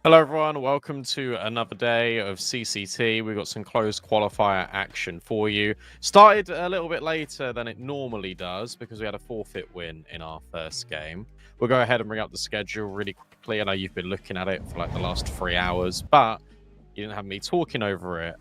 Hello everyone, welcome to another day of CCT. We've got some close qualifier action for you. Started a little bit later than it normally does because we had a forfeit win in our first game. We'll go ahead and bring up the schedule really quickly. I know you've been looking at it for like the last 3 hours, but you didn't have me talking over it.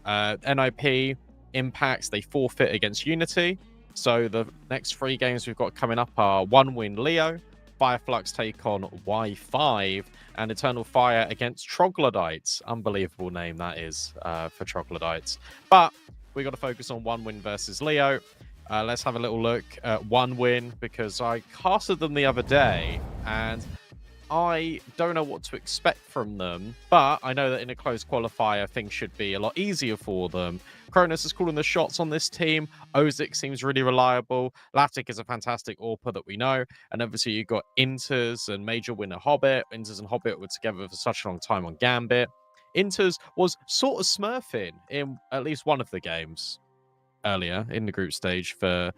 NIP impacts, they forfeit against Unity. So the next 3 games we've got coming up are 1 win Leo, Fireflux take on Y5, and Eternal Fire against Troglodytes. Unbelievable name that is for Troglodytes. But we got to focus on 1 win versus Leo. Let's have a little look at 1 win because I casted them the other day and I don't know what to expect from them, but I know that in a close qualifier, things should be a lot easier for them. Cronus is calling the shots on this team. Ozik seems really reliable. Latic is a fantastic AWPer that we know. And obviously, you've got Inters and Major Winner Hobbit. Inters and Hobbit were together for such a long time on Gambit. Inters was sort of smurfing in at least one of the games earlier in the group stage for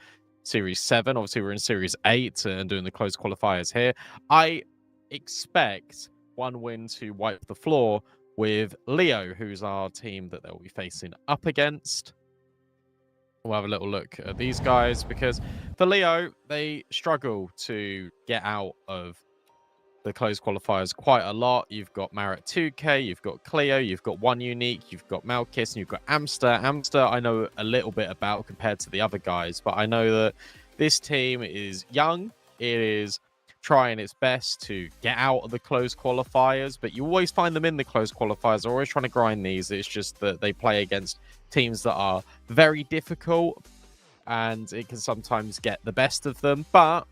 Series 7. Obviously, we're in Series 8 and doing the close qualifiers here. I expect 1 win to wipe the floor with Leo, who's our team that they'll be facing up against. We'll have a little look at these guys because for Leo, they struggle to get out of the close qualifiers quite a lot. You've got Marit 2K, you've got Cleo, you've got One Unique, you've got Malkis, and you've got Amster. Amster, I know a little bit about compared to the other guys, but I know that this team is young. It is trying its best to get out of the close qualifiers, but you always find them in the close qualifiers. They're always trying to grind these. It's just that they play against teams that are very difficult, and it can sometimes get the best of them. But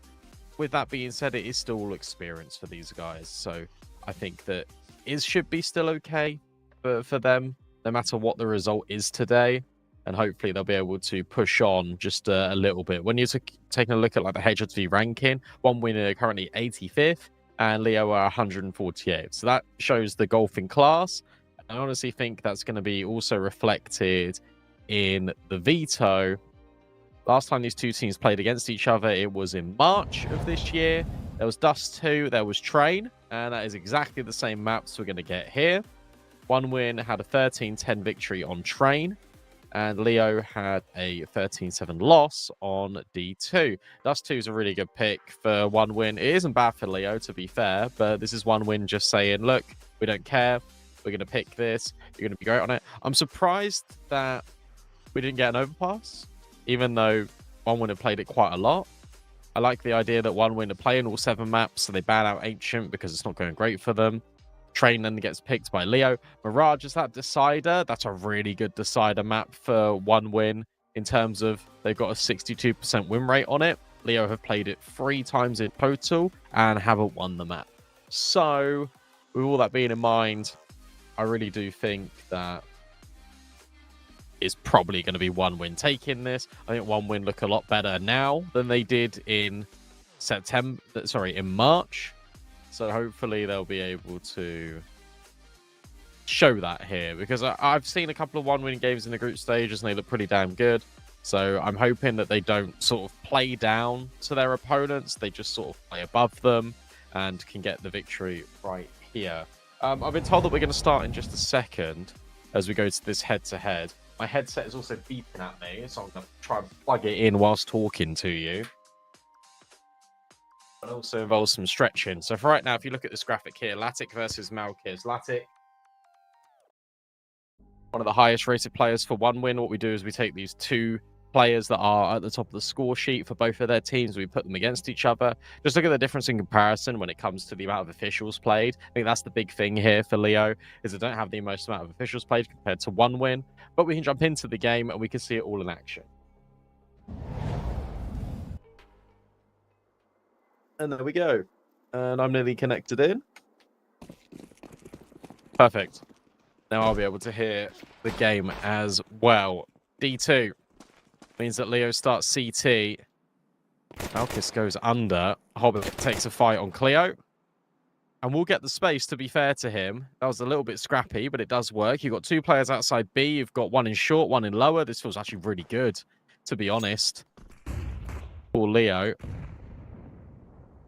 with that being said, it is still all experience for these guys. So I think that it should be still okay for them, no matter what the result is today. And hopefully they'll be able to push on just a little bit. When you're taking a look at like the HLTV ranking, 1 winner currently 85th and Leo are 148th. So that shows the golfing class. I honestly think that's going to be also reflected in the veto. Last time these two teams played against each other, it was in March of this year. There was Dust 2, there was Train, and that is exactly the same maps we're going to get here. 1 win had a 13-10 victory on Train, and Leo had a 13-7 loss on D2. Dust 2 is a really good pick for 1 win. It isn't bad for Leo, to be fair, but this is 1 win just saying, look, we don't care. We're going to pick this. You're going to be great on it. I'm surprised that we didn't get an overpass, even though 1 win had played it quite a lot. I like the idea that 1 win are playing all 7 maps, so they ban out Ancient because it's not going great for them. Train then gets picked by Leo. Mirage is that decider. That's a really good decider map for 1 win in terms of they've got a 62% win rate on it. Leo have played it 3 times in total and haven't won the map. So with all that being in mind, I really do think that is probably going to be 1 win taking this. I think 1 win look a lot better now than they did in March. So hopefully they'll be able to show that here because I've seen a couple of 1 win games in the group stages and they look pretty damn good. So I'm hoping that they don't sort of play down to their opponents. They just sort of play above them and can get the victory right here. I've been told that we're going to start in just a second as we go to this head-to-head. My headset is also beeping at me, so I'm going to try and plug it in whilst talking to you. It also involves some stretching. So for right now, if you look at this graphic here, Latic versus Malkis. Latic, one of the highest rated players for 1 win. What we do is we take these 2 players that are at the top of the score sheet for both of their teams. We put them against each other. Just look at the difference in comparison when it comes to the amount of officials played. I think that's the big thing here for Leo, is they don't have the most amount of officials played compared to 1 win. But we can jump into the game and we can see it all in action. And there we go. And I'm nearly connected in. Perfect. Now I'll be able to hear the game as well. D2 means that Leo starts CT. Malkis goes under. Hobbit takes a fight on Cleo. And we'll get the space, to be fair to him. That was a little bit scrappy, but it does work. You've got 2 players outside B. You've got 1 in short, 1 in lower. This feels actually really good, to be honest, for Leo.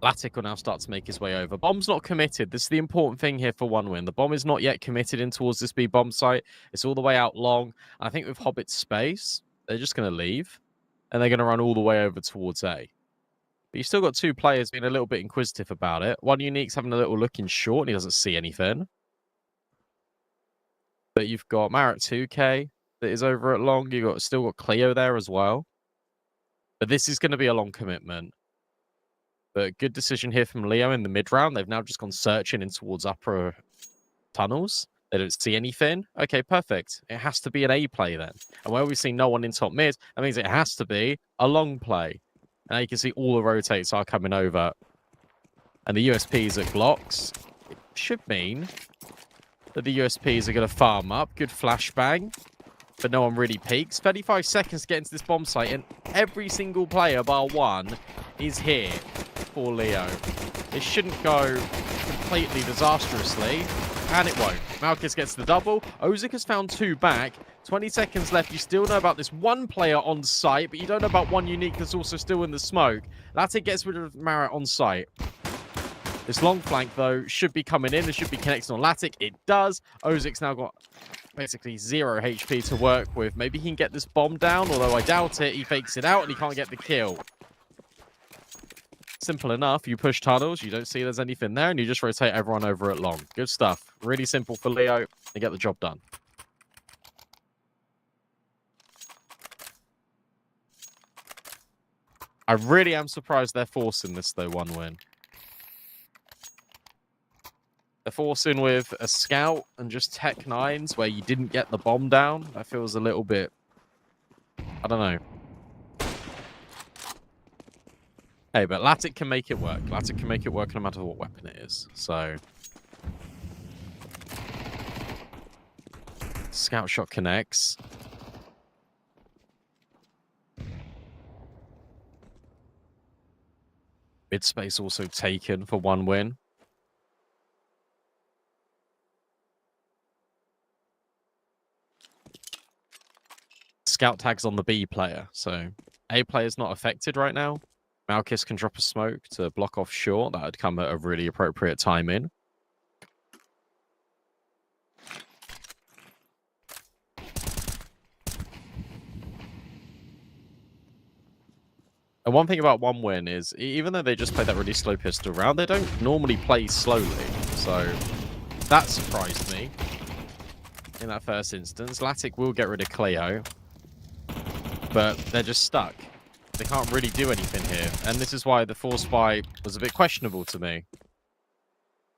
Latic will now start to make his way over. Bomb's not committed. This is the important thing here for 1 win. The bomb is not yet committed in towards this B bomb site. It's all the way out long. I think with Hobbit's space, they're just going to leave. And they're going to run all the way over towards A. But you've still got 2 players being a little bit inquisitive about it. One Unique's having a little look in short, and he doesn't see anything. But you've got Marat 2K that is over at long. You've still got Cleo there as well. But this is going to be a long commitment. But good decision here from Leo in the mid round. They've now just gone searching in towards upper tunnels. They don't see anything. Okay, perfect. It has to be an A play then. And where we've seen no one in top mid, that means it has to be a long play. And now you can see all the rotates are coming over. And the USPs at blocks. It should mean that the USPs are going to farm up. Good flashbang. But no one really peaks. 35 seconds to get into this bomb site. And every single player bar one is here for Leo. It shouldn't go completely disastrously. And it won't. Malchus gets the double. Ozic has found 2 back. 20 seconds left. You still know about this 1 player on site, but you don't know about 1 Unique that's also still in the smoke. Latic gets rid of Marat on site. This long flank, though, should be coming in. It should be connected on Latic. It does. Ozic's now got basically 0 HP to work with. Maybe he can get this bomb down, although I doubt it. He fakes it out and he can't get the kill. Simple enough. You push tunnels, you don't see there's anything there, and you just rotate everyone over at long. Good stuff. Really simple for Leo to get the job done. I really am surprised they're forcing this, though, 1 win. They're forcing with a scout and just tech 9s where you didn't get the bomb down. That feels a little bit... I don't know. Hey, but Latic can make it work. Latic can make it work no matter what weapon it is. So... Scout shot connects. Mid space also taken for 1 win. Scout tags on the B player, so A player's not affected right now. Malchus can drop a smoke to block off short. That would come at a really appropriate time in. And one thing about 1 win is, even though they just play that really slow pistol round, they don't normally play slowly. So that surprised me in that first instance. Latic will get rid of Cleo, but they're just stuck. They can't really do anything here. And this is why the force buy was a bit questionable to me.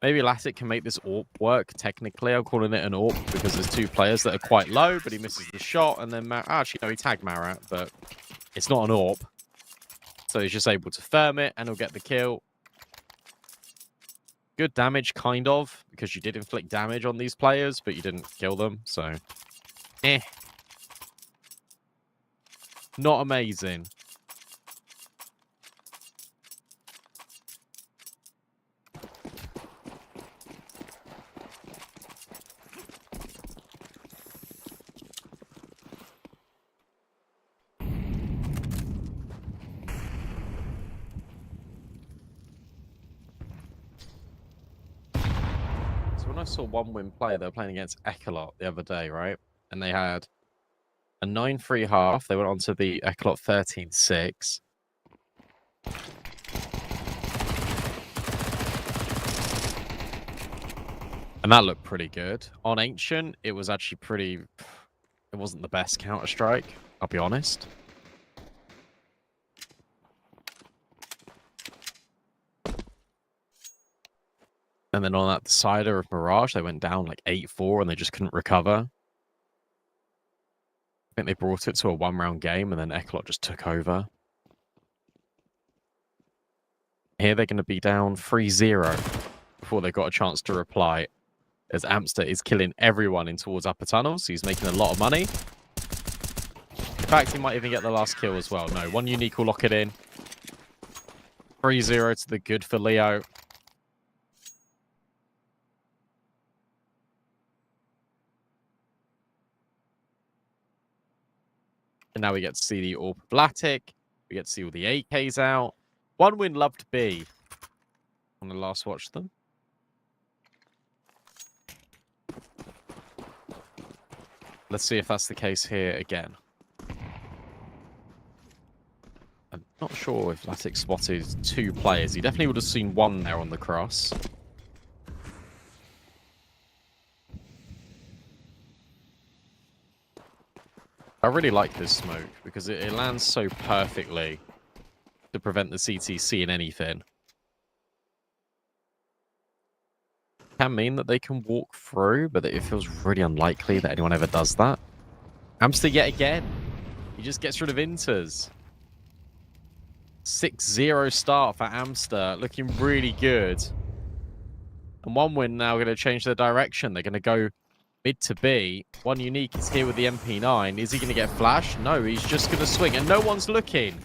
Maybe Latic can make this AWP work. Technically, I'm calling it an AWP because there's 2 players that are quite low, but he misses the shot. And then, actually, no, he tagged Marat, but it's not an AWP. So he's just able to firm it, and he'll get the kill. Good damage, kind of, because you did inflict damage on these players, but you didn't kill them, so... Not amazing. When I saw 1 win play, they were playing against Ecolot the other day, right? And they had a 9-3 half. They went on to beat Ecolot 13-6. And that looked pretty good. On Ancient, it was actually pretty... It wasn't the best Counter-Strike, I'll be honest. And then on that decider of Mirage, they went down like 8-4 and they just couldn't recover. I think they brought it to a 1-round game and then Ecolot just took over. Here they're going to be down 3-0 before they got a chance to reply. As Amster is killing everyone in towards upper tunnels. So he's making a lot of money. In fact, he might even get the last kill as well. No, 1 Unique will lock it in. 3-0 to the good for Leo. And now we get to see the AWP of Latic. We get to see all the AKs out. 1 win loved B. when I last watched them. Let's see if that's the case here again. I'm not sure if Latic spotted 2 players. He definitely would have seen 1 there on the cross. I really like this smoke because it lands so perfectly to prevent the CT seeing anything. Can mean that they can walk through, but it feels really unlikely that anyone ever does that. Amster yet again. He just gets rid of Inters. 6-0 start for Amster, looking really good. And 1 win now going to change their direction. They're going to go mid to B. 1 Unique is here with the MP9. Is he going to get flashed? No, he's just going to swing. And no one's looking.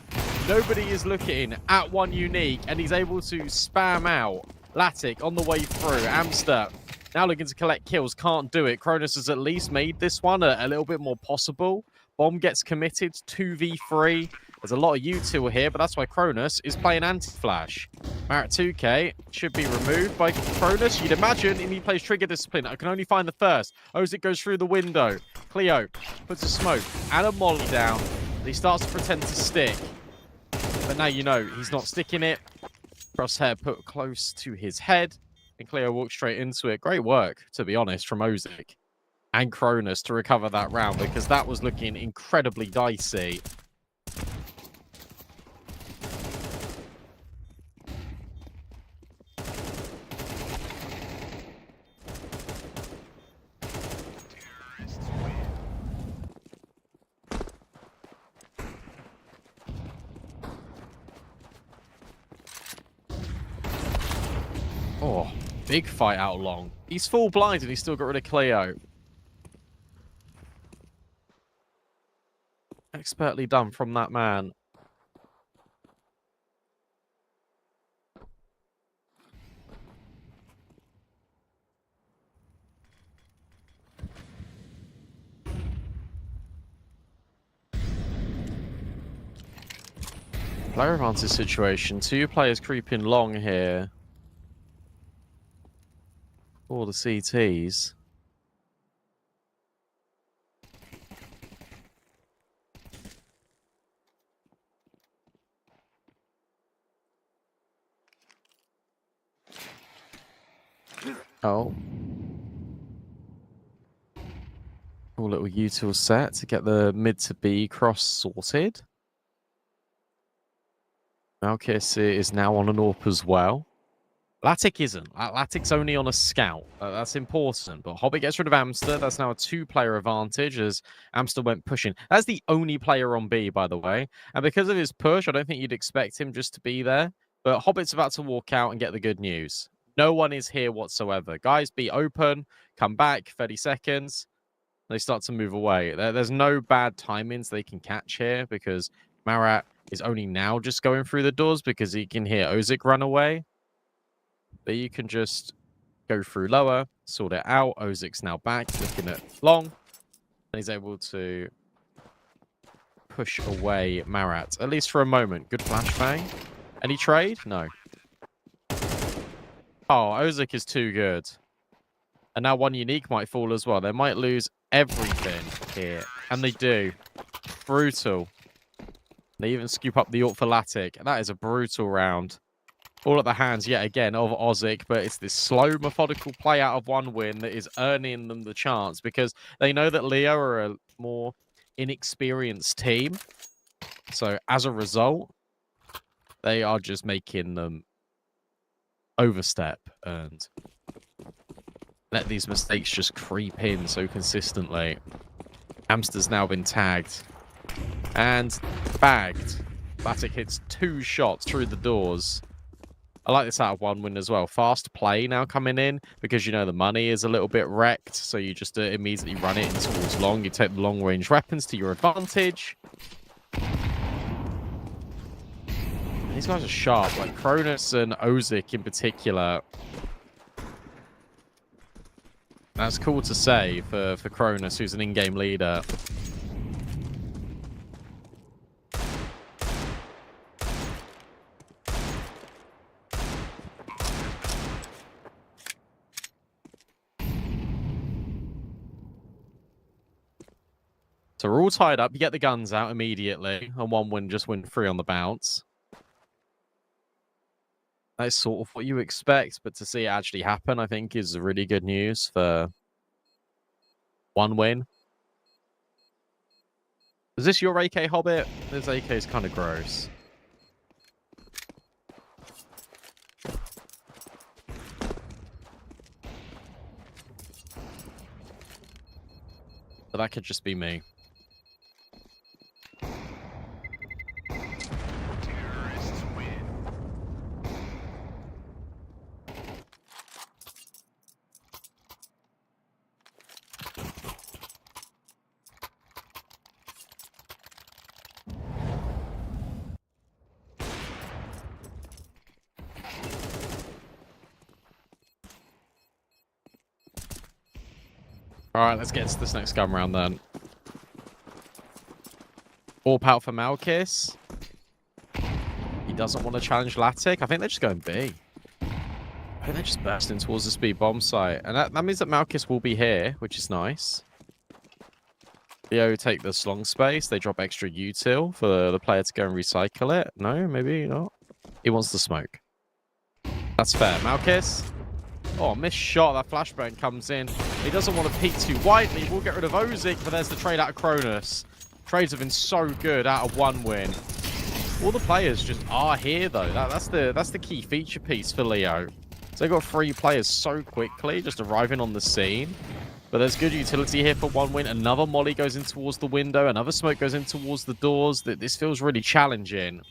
Nobody is looking at 1 Unique. And he's able to spam out Latic on the way through. Amster now looking to collect kills. Can't do it. Cronus has at least made this one a little bit more possible. Bomb gets committed. 2v3. There's a lot of util here, but that's why Cronus is playing anti-flash. Marat 2K should be removed by Cronus. You'd imagine, and he plays trigger discipline. I can only find the first. Ozic goes through the window. Cleo puts a smoke and a molly down. He starts to pretend to stick. But now you know he's not sticking it. Crosshair put close to his head. And Cleo walks straight into it. Great work, to be honest, from Ozic and Cronus to recover that round, because that was looking incredibly dicey. Oh, big fight out long. He's full blind and he's still got rid of Cleo. Expertly done from that man. Player advantage situation. 2 players creeping long here. For the CTs. Oh. Cool little util set to get the mid to B cross sorted. Malkis is now on an AWP as well. Latic isn't. Latic's only on a scout. That's important. But Hobbit gets rid of Amster. That's now a 2-player advantage as Amster went pushing. That's the only player on B, by the way. And because of his push, I don't think you'd expect him just to be there. But Hobbit's about to walk out and get the good news. No one is here whatsoever. Guys, be open. Come back. 30 seconds. They start to move away. There's no bad timings they can catch here because Marat is only now just going through the doors because he can hear Ozic run away. But you can just go through lower, sort it out. Ozic's now back, looking at long. And he's able to push away Marat, at least for a moment. Good flashbang. Any trade? No. Oh, Ozic is too good. And now 1 Unique might fall as well. They might lose everything here. And they do. Brutal. They even scoop up the AWP for Latic. That is a brutal round. All at the hands yet again of Ozic, but it's this slow, methodical play out of 1 win that is earning them the chance because they know that Leo are a more inexperienced team. So as a result, they are just making them overstep and let these mistakes just creep in so consistently. Amster's now been tagged and bagged. Latic hits 2 shots through the doors. I like this out of 1 win as well. Fast play now coming in because, you know, the money is a little bit wrecked. So you just immediately run it in towards long. You take the long-range weapons to your advantage. These guys are sharp. Like Cronus and Ozic in particular. That's cool to say for Cronus, who's an in-game leader. So we're all tied up. You get the guns out immediately, and one win just win 3 on the bounce. That's sort of what you expect, but to see it actually happen, I think, is really good news for 1 win. Is this your AK Hobbit? This AK is kind of gross. But that could just be me. Terrorists win. Alright, let's get into this next gun round then. Warp out for Malkis. He doesn't want to challenge Latic. I think they're just going B. I think they're just bursting towards the speed bomb site. And that means that Malkis will be here, which is nice. Leo take this long space. They drop extra util for the player to go and recycle it. No, maybe not. He wants the smoke. That's fair. Malkis. Oh, missed shot. That flashbang comes in. He doesn't want to peek too widely. We'll get rid of Ozik, but there's the trade out of Cronus. Trades have been so good out of 1 win. All the players just are here, though. That's the key feature piece for Leo. So they got 3 players so quickly, just arriving on the scene. But there's good utility here for 1 win. Another molly goes in towards the window. Another smoke goes in towards the doors. This feels really challenging.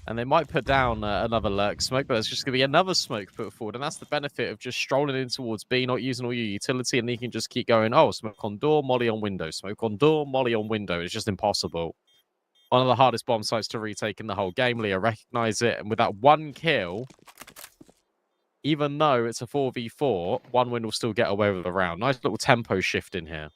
And they might put down another lurk smoke, but there's just going to be another smoke put forward. And that's the benefit of just strolling in towards B, not using all your utility, and you can just keep going, oh, smoke on door, molly on window, smoke on door, molly on window. It's just impossible. One of the hardest bomb sites to retake in the whole game. Leo recognize it, and with that 1 kill, even though it's a 4v4, 1 win will still get away with the round. Nice little tempo shift in here.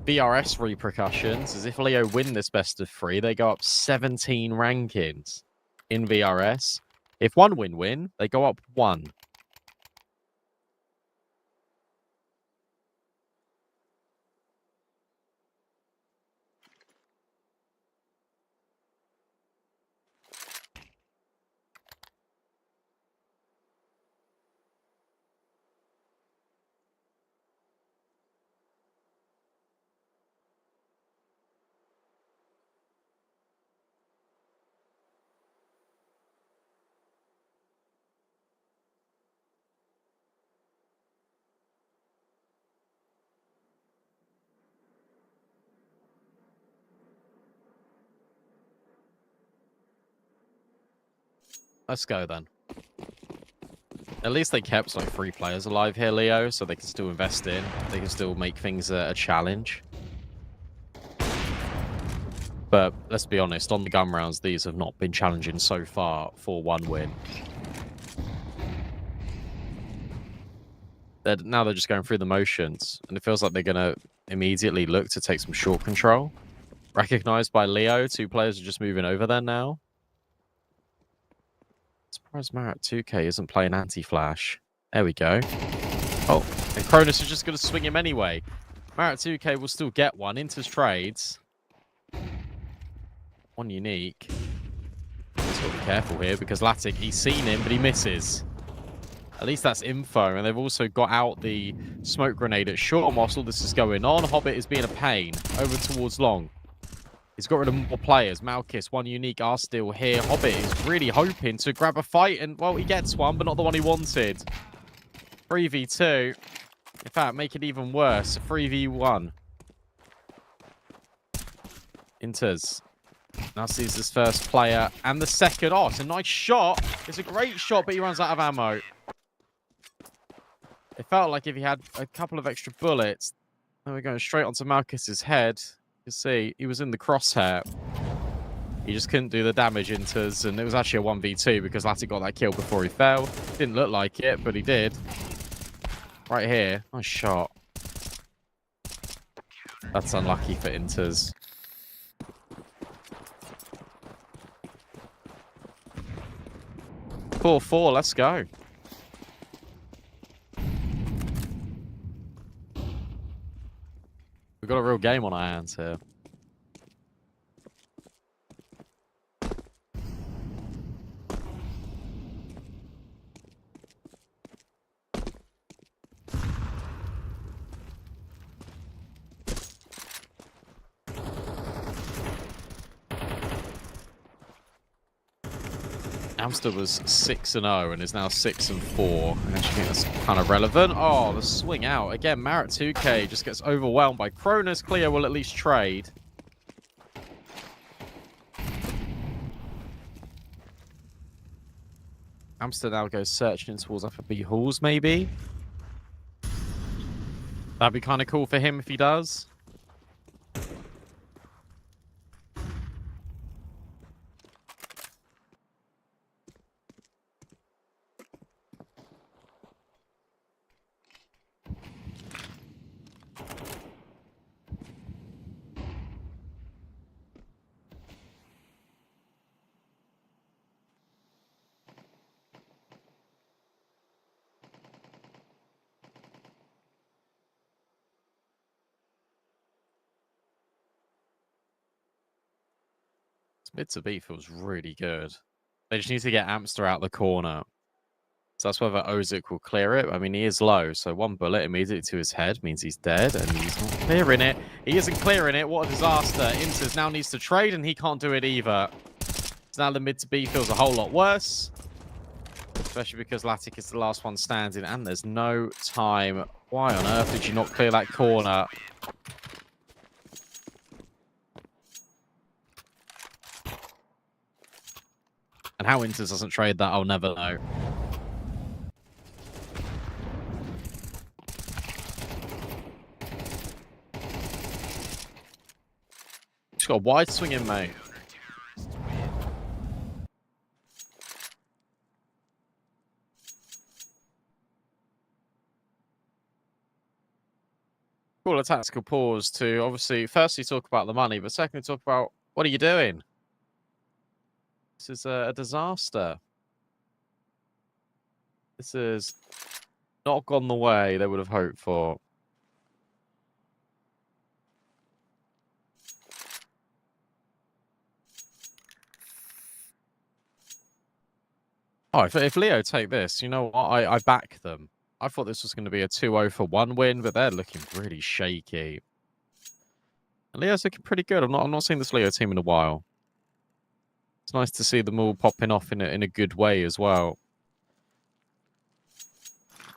VRS repercussions is if Leo win this best of 3, they go up 17 rankings in VRS. If 1 win, they go up 1. Let's go then. At least they kept like 3 players alive here, Leo, so they can still invest in. They can still make things a challenge. But let's be honest, on the gun rounds, these have not been challenging so far for 1 win. Now they're just going through the motions, and it feels like they're going to immediately look to take some short control. Recognized by Leo, 2 players are just moving over there now. Surprised Marat 2K isn't playing anti-flash. There we go. Oh, and Cronus is just going to swing him anyway. Marat 2K will still get one into his trades. 1 unique. He's got to be careful here because Latic, he's seen him, but he misses. At least that's info, and they've also got out the smoke grenade at short whilst all this is going on. Hobbit is being a pain over towards long. He's got rid of more players. Malkis, 1 unique, are still here. Hobbit is really hoping to grab a fight, and, well, he gets one, but not the one he wanted. 3v2. In fact, make it even worse. 3v1. Inters. Now sees this first player, and the second. Oh, it's a nice shot. It's a great shot, but he runs out of ammo. It felt like if he had a couple of extra bullets, then we're going straight onto Malkis's head. You see, he was in the crosshair. He just couldn't do the damage Inters, and it was actually a 1v2 because Latic got that kill before he fell. Didn't look like it, but he did. Right here. Nice shot. That's unlucky for Inters. 4-4, let's go. We've got a real game on our hands here. Amster was 6-0 and is now 6-4. I actually think that's kind of relevant. Oh, the swing out. Again, Marat 2K just gets overwhelmed by Cronus. Cleo will at least trade. Amster now goes searching towards upper B halls, maybe. That'd be kind of cool for him if he does. Mid to B feels really good. They just need to get Amster out the corner. So that's whether Ozic will clear it. I mean, he is low, so one bullet immediately to his head means he's dead, and he's not clearing it. He isn't clearing it. What a disaster. Inters now needs to trade, and he can't do it either. So now the mid to B feels a whole lot worse. Especially because Latic is the last one standing, and there's no time. Why on earth did you not clear that corner? And how Inters doesn't trade that, I'll never know. He's got a wide swing in, mate. Cool, a tactical pause to obviously firstly talk about the money, but secondly talk about what are you doing? This is a disaster. This has not gone the way they would have hoped for. Oh, if Leo take this, you know what? I back them. I thought this was going to be a 2-0 for 1 win, but they're looking really shaky. And Leo's looking pretty good. I'm not seeing this Leo team in a while. It's nice to see them all popping off in a good way as well.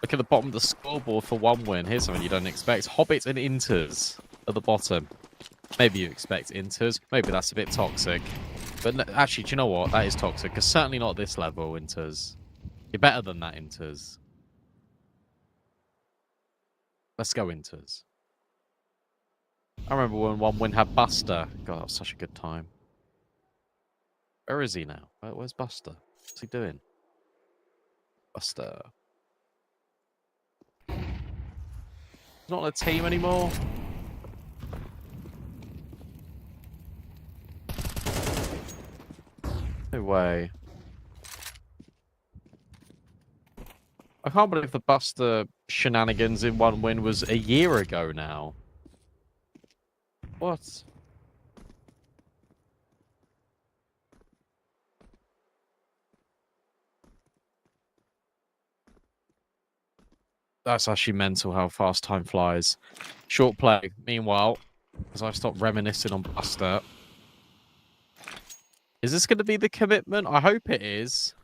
Look at the bottom of the scoreboard for 1 win. Here's something you don't expect. Hobbit and Inters at the bottom. Maybe you expect Inters. Maybe that's a bit toxic. But no, actually, do you know what? That is toxic. Because certainly not this level, Inters. You're better than that, Inters. Let's go, Inters. I remember when 1 win had Buster. God, that was such a good time. Where is he now? Where's Buster? What's he doing? Buster. He's not on a team anymore. No way. I can't believe the Buster shenanigans in 1 win was a year ago now. What? That's actually mental how fast time flies. Short play. Meanwhile, as I stop reminiscing on Buster. Is this going to be the commitment? I hope it is.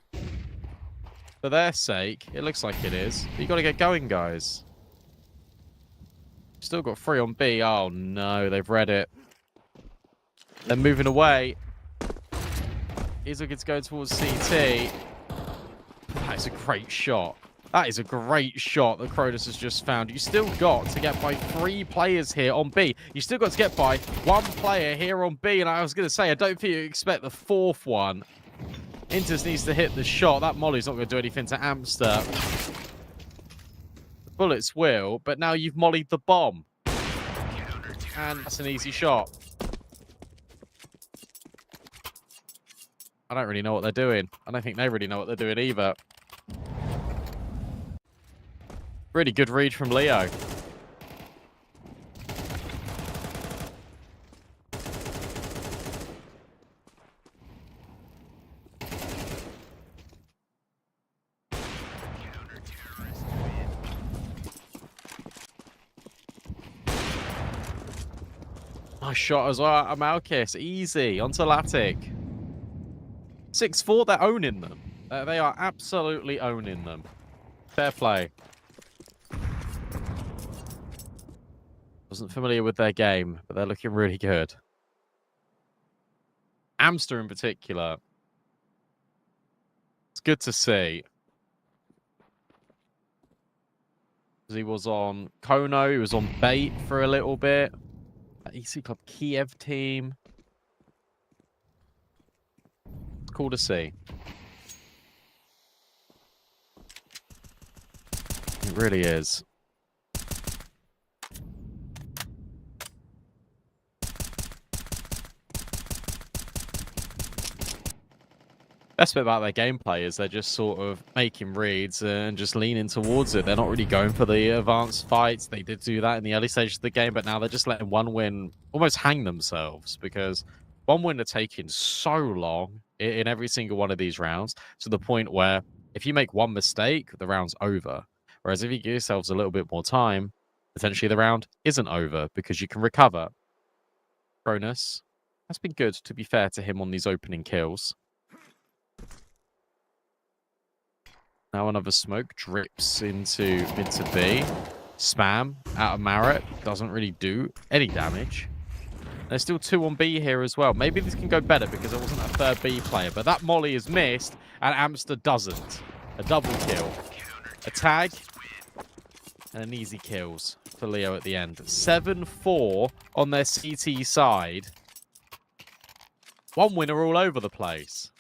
For their sake, it looks like it is. But you got to get going, guys. Still got 3 on B. Oh, no. They've read it. They're moving away. He's looking to go towards CT. That is a great shot. That is a great shot that Cronus has just found. You still got to get by 3 players here on B. You still got to get by 1 player here on B. And I was going to say, I don't think you expect the 4th one. Inters needs to hit the shot. That Molly's not going to do anything to Amster. The bullets will, but now you've mollied the bomb. And that's an easy shot. I don't really know what they're doing. I don't think they really know what they're doing either. Really good read from Leo. Nice shot as well out of Malkis. Easy. Onto Latic. 6-4, they're owning them. They are absolutely owning them. Fair play. Wasn't familiar with their game, but they're looking really good. Amster in particular. It's good to see. He was on Kono, he was on Bait for a little bit. EC Club Kiev team. It's cool to see. It really is. Best bit about their gameplay is they're just sort of making reads and just leaning towards it. They're not really going for the advanced fights. They did do that in the early stages of the game, but now they're just letting one win almost hang themselves because one win are taking so long in every single one of these rounds to the point where if you make one mistake, the round's over. Whereas if you give yourselves a little bit more time, potentially the round isn't over because you can recover. Cronus has been good, to be fair to him, on these opening kills. Now another smoke drips into mid to B. Spam out of Marit. Doesn't really do any damage. There's still 2 on B here as well. Maybe this can go better because there wasn't a third B player. But that molly is missed and Amster doesn't. A double kill. A tag. And an easy kills for Leo at the end. 7-4 on their CT side. One winner all over the place.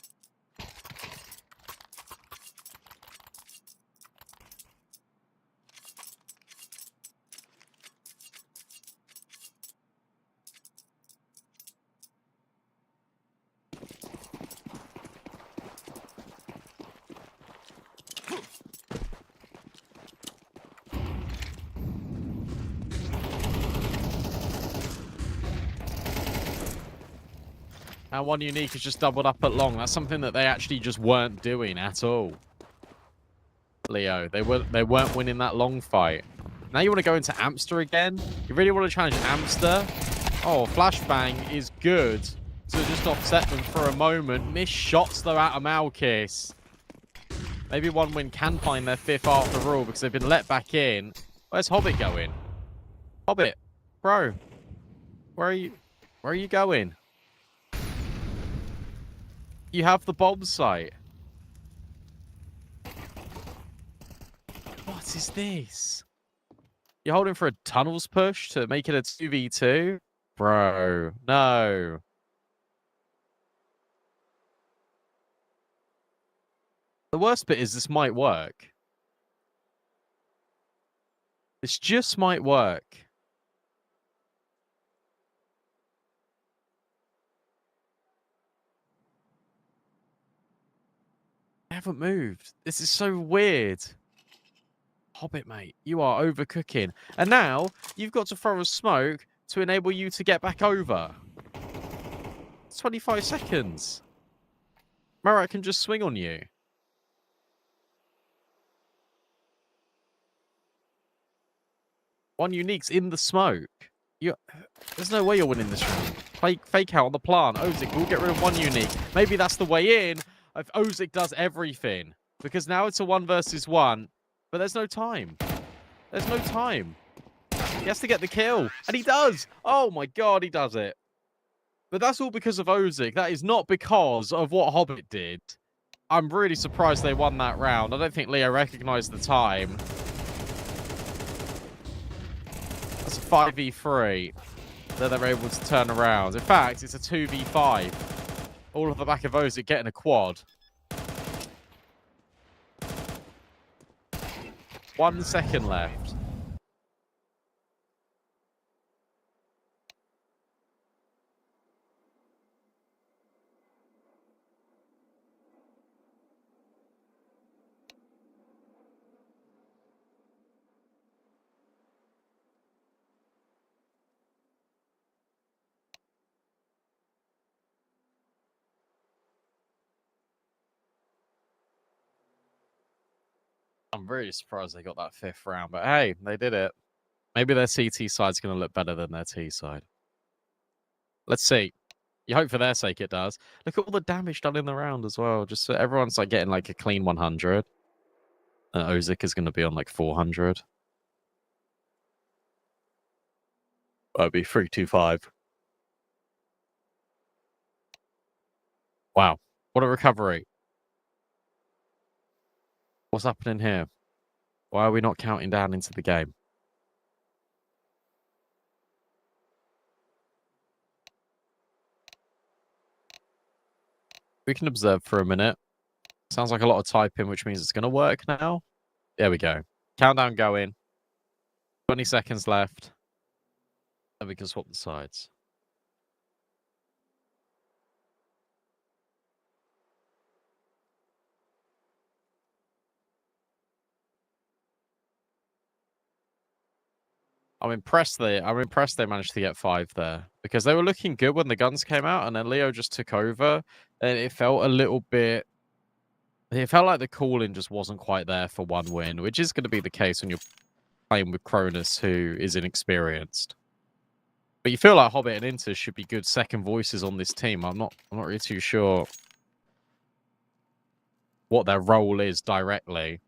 And one unique is just doubled up at long. That's something that they actually just weren't doing at all. Leo, they weren't winning that long fight. Now you want to go into Amster again? You really want to challenge Amster? Oh, Flashbang is good to just offset them for a moment. Missed shots though out of Malkis. Maybe one win can find their 5th after all because they've been let back in. Where's Hobbit going? Hobbit, bro, where are you? Where are you going? You have the bomb site. What is this? You're holding for a tunnels push to make it a 2v2? Bro, no. The worst bit is this might work. This just might work. I haven't moved. This is so weird. Hobbit, mate, you are overcooking. And now you've got to throw a smoke to enable you to get back over. It's 25 seconds. Marat can just swing on you. One unique's in the smoke. There's no way you're winning this round. Fake out on the plant. Ozik will get rid of one unique. Maybe that's the way in. If Ozik does everything. Because now it's a 1 versus 1. But there's no time. There's no time. He has to get the kill. And he does. Oh my god, he does it. But that's all because of Ozik. That is not because of what Hobbit did. I'm really surprised they won that round. I don't think Leo recognized the time. That's a 5v3 that they're able to turn around. In fact, it's a 2v5. All off the back of Ozik getting a quad. 1 second left. I'm really surprised they got that 5th round, but hey, they did it. Maybe their CT side's going to look better than their T side. Let's see. You hope for their sake it does. Look at all the damage done in the round as well. Just so everyone's like getting like a clean 100. And Ozik is going to be on like 400. That'd be 325. Wow. What a recovery. What's happening here? Why are we not counting down into the game? We can observe for a minute. Sounds like a lot of typing, which means it's going to work now. There we go. Countdown going. 20 seconds left. And we can swap the sides. I'm impressed they managed to get 5 there. Because they were looking good when the guns came out, and then Leo just took over. And it felt a little bit... It felt like the calling just wasn't quite there for one win, which is going to be the case when you're playing with Cronus, who is inexperienced. But you feel like Hobbit and Inter should be good second voices on this team. I'm not really too sure what their role is directly.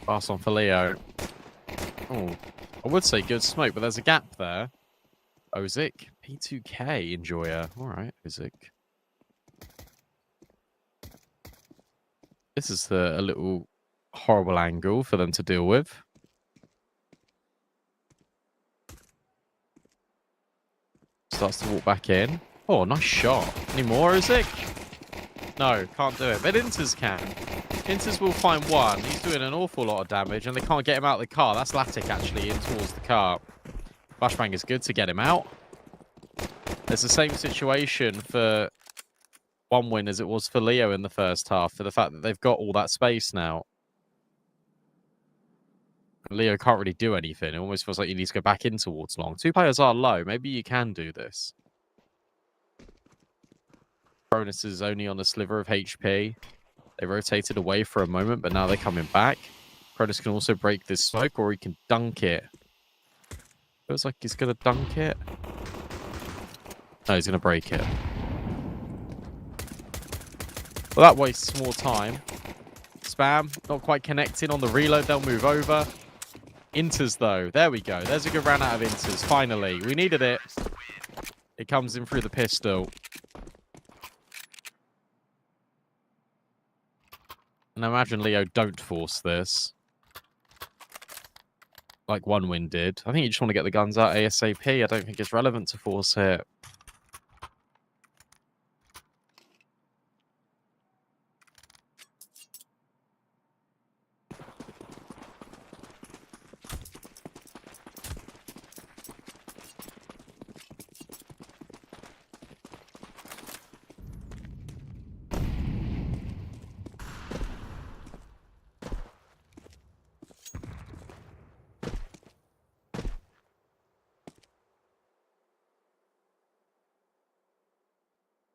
Pass on for Leo. Oh, I would say good smoke, but there's a gap there. Ozik, P2K enjoyer. All right, Ozik. This is a little horrible angle for them to deal with. Starts to walk back in. Oh, nice shot. Any more, Ozik? No, can't do it. But Inters can. Inters will find one. He's doing an awful lot of damage, and they can't get him out of the car. That's Latic, actually, in towards the car. Flashbang is good to get him out. There's the same situation for one win as it was for Leo in the first half, for the fact that they've got all that space now. Leo can't really do anything. It almost feels like you need to go back in towards long. 2 players are low. Maybe you can do this. Cronus is only on a sliver of HP. They rotated away for a moment, but now they're coming back. Cronus can also break this smoke, or he can dunk it. Feels like he's going to dunk it. No, he's going to break it. Well, that wastes more time. Spam, not quite connecting on the reload. They'll move over. Inters, though. There we go. There's a good round out of Inters. Finally. We needed it. It comes in through the pistol. And I imagine Leo don't force this. Like one win did. I think you just want to get the guns out ASAP. I don't think it's relevant to force it.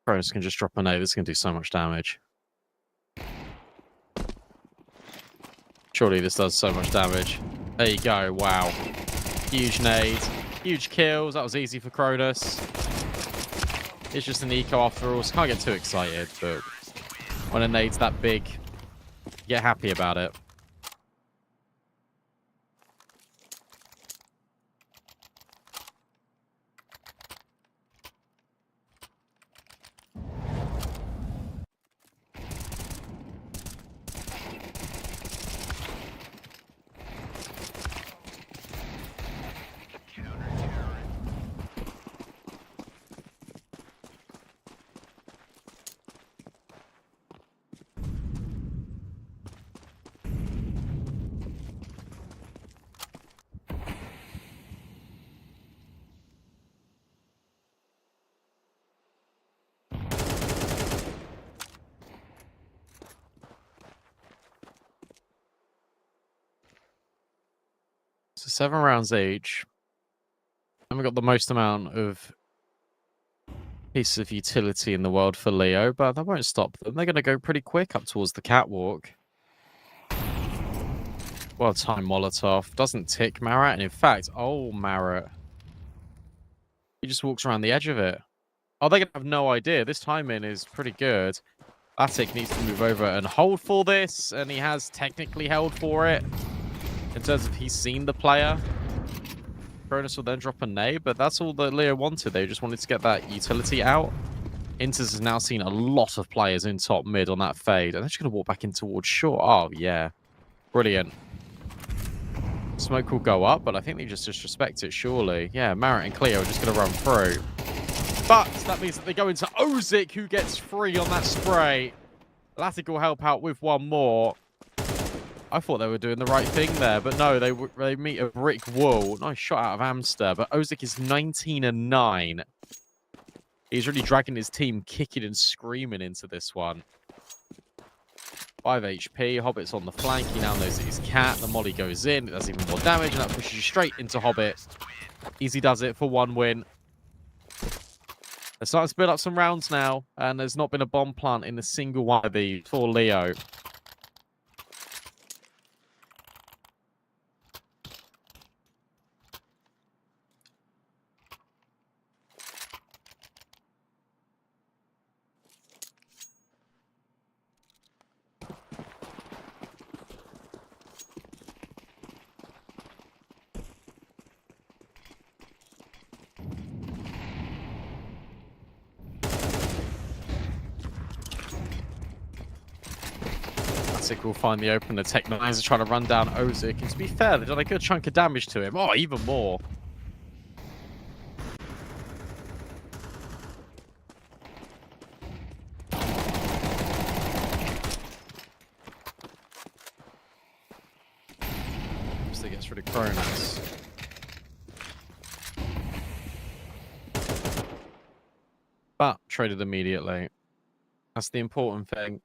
Cronus can just drop a nade. This is going to do so much damage. Surely this does so much damage. There you go. Wow. Huge nade. Huge kills. That was easy for Cronus. It's just an eco after all, so can't get too excited, but when a nade's that big, get happy about it. So 7 rounds each. And we got the most amount of pieces of utility in the world for Leo, but that won't stop them. They're going to go pretty quick up towards the catwalk. Well timed Molotov. Doesn't tick Marat, and in fact, oh, Marat. He just walks around the edge of it. Oh, they're going to have no idea. This timing is pretty good. Attic needs to move over and hold for this, and he has technically held for it. In terms of he's seen the player. Cronus will then drop a nade, but that's all that Leo wanted. They just wanted to get that utility out. Inters has now seen a lot of players in top mid on that fade, and they're just going to walk back in towards short. Oh, yeah. Brilliant. Smoke will go up, but I think they just disrespect it, surely. Yeah, Marat and Cleo are just going to run through. But that means that they go into Ozik, who gets free on that spray. Latic will help out with one more. I thought they were doing the right thing there, but no, they meet a brick wall. Nice shot out of Amster, but Ozik is 19-9. He's really dragging his team, kicking and screaming into this one. 5 HP, Hobbit's on the flank. He now knows that he's cat. The molly goes in, it does even more damage, and that pushes you straight into Hobbit. Easy does it for 1 win. They're starting to build up some rounds now, and there's not been a bomb plant in a single one of these for Leo. Will find the opener. Tech9s are trying to run down Ozik, and to be fair, they've done a good chunk of damage to him. Oh, even more. So gets rid of Cronus. But traded immediately. That's the important thing.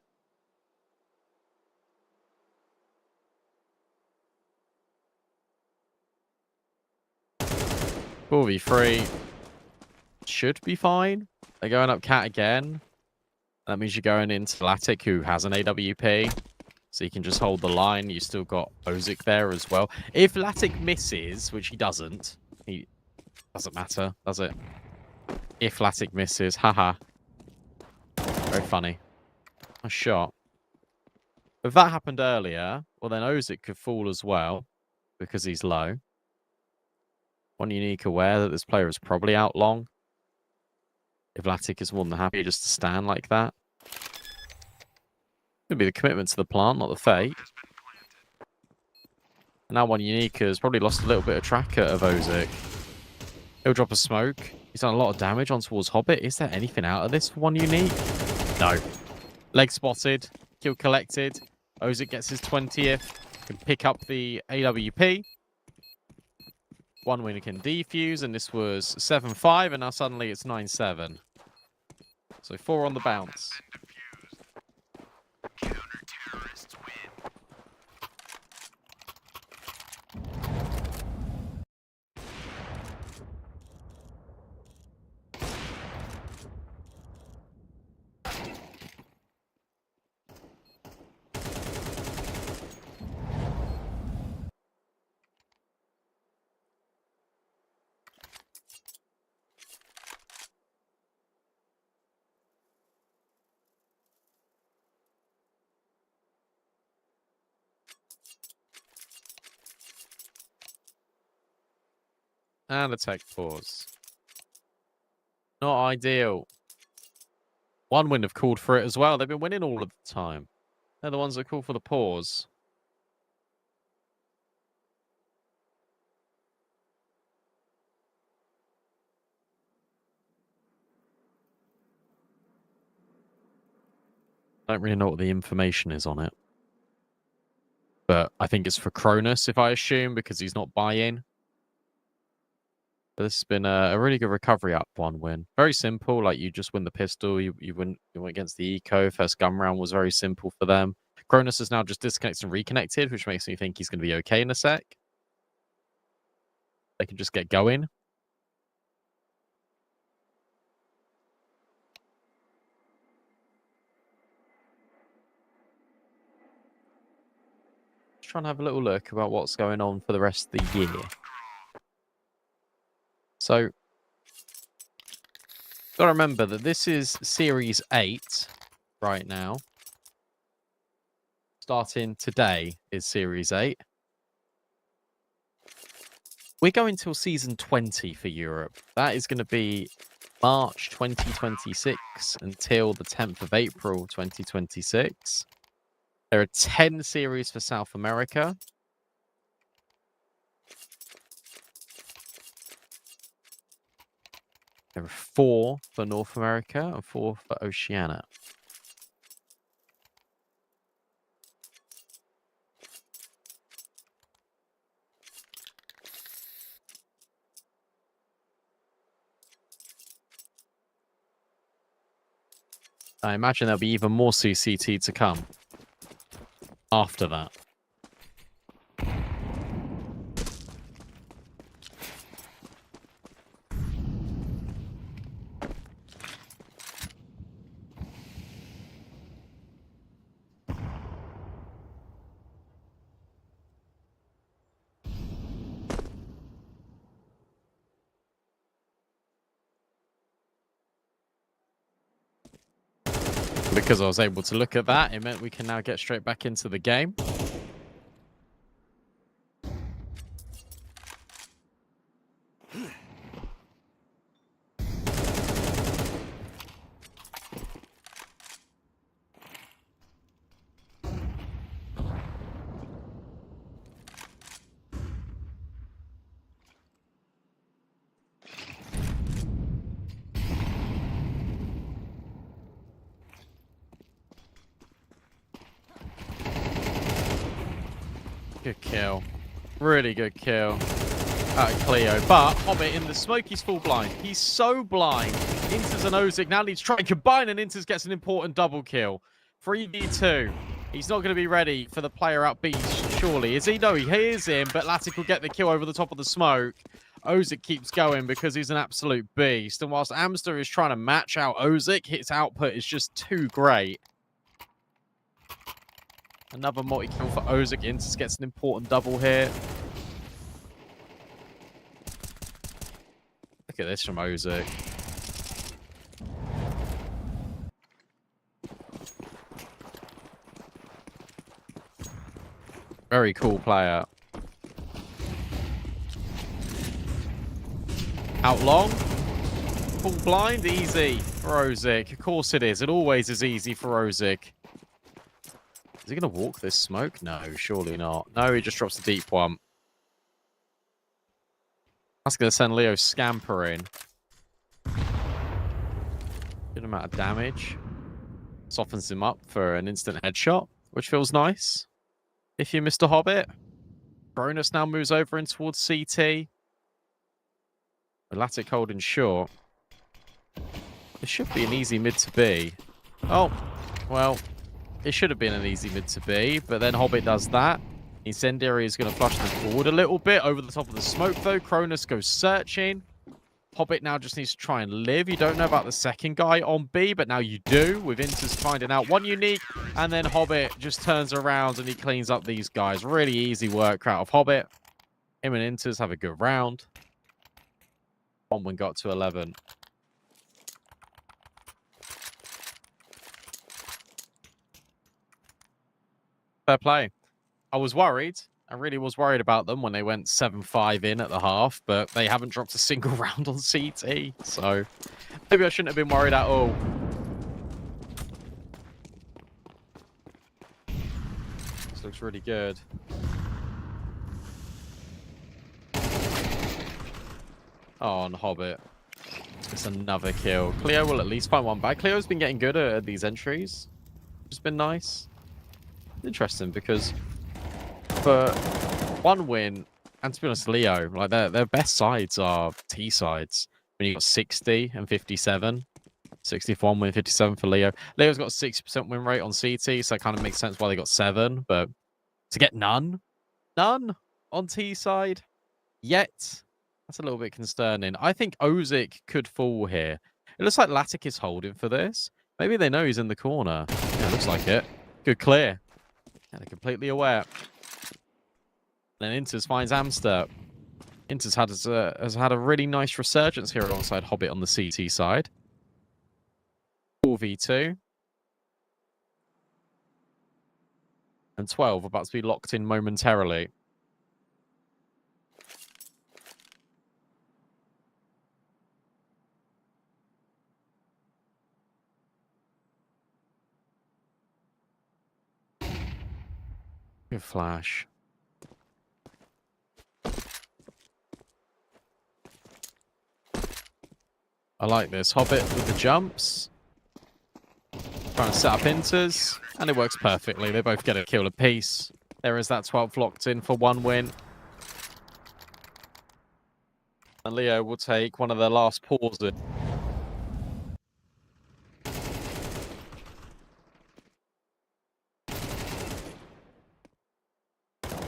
4v3 should be fine. They're going up cat again. That means you're going into Latic, who has an AWP. So you can just hold the line. You still got Ozik there as well. If Latic misses, which he doesn't matter, does it? If Latic misses, haha. Very funny. A shot. If that happened earlier, well then Ozik could fall as well, because he's low. One unique aware that this player is probably out long. If Latic is more than happy just to stand like that. Could be the commitment to the plant, not the fate. And now one unique has probably lost a little bit of track of Ozik. He'll drop a smoke. He's done a lot of damage on towards Hobbit. Is there anything out of this for one unique? No. Leg spotted. Kill collected. Ozik gets his 20th. Can pick up the AWP. One winner can defuse, and this was 7-5, and now suddenly it's 9-7. So 4 on the bounce. And a tech pause. Not ideal. One win have called for it as well. They've been winning all of the time. They're the ones that call for the pause. I don't really know what the information is on it. But I think it's for Cronus, if I assume, because he's not buy-in. But this has been a really good recovery up 1 win. Very simple, like you just win the pistol, you went against the eco. First gun round was very simple for them. Cronus is now just disconnected and reconnected, which makes me think he's going to be okay in a sec. they can just get going. Just trying to have a little look about what's going on for the rest of the year. So, gotta remember that this is Series 8 right now. Starting today is Series 8. We're going till Season 20 for Europe. That is going to be March 2026 until the 10th of April 2026. There are 10 series for South America. There are 4 for North America and 4 for Oceania. I imagine there'll be even more CCT to come after that. Because I was able to look at that, it meant we can now get straight back into the game. Good kill. Really good kill out of Cleo. But Hobbit in the smoke, he's full blind. He's so blind. Inters and Ozik now need to try and combine, and Inters gets an important double kill. 3v2. He's not going to be ready for the player out B, surely. Is he? No, he hears him, but Latic will get the kill over the top of the smoke. Ozik keeps going because he's an absolute beast. And whilst Amster is trying to match out Ozik, his output is just too great. Another multi-kill for Ozik. Inters gets an important double here. Look at this from Ozik. Very cool player. Out long. Full blind. Easy for Ozik. Of course it is. It always is easy for Ozik. Is he going to walk this smoke? No, surely not. No, he just drops the deep one. That's going to send Leo scampering. Good amount of damage. Softens him up for an instant headshot, which feels nice. If you're Mr. Hobbit. Cronus now moves over in towards CT. Latic holding short. It should be an easy mid to B. Oh, well... It should have been an easy mid to B, but then Hobbit does that. Incendiary is going to flush them forward a little bit over the top of the smoke, though. Cronus goes searching. Hobbit now just needs to try and live. You don't know about the second guy on B, but now you do, with Inters finding out one unique, and then Hobbit just turns around and he cleans up these guys. Really easy work out of Hobbit. Him and Inters have a good round. One got to 11. Fair play. I was worried. I really was worried about them when they went 7-5 in at the half, but they haven't dropped a single round on CT, so maybe I shouldn't have been worried at all. This looks really good. Oh, on Hobbit. It's another kill. Cleo will at least find one back. Cleo's been getting good at these entries. It's been nice. Interesting because for one win, and to be honest, Leo, like their best sides are T sides. When you got 60 and 57, 64 win, 57 for Leo. Leo's got a 60% win rate on CT, so it kind of makes sense why they got 7. But to get none on T side yet, That's a little bit concerning. I think Ozik could fall here. It looks like Latic is holding for this. Maybe they know he's in the corner. Yeah, looks like it. Good clear. Yeah, they're completely aware. Then Inters finds Amster. Inters has had a really nice resurgence here alongside Hobbit on the CT side. 4v2. And 12 about to be locked in momentarily. Good flash. I like this. Hobbit with the jumps. Trying to set up Inters. And it works perfectly. They both get a kill apiece. There is that 12 locked in for 1 win. And Leo will take one of their last pauses.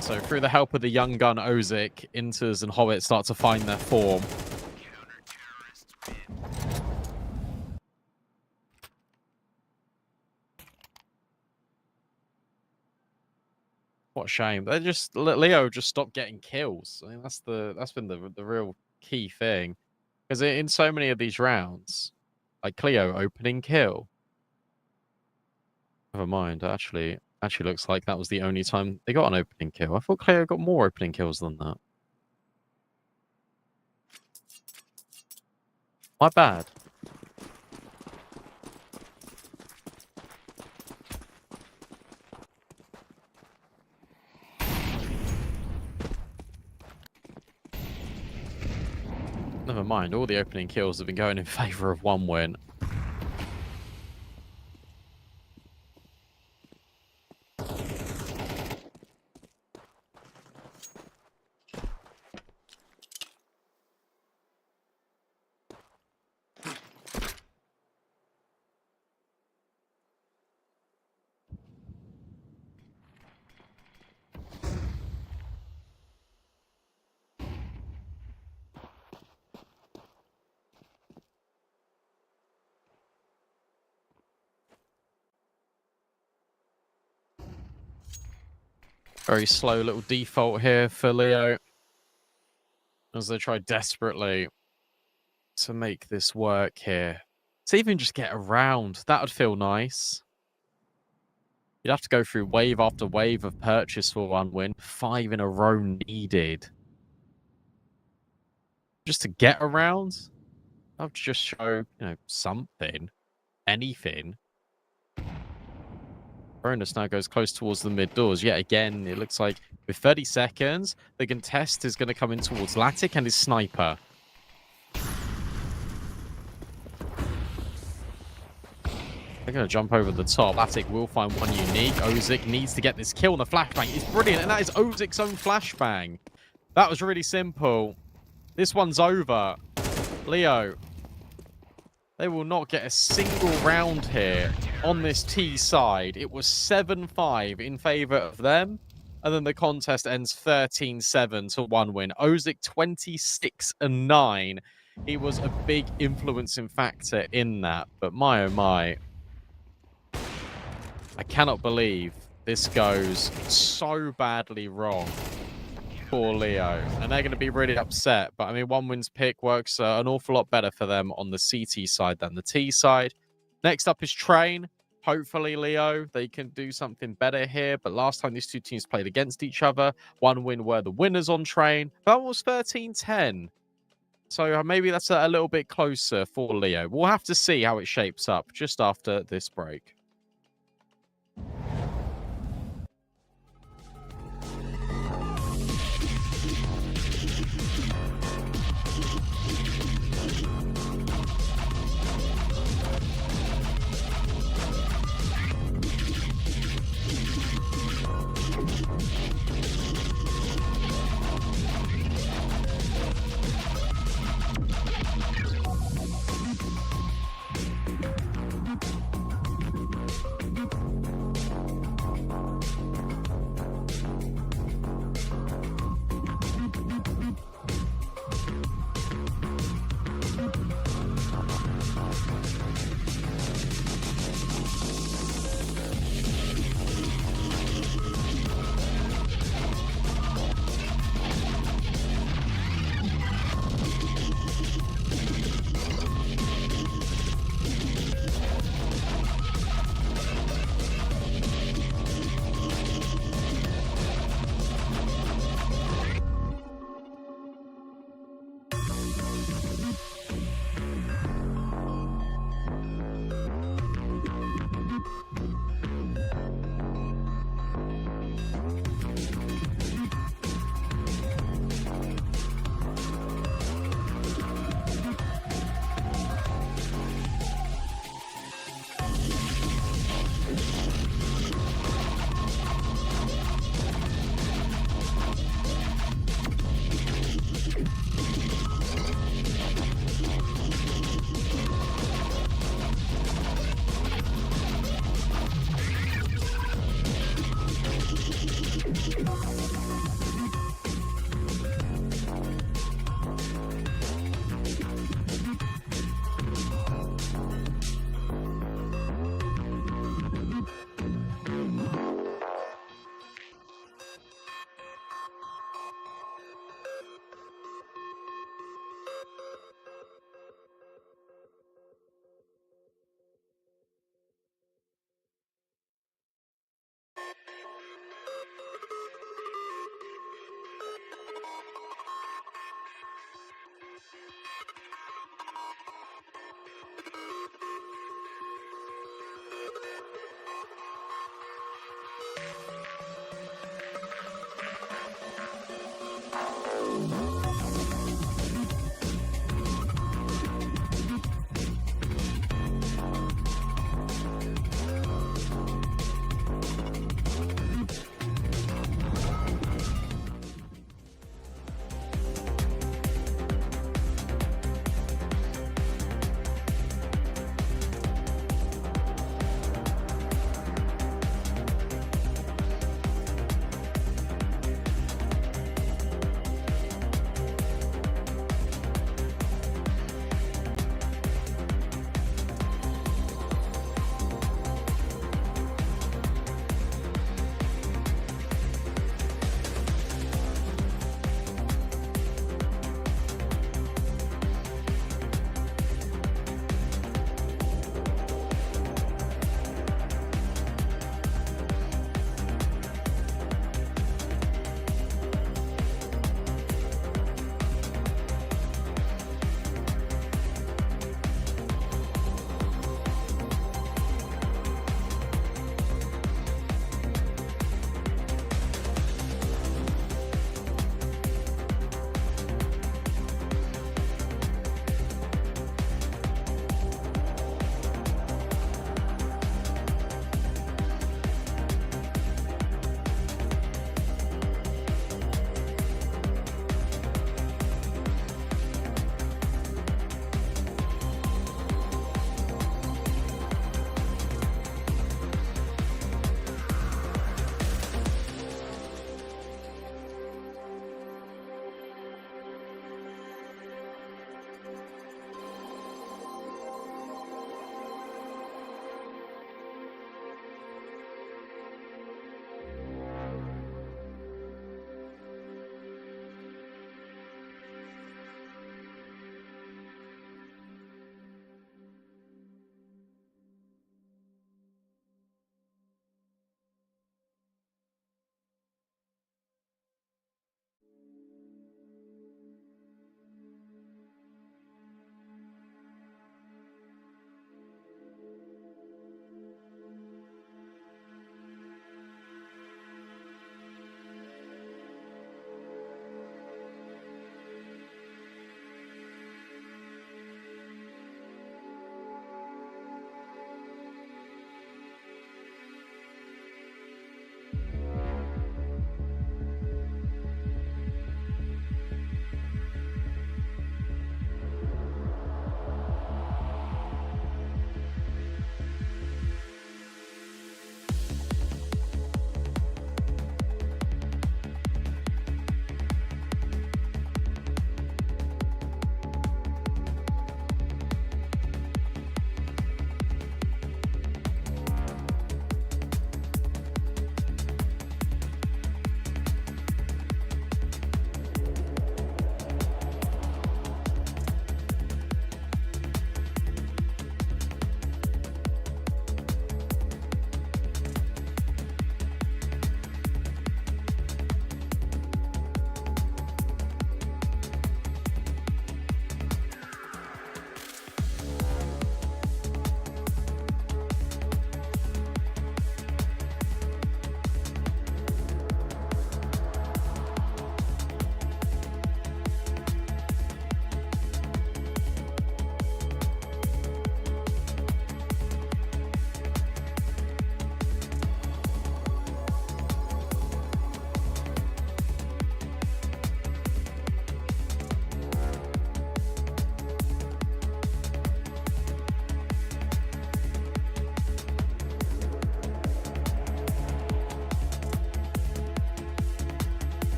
So through the help of the young gun Ozik, Inters and Hobbit start to find their form. What a shame. They just Leo just stopped getting kills. I mean, that's been the real key thing. Because in so many of these rounds, like Cleo opening kill. Never mind, actually looks like that was the only time they got an opening kill. I thought Cleo got more opening kills than that. My bad. Never mind, all the opening kills have been going in favor of 1 win. Very slow little default here for Leo. As they try desperately to make this work here. To even just get around, that would feel nice. You'd have to go through wave after wave of purchase for 1 win. 5 in a row needed. Just to get around, that would just show, something. Anything. Cronus now goes close towards the mid doors. Yet again, it looks like with 30 seconds, the contest is going to come in towards Latic and his sniper. They're going to jump over the top. Latic will find one unique. Ozik needs to get this kill on the flashbang. It's brilliant, and that is Ozik's own flashbang. That was really simple. This one's over. Leo, they will not get a single round here on this T side. It was 7-5 in favor of them. And then the contest ends 13-7 to 1 win. Ozik 26-9. He was a big influencing factor in that. But my oh my. I cannot believe this goes so badly wrong for Leo. And they're going to be really upset. But I mean, 1 win's pick works an awful lot better for them on the CT side than the T side. Next up is Train. Hopefully, Leo, they can do something better here. But last time these two teams played against each other, 1 win were the winners on Train. That was 13-10. So maybe that's a little bit closer for Leo. We'll have to see how it shapes up just after this break.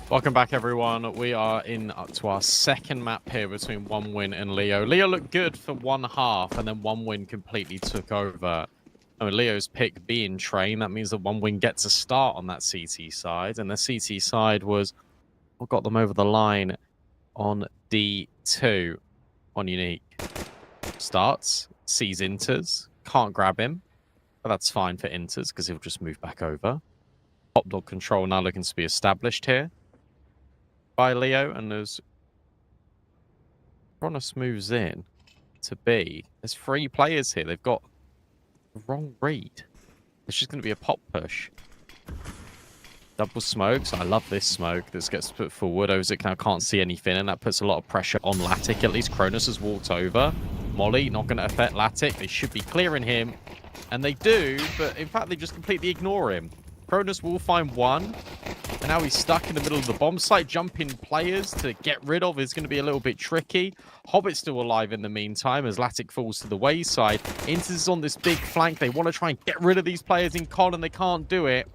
Welcome back, everyone. We are in up to our second map here between One Win and Leo. Leo looked good for one half, and then One Win completely took over. I mean, Leo's pick being train. That means that One Win gets a start on that CT side, and the CT side was what got them over the line on D2 on Unique. Starts, sees Inters, can't grab him, but that's fine for Inters because he'll just move back over. Top dog control now looking to be established here by Leo, and as Kronos moves in to B, there's 3 players here. They've got the wrong read. It's just going to be a pop push. Double smokes. I love this smoke. This gets put forward. Ozic now can't see anything, and that puts a lot of pressure on Latic. At least Kronos has walked over. Molly not going to affect Latic. They should be clearing him, and they do, but in fact they just completely ignore him. Kronos will find one, and now he's stuck in the middle of the bomb site. Jumping players to get rid of is going to be a little bit tricky. Hobbit's still alive in the meantime as Latic falls to the wayside. Inters is on this big flank. They want to try and get rid of these players in con, and they can't do it.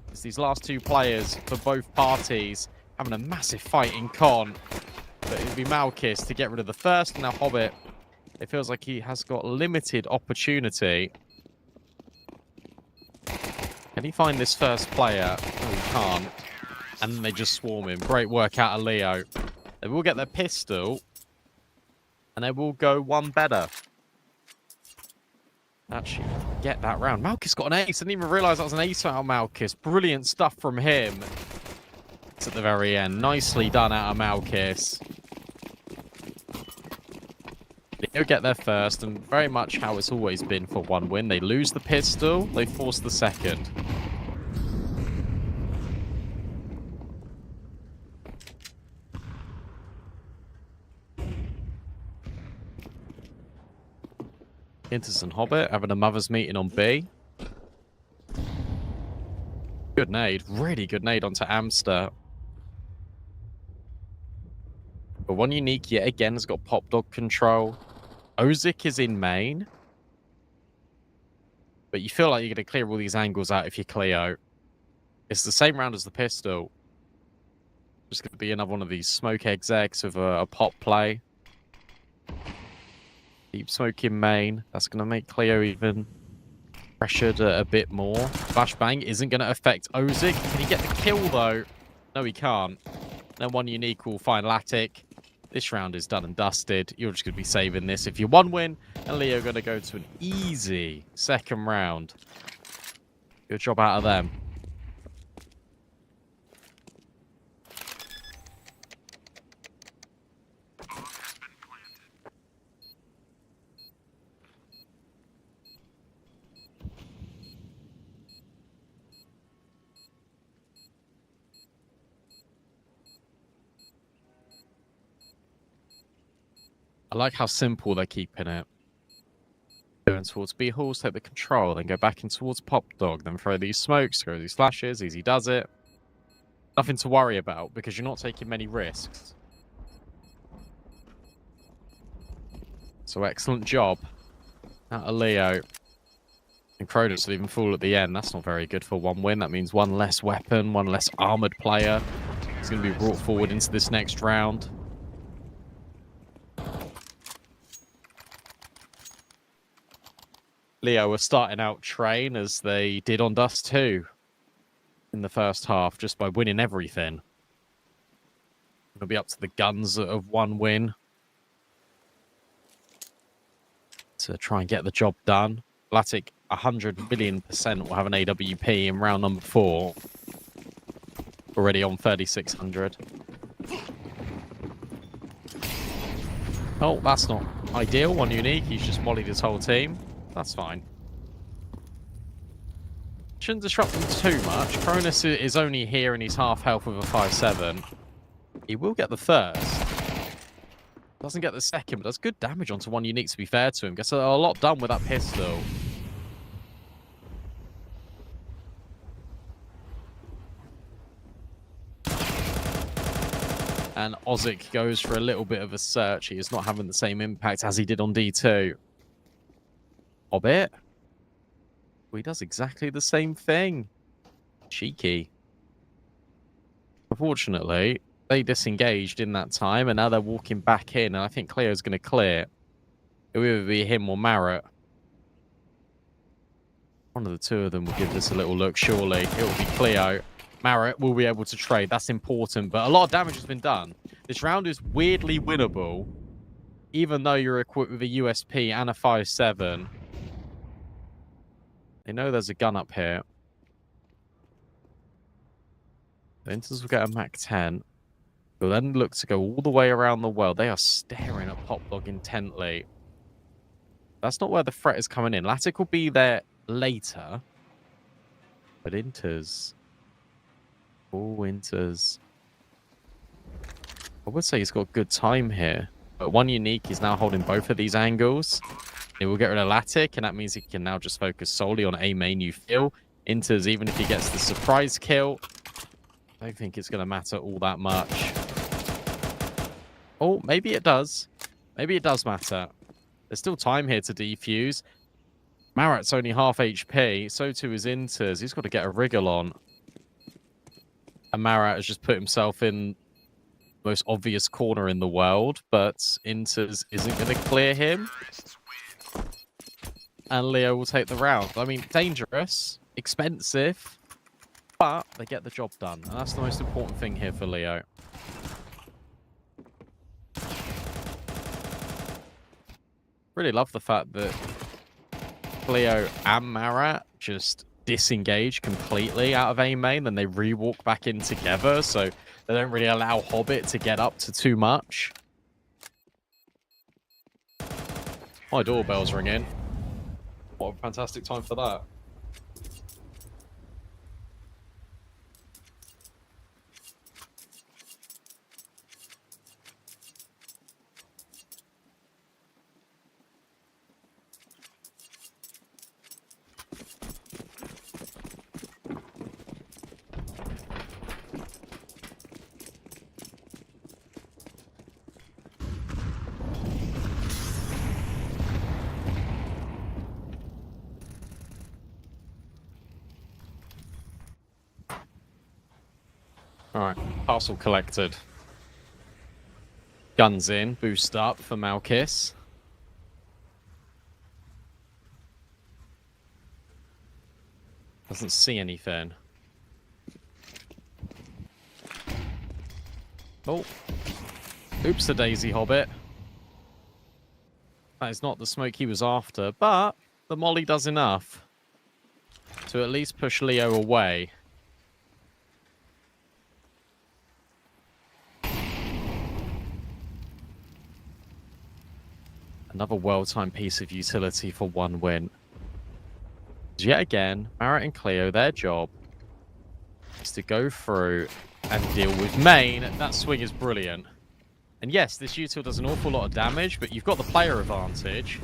It's these last 2 players for both parties having a massive fight in con. But it'll be Malkis to get rid of the first. And now Hobbit, it feels like he has got limited opportunity. Can he find this first player? Oh, he can't. And then they just swarm him. Great work out of Leo. They will get their pistol. And they will go one better. Actually, get that round. Malkis got an ace. I didn't even realize that was an ace out of Malkis. Brilliant stuff from him. It's at the very end. Nicely done out of Malkis. They'll get there first, and very much how it's always been for one win. They lose the pistol, they force the second. Inters and Hobbit having a mother's meeting on B. Good nade. Really good nade onto Amster. But one unique yet again has got pop dog control. Ozik is in main. But you feel like you're going to clear all these angles out if you're Cleo. It's the same round as the pistol. Just going to be another one of these smoke execs with a pop play. Deep smoke in main. That's going to make Cleo even pressured a bit more. Flashbang isn't going to affect Ozik. Can he get the kill, though? No, he can't. Then one unique will find Latic. This round is done and dusted. You're just going to be saving this if you one win. And Leo going to go to an easy second round. Good job out of them. I like how simple they're keeping it. Going towards B halls, take the control, then go back in towards Pop Dog, then throw these smokes, throw these flashes, easy does it. Nothing to worry about because you're not taking many risks. So excellent job out of Leo. And Cronus will even fall at the end. That's not very good for one win. That means one less weapon, one less armored player. He's going to be brought forward into this next round. Leo were starting out Train as they did on Dust 2 in the first half, just by winning everything. It'll be up to the guns of one win to try and get the job done. Latic 100,000,000% will have an AWP in round number 4. Already on 3,600. Oh, that's not ideal. One unique. He's just mollied his whole team. That's fine. Shouldn't disrupt them too much. Cronus is only here and he's half health with a 5-7. He will get the first. Doesn't get the second, but does good damage onto one unique, to be fair to him. Gets a lot done with that pistol. And Ozik goes for a little bit of a search. He is not having the same impact as he did on D2. Hobbit. Well, he does exactly the same thing. Cheeky. Unfortunately, they disengaged in that time, and now they're walking back in, and I think Cleo's going to clear. It will either be him or Marat. One of the two of them will give this a little look, surely. It will be Cleo. Marat will be able to trade. That's important, but a lot of damage has been done. This round is weirdly winnable, even though you're equipped with a USP and a 5-7. They know there's a gun up here. The Inters will get a Mac 10. They'll then look to go all the way around the world. They are staring at Pop Dog intently. That's not where the threat is coming in. Latic will be there later. But Inters. Oh, Inters. I would say he's got good time here. But one unique, he's now holding both of these angles. He will get rid of Latic, and that means he can now just focus solely on A main, you feel. Inters, even if he gets the surprise kill, I don't think it's going to matter all that much. Oh, maybe it does. Maybe it does matter. There's still time here to defuse. Marat's only half HP. So too is Inters. He's got to get a wriggle on. And Marat has just put himself in the most obvious corner in the world. But Inters isn't going to clear him. And Leo will take the round. I mean, dangerous, expensive, but they get the job done. And that's the most important thing here for Leo. Really love the fact that Leo and Marat just disengage completely out of A main, then they re-walk back in together, so they don't really allow Hobbit to get up to too much. My doorbell's ringing. What a fantastic time for that. Alright, parcel collected. Guns in, boost up for Malkis. Doesn't see anything. Oh. Oops, the Daisy Hobbit. That is not the smoke he was after, but the molly does enough to at least push Leo away. Another well-timed piece of utility for one win. Yet again, Barrett and Cleo, their job is to go through and deal with main. That swing is brilliant. And yes, this util does an awful lot of damage, but you've got the player advantage.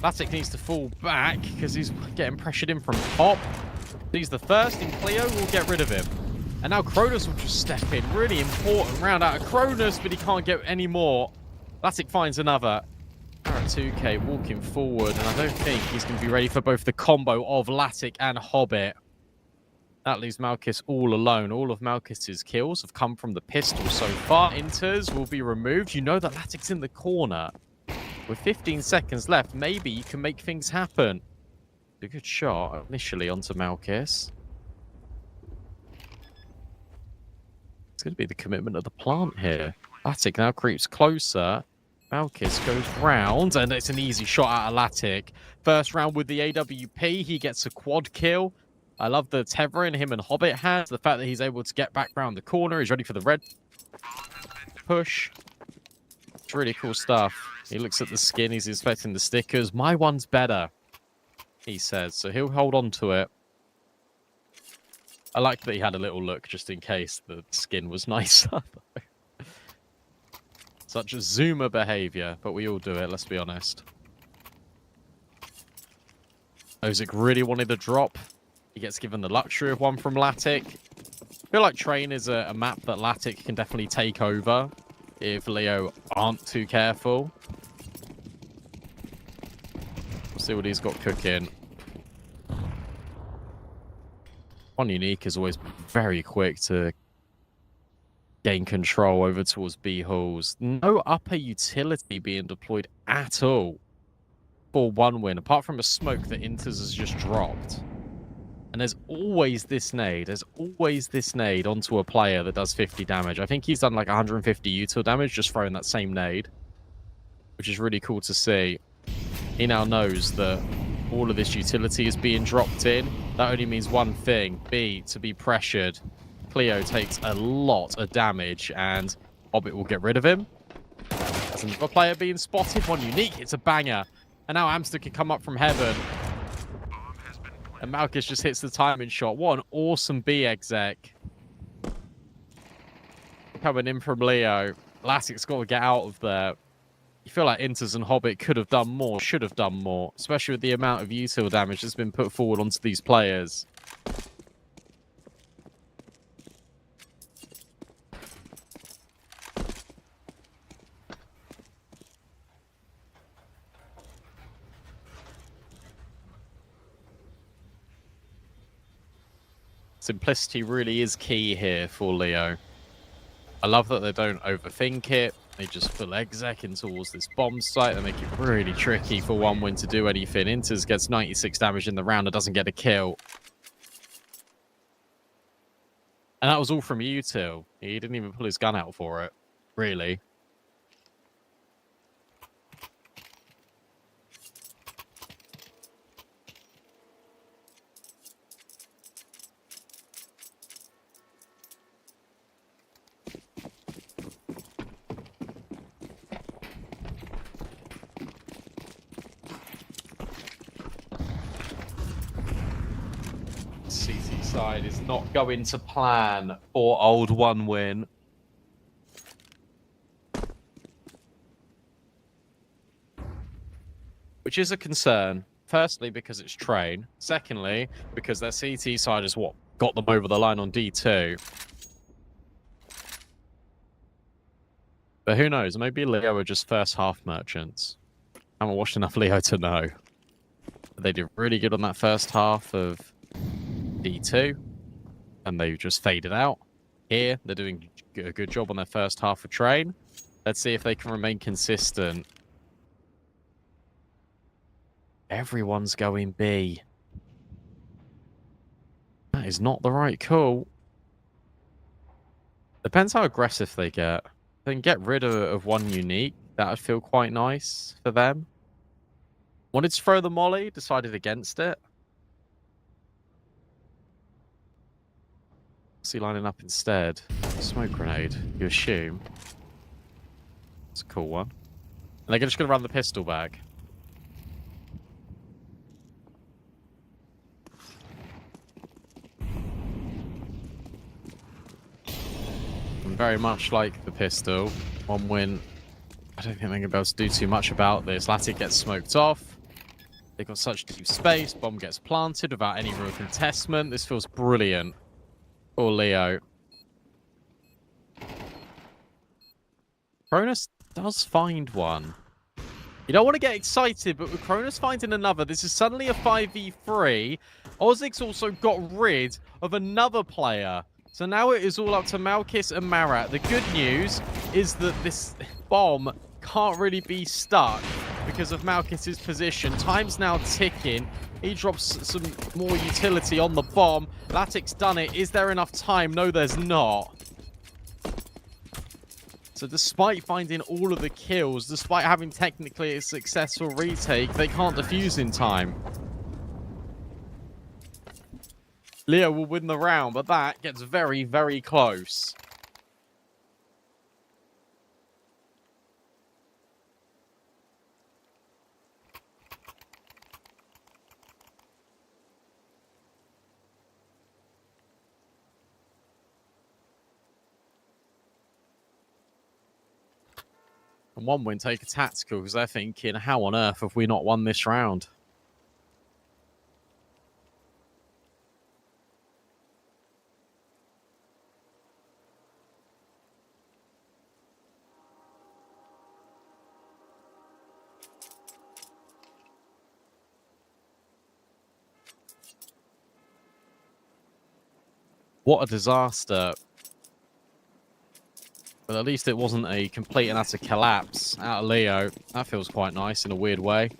Latic needs to fall back because he's getting pressured in from top. He's the first, and Cleo will get rid of him. And now Cronus will just step in. Really important round out of Cronus, but he can't get any more. Latic finds another. Barrett 2K walking forward, and I don't think he's going to be ready for both the combo of Latic and Hobbit. That leaves Malkis all alone. All of Malkis's kills have come from the pistol so far. Inters will be removed. You know that Latic's in the corner. With 15 seconds left, maybe you can make things happen. A good shot initially onto Malkis. It's going to be the commitment of the plant here. Latic now creeps closer. Malkis goes round, and it's an easy shot out of Latic. First round with the AWP, he gets a quad kill. I love the tethering him and Hobbit has. The fact that he's able to get back round the corner. He's ready for the red push. It's really cool stuff. He looks at the skin. He's inspecting the stickers. My one's better, he says. So he'll hold on to it. I like that he had a little look just in case the skin was nicer. Such a zoomer behavior, but we all do it, let's be honest. Ozic really wanted a drop. He gets given the luxury of one from Latic. I feel like Train is a map that Latic can definitely take over if Leo aren't too careful. See what he's got cooking. One Unique is always very quick to gain control over towards B halls. No upper utility being deployed at all for one win, apart from a smoke that Inters has just dropped. And there's always this nade. There's always this nade onto a player that does 50 damage. I think he's done like 150 util damage just throwing that same nade, which is really cool to see. He now knows that all of this utility is being dropped in. That only means one thing. B, to be pressured. Cleo takes a lot of damage, and Hobbit will get rid of him. There's another player being spotted. One Unique. It's a banger. And now Amster can come up from heaven. And Malkis just hits the timing shot. What an awesome B exec. Coming in from Leo. Latic's got to get out of there. You feel like Inters and Hobbit could have done more, should have done more, especially with the amount of util damage that's been put forward onto these players. Simplicity really is key here for Leo. I love that they don't overthink it. They just full exec in towards this bomb site. They make it really tricky for one win to do anything. Inters gets 96 damage in the round and doesn't get a kill. And that was all from util. He didn't even pull his gun out for it, really. side is not going to plan for old 1win. Which is a concern. Firstly, because it's train. Secondly, because their CT side is what got them over the line on D2. But who knows? Maybe Leo are just first half merchants. I haven't watched enough Leo to know. They did really good on that first half of D2. And they just faded out. Here, they're doing a good job on their first half of train. Let's see if they can remain consistent. Everyone's going B. That is not the right call. Depends how aggressive they get. They can get rid of one unique. That would feel quite nice for them. Wanted to throw the molly, decided against it. What's he lining up instead? Smoke grenade, you assume. It's a cool one. And they're just going to run the pistol back. Very much like the pistol. 1win. I don't think they're going to be able to do too much about this. Latic gets smoked off. They've got such deep space. Bomb gets planted without any real contestment. This feels brilliant for Leo. Cronus does find one. You don't want to get excited, but with Cronus finding another, this is suddenly a 5v3. Ozig's also got rid of another player. So now it is all up to Malkis and Marat. The good news is that this bomb can't really be stuck because of Malkis's position. Time's now ticking. He drops some more utility on the bomb. Latic's done it. Is there enough time? No, there's not. So despite finding all of the kills, despite having technically a successful retake, they can't defuse in time. Leo will win the round, but that gets very, very close. And 1win take a tactical because they're thinking, how on earth have we not won this round? What a disaster. But at least it wasn't a complete and utter collapse out of Leo. That feels quite nice in a weird way.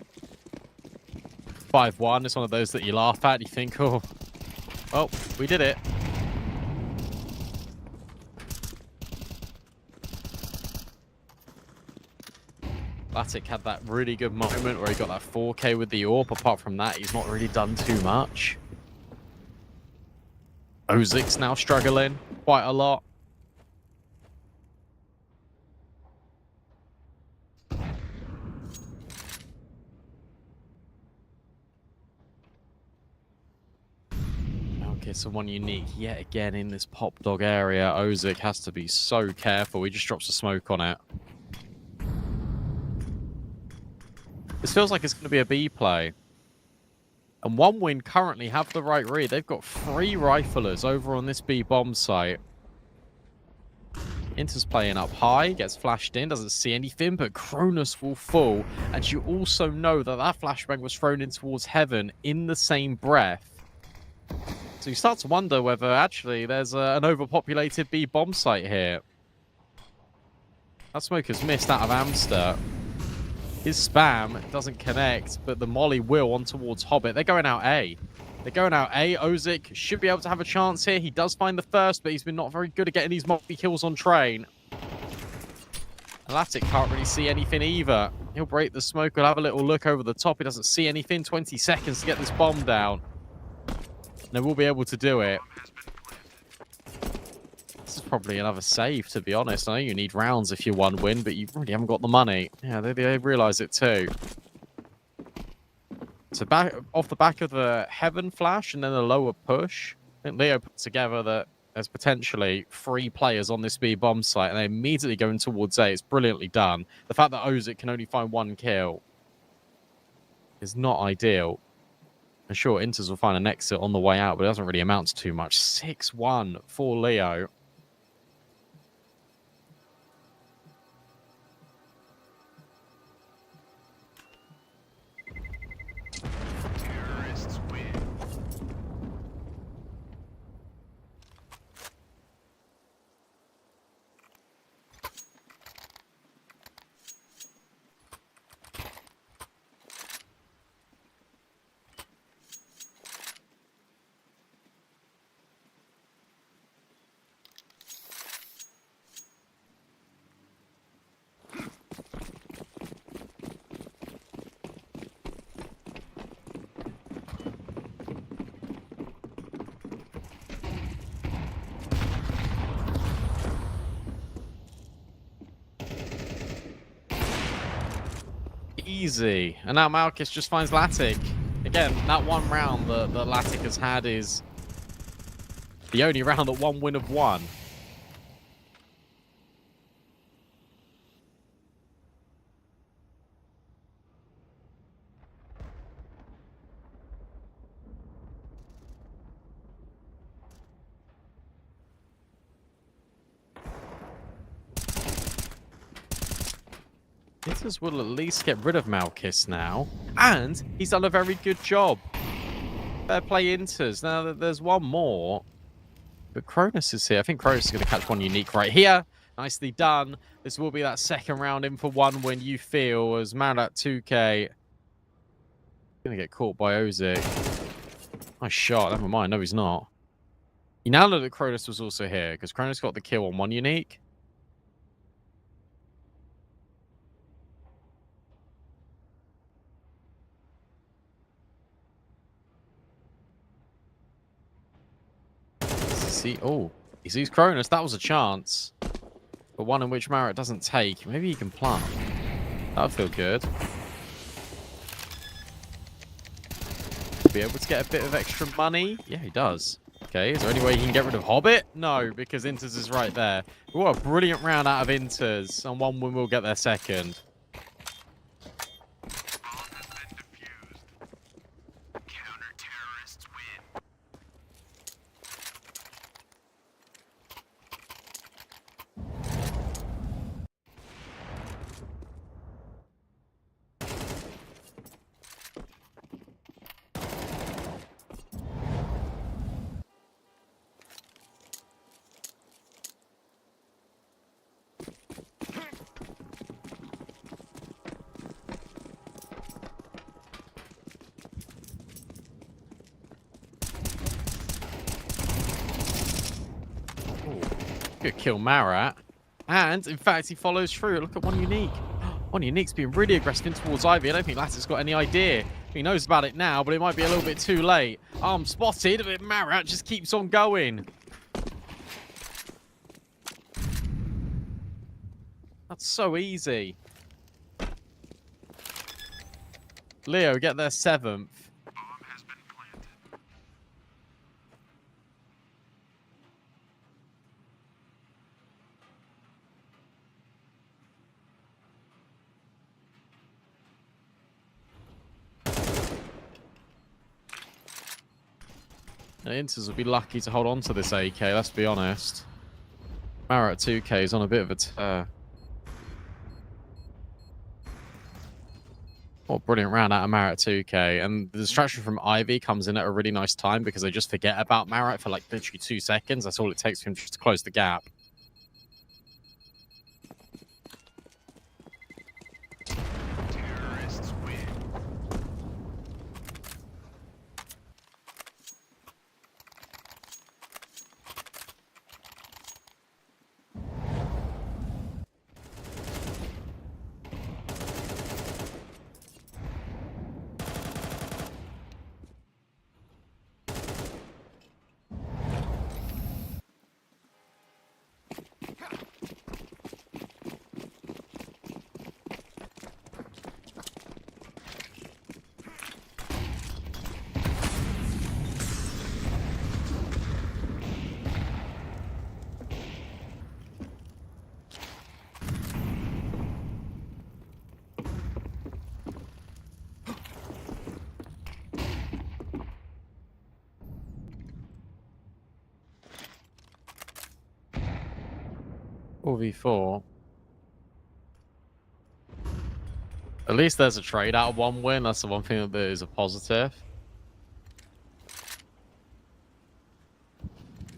5-1, it's one of those that you laugh at. You think, oh, we did it. Latic had that really good moment where he got that 4K with the AWP. Apart from that, he's not really done too much. Ozig's now struggling quite a lot. Okay, someone unique yet again in this pop dog area. Ozig has to be so careful. He just drops a smoke on it. This feels like it's going to be a B play. And 1win currently have the right read. They've got 3 riflers over on this B bomb site. Inter's playing up high, gets flashed in, doesn't see anything, but Cronus will fall. And you also know that that flashbang was thrown in towards heaven in the same breath. So you start to wonder whether actually there's an overpopulated B bomb site here. That smoker's missed out of Amster. His spam doesn't connect, but the molly will on towards Hobbit. They're going out A. They're going out A. Ozig should be able to have a chance here. He does find the first, but he's been not very good at getting these multi-kills on train. Latic can't really see anything either. He'll break the smoke. He'll have a little look over the top. He doesn't see anything. 20 seconds to get this bomb down. And they will be able to do it. This is probably another save, to be honest. I know you need rounds if you 1win, but you really haven't got the money. Yeah, they realise it too. So off the back of the heaven flash and then a lower push, think Leo put together that there's potentially 3 players on this B bomb site, and they immediately going towards A. It's brilliantly done. The fact that Ozik can only find 1 kill is not ideal. And sure, Inters will find an exit on the way out, but it doesn't really amount to too much. 6-1 for Leo. Terrorists win. Easy. And now Malkus just finds Latic. Again, that 1 round that Latic has had is the only round that 1 win have won. Inters will at least get rid of Malkus now. And he's done a very good job. Fair play, Inters. Now, there's 1 more. But Cronus is here. I think Cronus is going to catch 1 unique right here. Nicely done. This will be that 2nd round in for 1 win, you feel, as Marat 2K going to get caught by Ozik. Nice shot. Never mind. No, he's not. You now know that Cronus was also here, because Cronus got the kill on 1 unique. Oh, he sees Cronus. That was a chance. But 1 in which Marat doesn't take. Maybe he can plant. That would feel good. Be able to get a bit of extra money. Yeah, he does. Okay, is there any way he can get rid of Hobbit? No, because Inters is right there. What a brilliant round out of Inters. And 1 win will get their 2nd. Good kill Marat. And, in fact, he follows through. Look at 1 unique. 1 unique's being really aggressive in towards Ivy. I don't think Lattic's got any idea. He knows about it now, but it might be a little bit too late. Arm spotted, but Marat just keeps on going. That's so easy. Leo get their 7th. Inters will be lucky to hold on to this AK, let's be honest. Marat 2K is on a bit of a tear. What a brilliant round out of Marat 2K. And the distraction from Ivy comes in at a really nice time because they just forget about Marat for like literally 2 seconds. That's all it takes for him just to close the gap. Terrorists win. 4v4. At least there's a trade out of 1 win. That's the one thing that is a positive.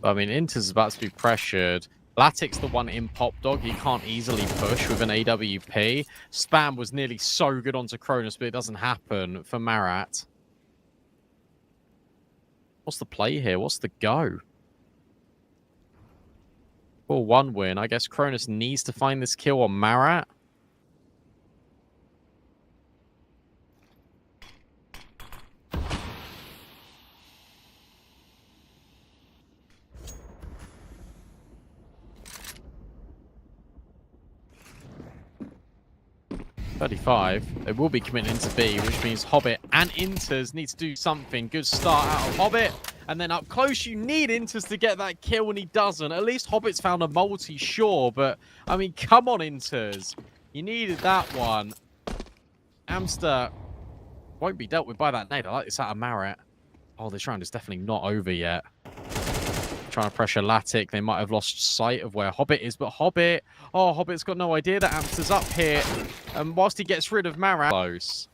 I mean, Inter's about to be pressured. Latic's the one in Pop Dog. He can't easily push with an AWP. Spam was nearly so good onto Cronus, but it doesn't happen for Marat. What's the play here? What's the go? 4-1 win. I guess Cronus needs to find this kill on Marat. 35. They will be committing into B, which means Hobbit and Inters need to do something. Good start out of Hobbit. And then up close, you need Inters to get that kill, and he doesn't. At least Hobbit's found a multi, sure. But, I mean, come on, Inters. You needed that one. Amster won't be dealt with by that nade. I like this out of Marat. Oh, this round is definitely not over yet. Trying to pressure Latic. They might have lost sight of where Hobbit is, but Hobbit... Oh, Hobbit's got no idea that Amster's up here. And whilst he gets rid of Marat... Close.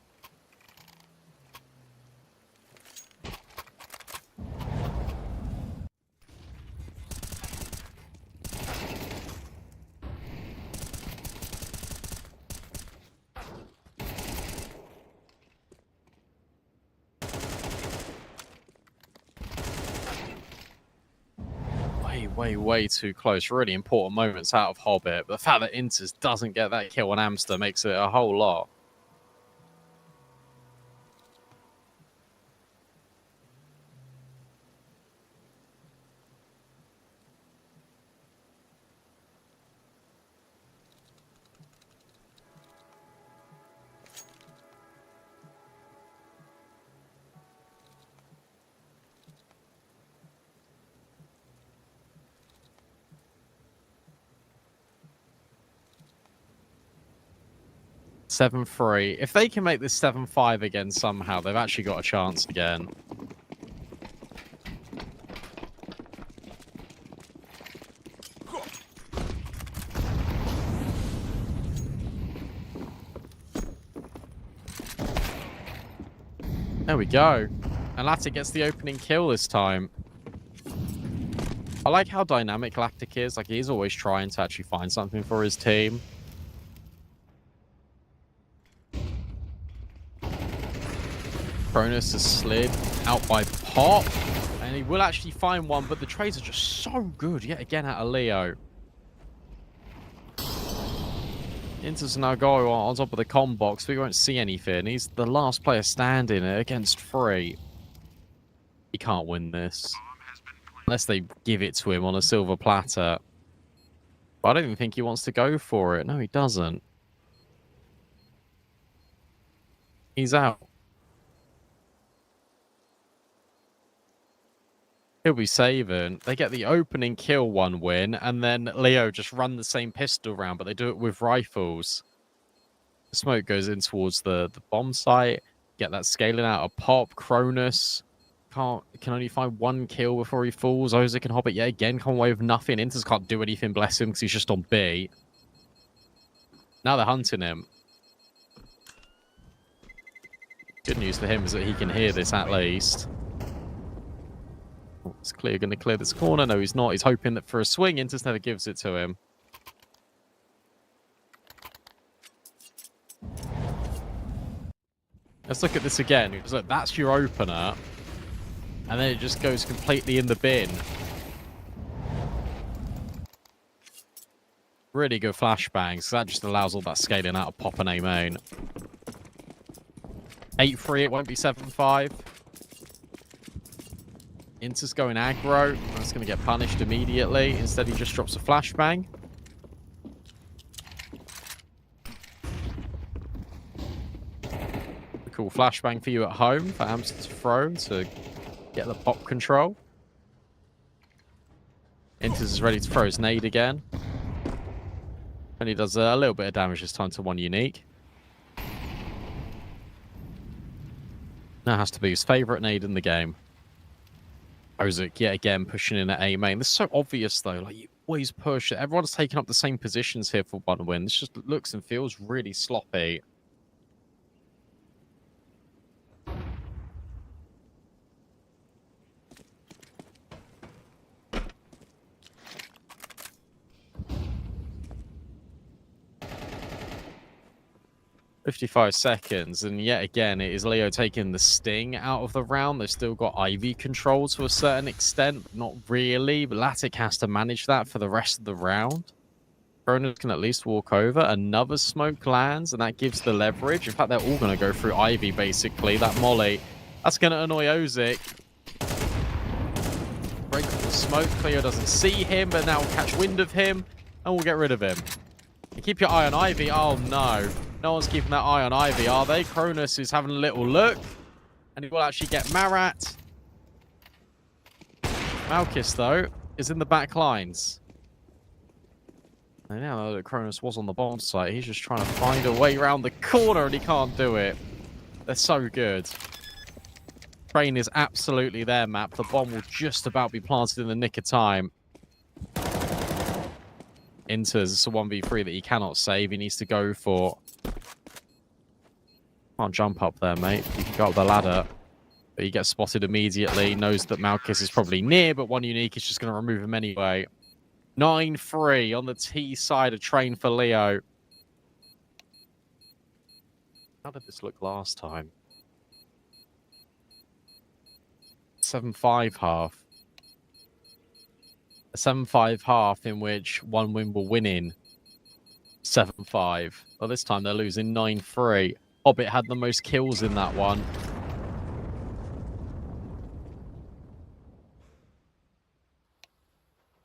Way too close. Really important moments out of Hobbit. But the fact that Inters doesn't get that kill on Amster makes it a whole lot. (7-3). If they can make this 7-5 again somehow, they've actually got a chance again. There we go. And Latic gets the opening kill this time. I like how dynamic Latic is. Like, he's always trying to actually find something for his team. Cronus has slid out by Pop, and he will actually find one, but the trades are just so good yet again out of Leo. Inters now go on top of the comm box, but he won't see anything. He's the last player standing against 3. He can't win this. Unless they give it to him on a silver platter. But I don't even think he wants to go for it. No, he doesn't. He's out. He'll be saving. They get the opening kill 1 win, and then Leo just run the same pistol round, but they do it with rifles. The smoke goes in towards the bomb site. Get that scaling out of Pop. Cronus can only find 1 kill before he falls. Ozek and Hobbit yet again come away with nothing. Inters can't do anything, bless him, because he's just on B. Now they're hunting him. Good news for him is that he can hear this at least. It's clear, going to clear this corner. No, he's not. He's hoping that for a swing, Inters never gives it to him. Let's look at this again. Look, that's your opener. And then it just goes completely in the bin. Really good flashbangs. So that just allows all that scaling out of Pop and A main. 8-3, it won't be 7-5. Inter's going aggro. That's going to get punished immediately. Instead, he just drops a flashbang. A cool flashbang for you at home for Amster to throw to get the pop control. Inters is ready to throw his nade again. And he does a little bit of damage this time to 1 unique. That has to be his favourite nade in the game. Ozek yet again pushing in at A main. This is so obvious though. Like, always push. Everyone's taking up the same positions here for one win. This just looks and feels really sloppy. $55, and yet again, it is Leo taking the sting out of the round. They've still got Ivy control to a certain extent, but not really. But Latic has to manage that for the rest of the round. Kronos can at least walk over. Another smoke lands, and that gives the leverage. In fact, they're all going to go through Ivy, basically. That molly, that's going to annoy Ozic. Break the smoke. Cleo doesn't see him, but now we'll catch wind of him, and we'll get rid of him. And keep your eye on Ivy. Oh, no. No one's keeping that eye on Ivy, are they? Cronus is having a little look. And he will actually get Marat. Malkis, though, is in the back lines. And now that Cronus was on the bomb site, he's just trying to find a way around the corner, and he can't do it. They're so good. Train is absolutely their map. The bomb will just about be planted in the nick of time. Enters. It's a 1v3 that he cannot save. He needs to go for... Can't jump up there, mate. You can go up the ladder. But he gets spotted immediately. Knows that Malkis is probably near, but one unique is just going to remove him anyway. 9-3 on the T side of Train for Leo. How did this look last time? 7-5 half. A 7-5 half in which one win will win in 7-5. Well, this time they're losing 9-3. Hobbit had the most kills in that one.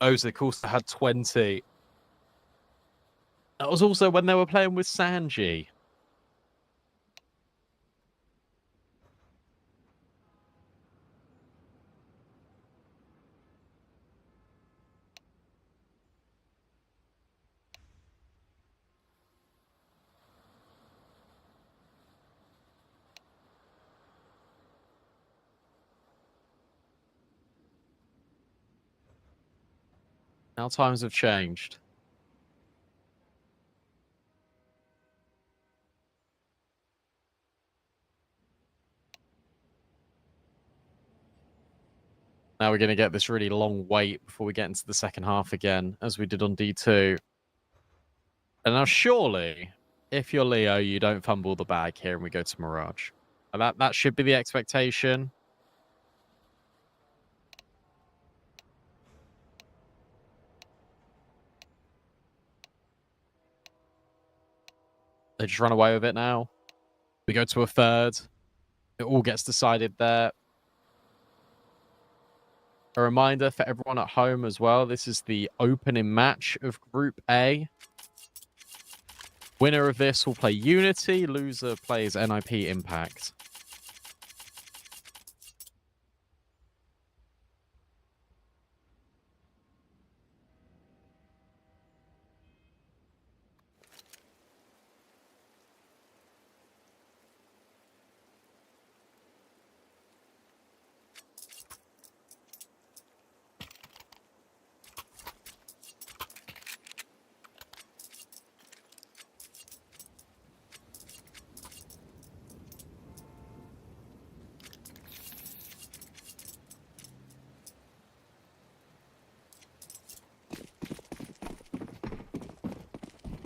Ozic also had 20. That was also when they were playing with Sanji. Now times have changed. Now we're going to get this really long wait before we get into the second half again, as we did on D2. And now surely, if you're Leo, you don't fumble the bag here and we go to Mirage. And that should be the expectation. They just run away with it now. We go to a third. It all gets decided there. A reminder for everyone at home as well, this is the opening match of Group A. Winner of this will play Unity, loser plays NIP Impact.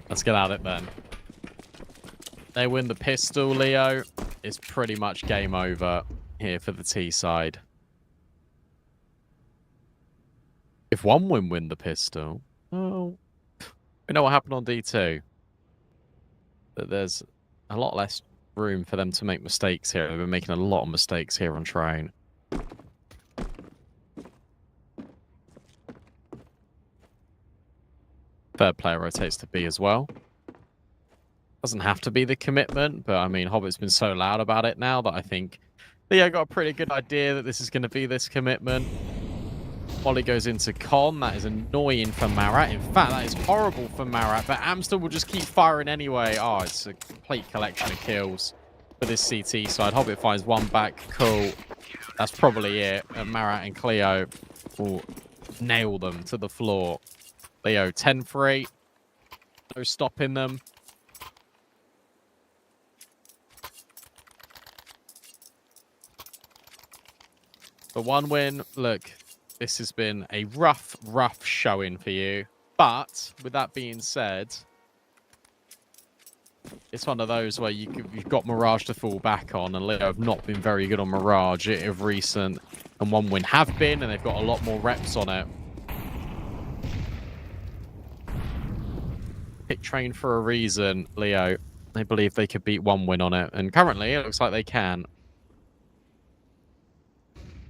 Let's get at it then. They win the pistol, Leo. It's pretty much game over here for the T side. If one win the pistol, oh, we know what happened on D2. That there's a lot less room for them to make mistakes here. They've been making a lot of mistakes here on Train. Third player rotates to B as well. Doesn't have to be the commitment, but I mean, Hobbit's been so loud about it now that I think Leo got a pretty good idea that this is going to be this commitment. Molly goes into Con. That is annoying for Marat. In fact, that is horrible for Marat, but Amstel will just keep firing anyway. Oh, it's a complete collection of kills for this CT side. Hobbit finds one back. Cool. That's probably it. And Marat and Cleo will nail them to the floor. Leo, 10-3. No stopping them. The 1 win. Look, this has been a rough showing for you. But with that being said, it's one of those where you've got Mirage to fall back on, and Leo have not been very good on Mirage of recent. And 1 win have been, and they've got a lot more reps on it. Pick train for a reason, Leo. They believe they could beat 1 win on it, and currently it looks like they can.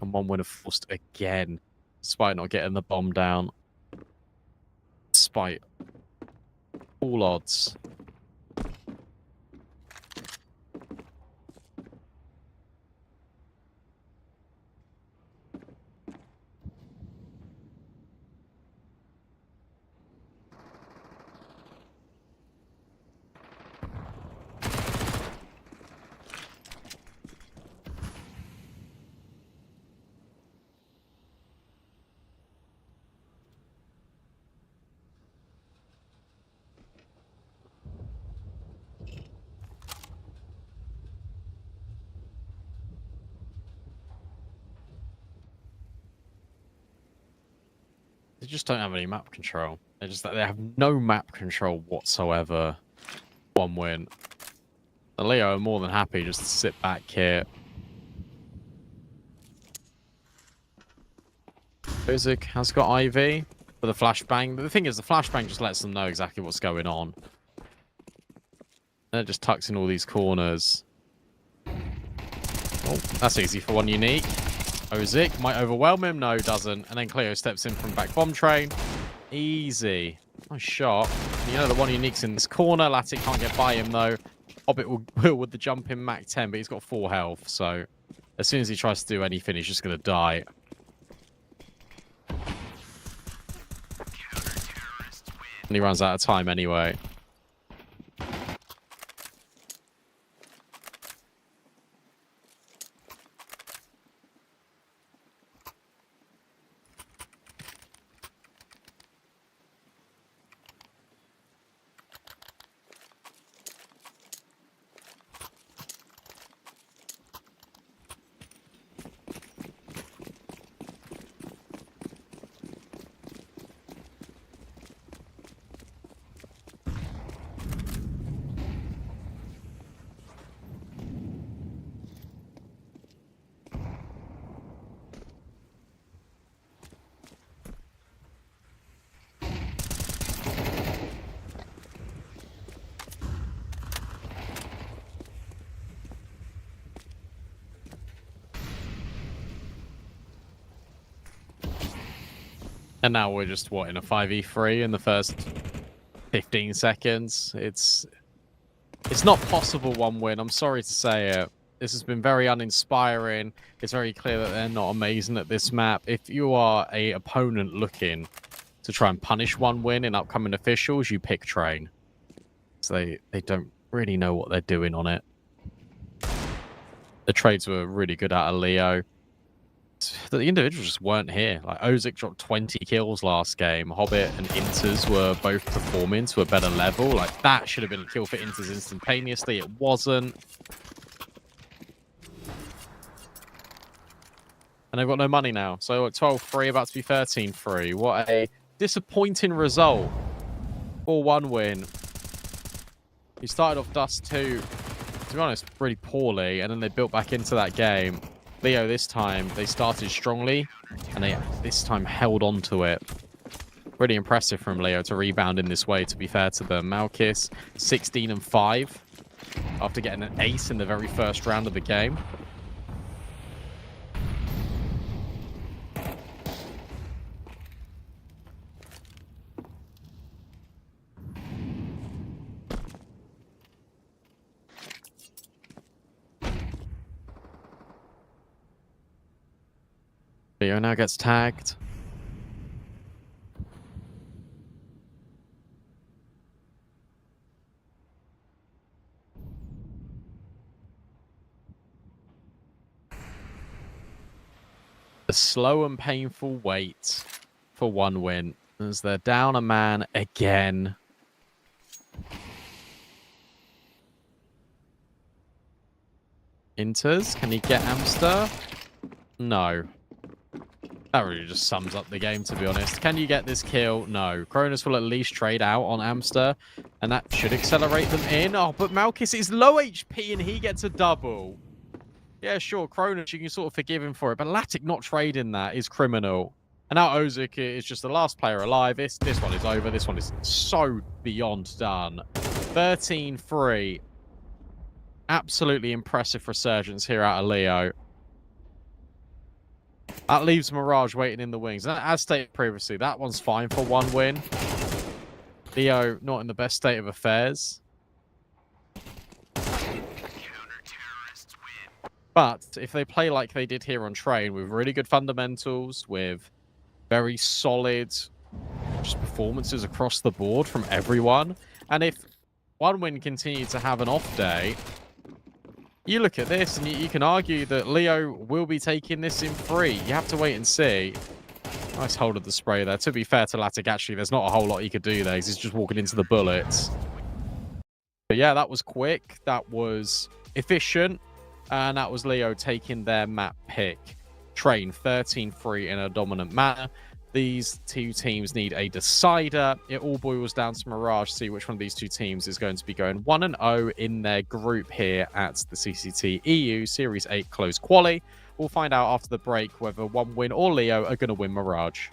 And 1 win have forced again, despite not getting the bomb down. Despite all odds. They just don't have any map control. They have no map control whatsoever. 1 win. And Leo are more than happy just to sit back here. Ozik has got IV for the flashbang. But the thing is, the flashbang just lets them know exactly what's going on. And it just tucks in all these corners. Oh, that's easy for 1 unique. Ozik might overwhelm him. No, doesn't. And then Cleo steps in from back bomb train. Easy. Nice shot. You know the 1 unique's in this corner. Latic can't get by him, though. Hobbit will with the jump in Mach 10, but he's got 4 health. So as soon as he tries to do anything, he's just going to die. And he runs out of time anyway. And now we're just, what, in a 5v3 in the first 15 seconds? It's not possible 1 win. I'm sorry to say it. This has been very uninspiring. It's very clear that they're not amazing at this map. If you are a opponent looking to try and punish 1 win in upcoming officials, you pick train. So they don't really know what they're doing on it. The trades were really good out of Leo. The individuals just weren't here. Like, Ozik dropped 20 kills last game. Hobbit and Inters were both performing to a better level. Like, that should have been a kill for Inters instantaneously. It wasn't. And they've got no money now. So 12-3, about to be 13-3. What a disappointing result for 1 win. He started off Dust 2, to be honest, pretty poorly. And then they built back into that game. Leo, this time, they started strongly, and they this time held on to it. Really impressive from Leo to rebound in this way, to be fair to them. Malkis, 16-5, after getting an ace in the very first round of the game. Leo now gets tagged. A slow and painful wait for 1 win as they're down a man again. Inters, can he get Amster? No. That really just sums up the game, to be honest. Can you get this kill? No. Cronus will at least trade out on Amster, and that should accelerate them in. Oh, but Malkis is low HP, and he gets a double. Yeah, sure, Cronus, you can sort of forgive him for it, but Latic not trading that is criminal. And now Ozik is just the last player alive. This one is over. This one is so beyond done. 13-3. Absolutely impressive resurgence here out of Leo. That leaves Mirage waiting in the wings. As stated previously, that one's fine for 1 win. Leo not in the best state of affairs. But if they play like they did here on Train, with really good fundamentals, with very solid just performances across the board from everyone, and if 1 win continued to have an off day, you look at this and you can argue that Leo will be taking this in 3. You have to wait and see. Nice hold of the spray there. To be fair to Latic, actually, there's not a whole lot he could do there. He's just walking into the bullets. But yeah, that was quick. That was efficient. And that was Leo taking their map pick. Train 13-3 in a dominant manner. These 2 teams need a decider. It all boils down to Mirage to see which one of these 2 teams is going to be going 1-0 in their group here at the CCT EU Series 8 Close Quali. We'll find out after the break whether 1 win or Leo are going to win Mirage.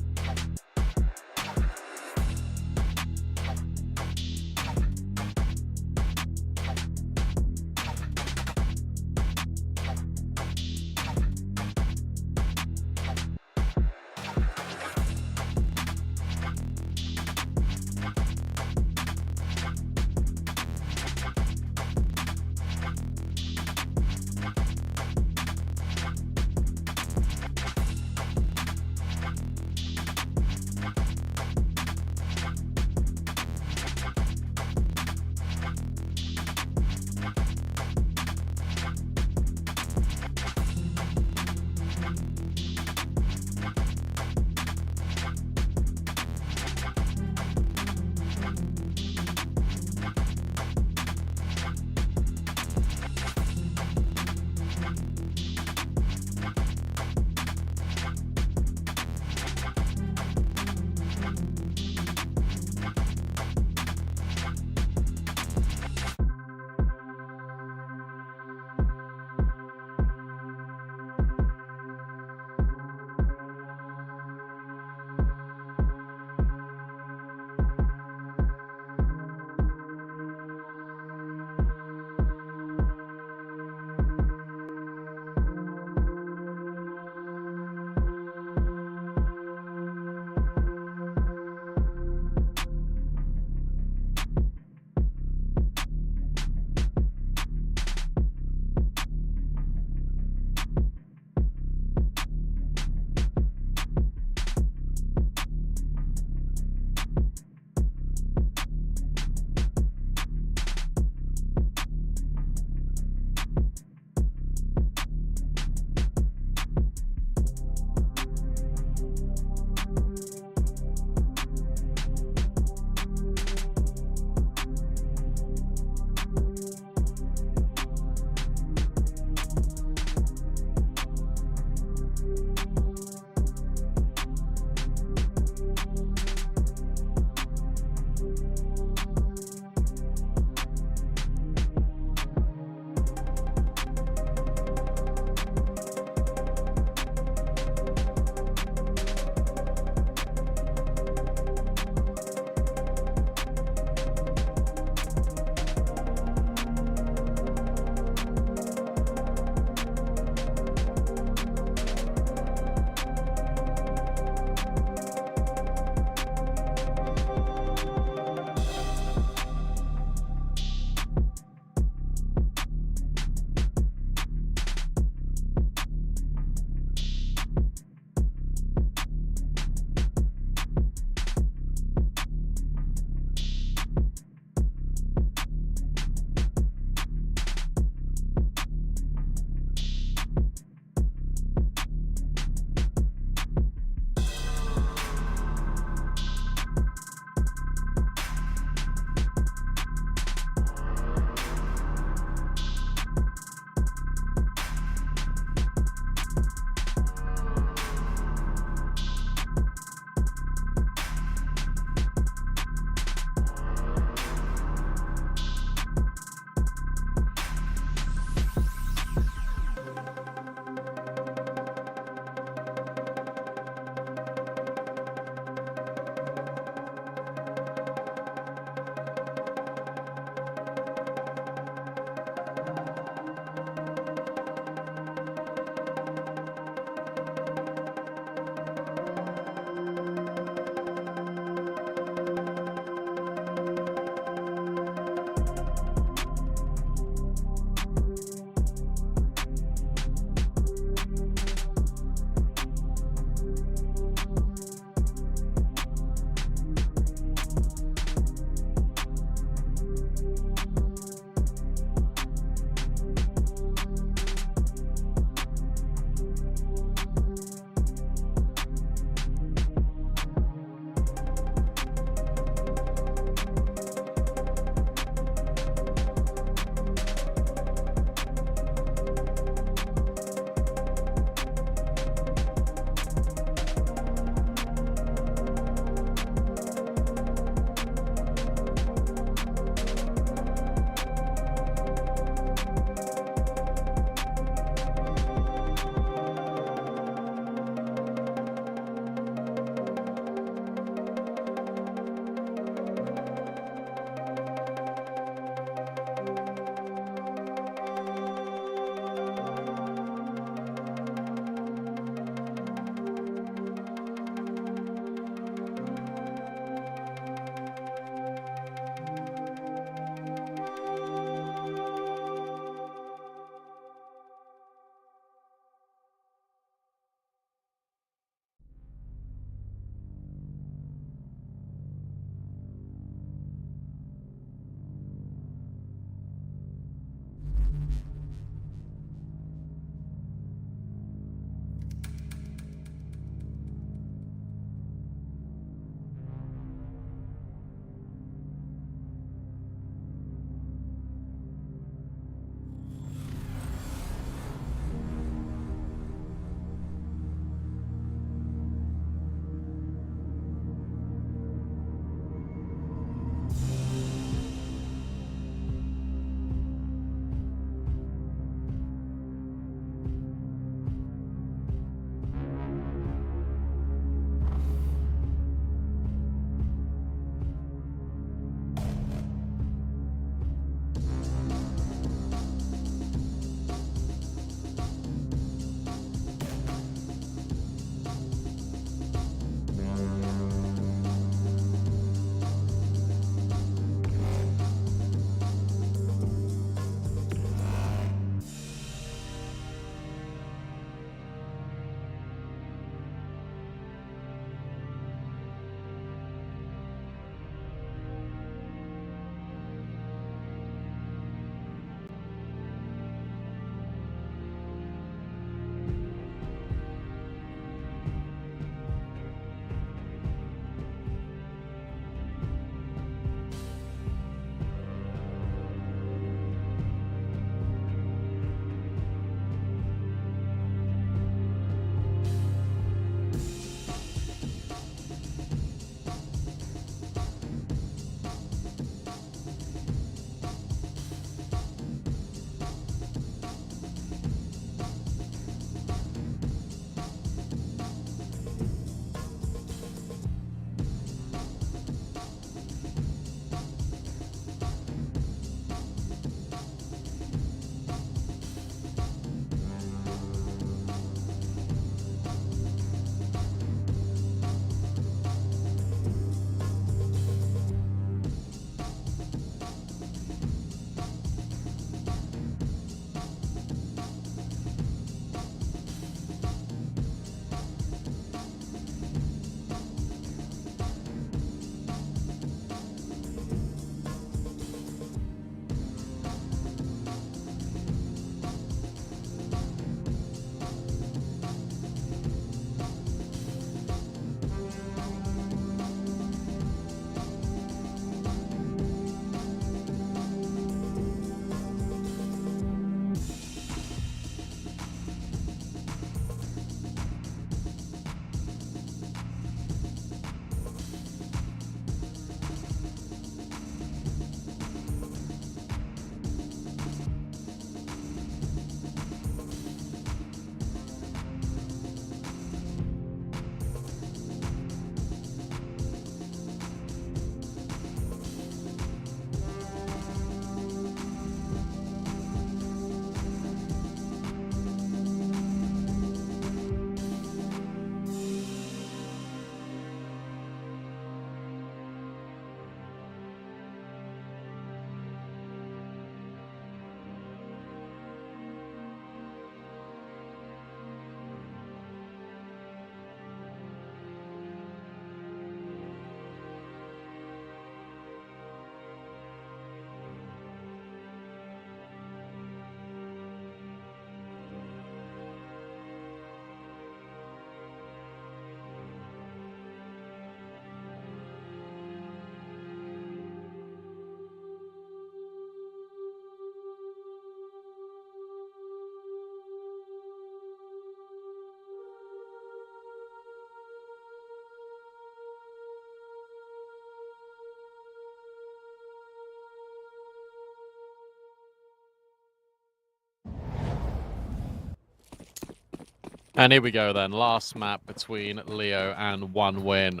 And here we go then. Last map between Leo and One Win.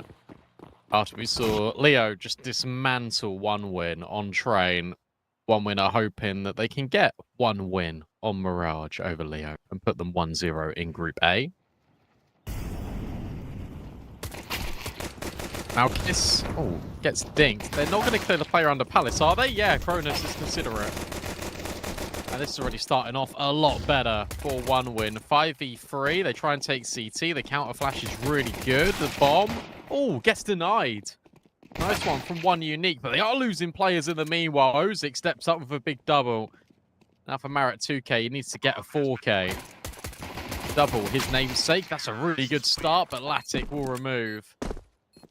After we saw Leo just dismantle One Win on train, One Win are hoping that they can get one win on Mirage over Leo and put them 1-0 in Group A. Now Kiss, gets dinked. They're not going to clear the player under Palace, are they? Yeah, Cronus is considerate. And this is already starting off a lot better for One Win. 5v3, they try and take CT. The counter flash is really good. The bomb, gets denied. Nice one from One Unique, but they are losing players in the meanwhile. Ozik steps up with a big double. Now for Marat 2K, he needs to get a 4K. Double his namesake. That's a really good start, but Latic will remove.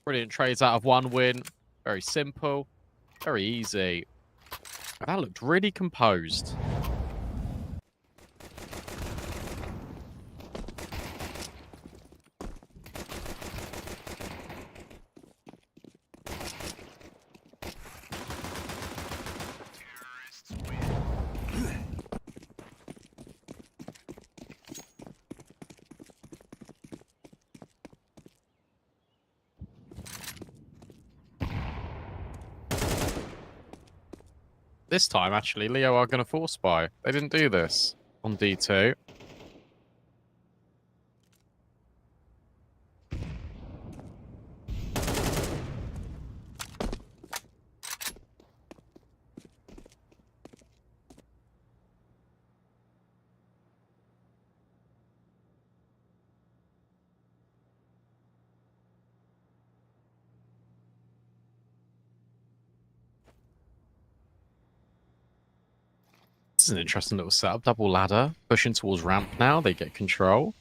Brilliant trades out of One Win. Very simple, very easy. That looked really composed. This time, actually, Leo are going to force buy. They didn't do this on D2. This is an interesting little setup. Double ladder. Pushing towards ramp now. They get control.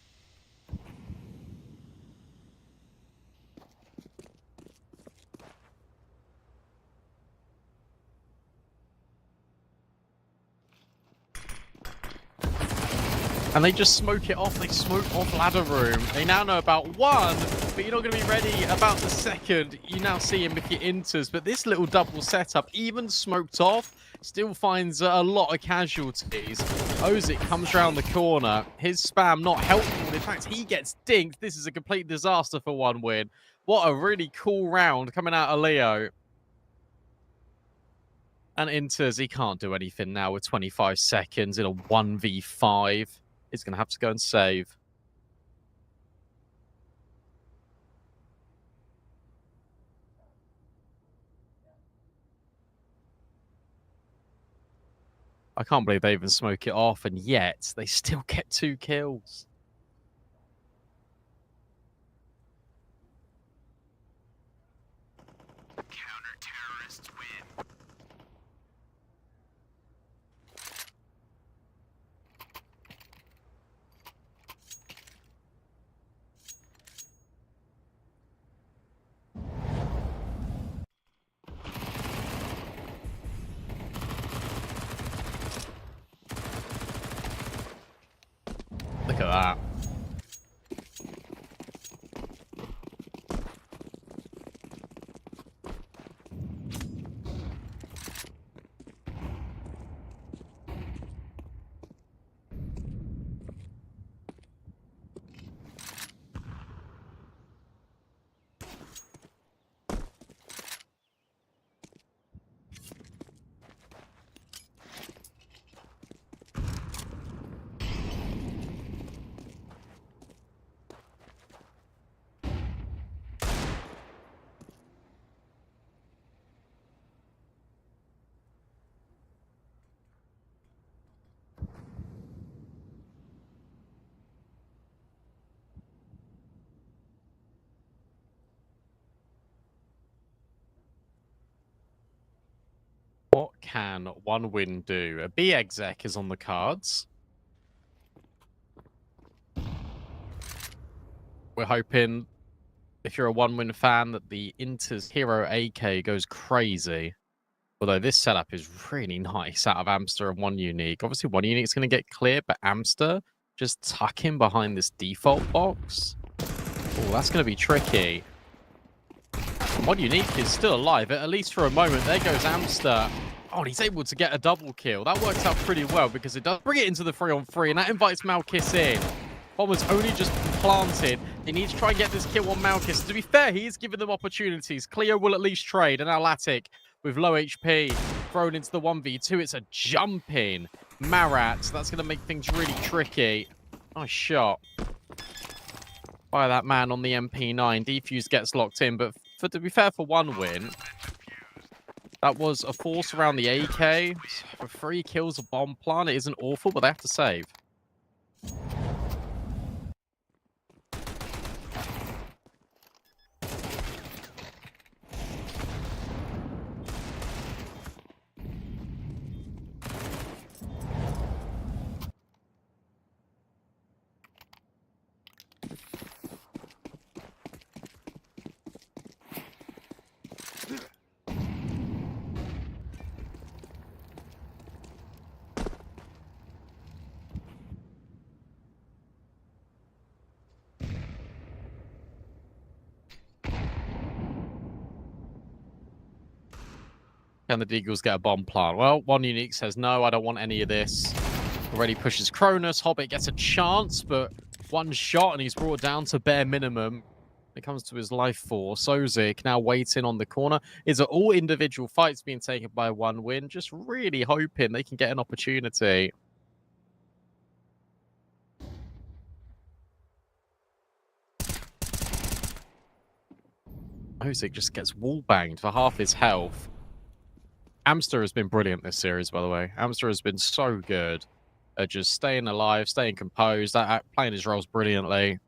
And they just smoke it off. They smoke off ladder room. They now know about one, but you're not going to be ready about the second. You now see him if he enters. But this little double setup, even smoked off, still finds a lot of casualties. Ozik comes around the corner. His spam not helpful. In fact, he gets dinked. This is a complete disaster for One Win. What a really cool round coming out of Leo. And enters. He can't do anything now with 25 seconds in a 1v5. He's going to have to go and save. I can't believe they even smoke it off, and yet they still get 2 kills. Counter-terrorists win. Look at that. What can One Win do? A B exec is on the cards. We're hoping, if you're a One Win fan, that the Inter's Hero AK goes crazy. Although this setup is really nice out of Amster and One Unique. Obviously, One Unique is going to get clear, but Amster just tuck him behind this default box. Oh, that's going to be tricky. One Unique is still alive, at least for a moment. There goes Amster. Oh, and he's able to get a double kill. That works out pretty well because it does bring it into the 3-on-3, and that invites Malkiss in. Bomb was only just planted. They need to try and get this kill on Malchus. To be fair, he is giving them opportunities. Cleo will at least trade, and now Latic with low HP thrown into the 1v2. It's a jumping Marat. That's going to make things really tricky. Nice shot by that man on the MP9. Defuse gets locked in, but to be fair, for one win, that was a force around the AK. For 3 kills, a bomb plant, it isn't awful, but they have to save. Can the Deagles get a bomb plant? Well, one unique says, no, I don't want any of this. Already pushes Cronus. Hobbit gets a chance, but one shot and he's brought down to bare minimum. It comes to his life force. Ozik now waiting on the corner. Is all individual fights being taken by one win? Just really hoping they can get an opportunity. Ozik just gets wall banged for half his health. Amster has been brilliant this series, by the way. Amster has been so good at just staying alive, staying composed, playing his roles brilliantly.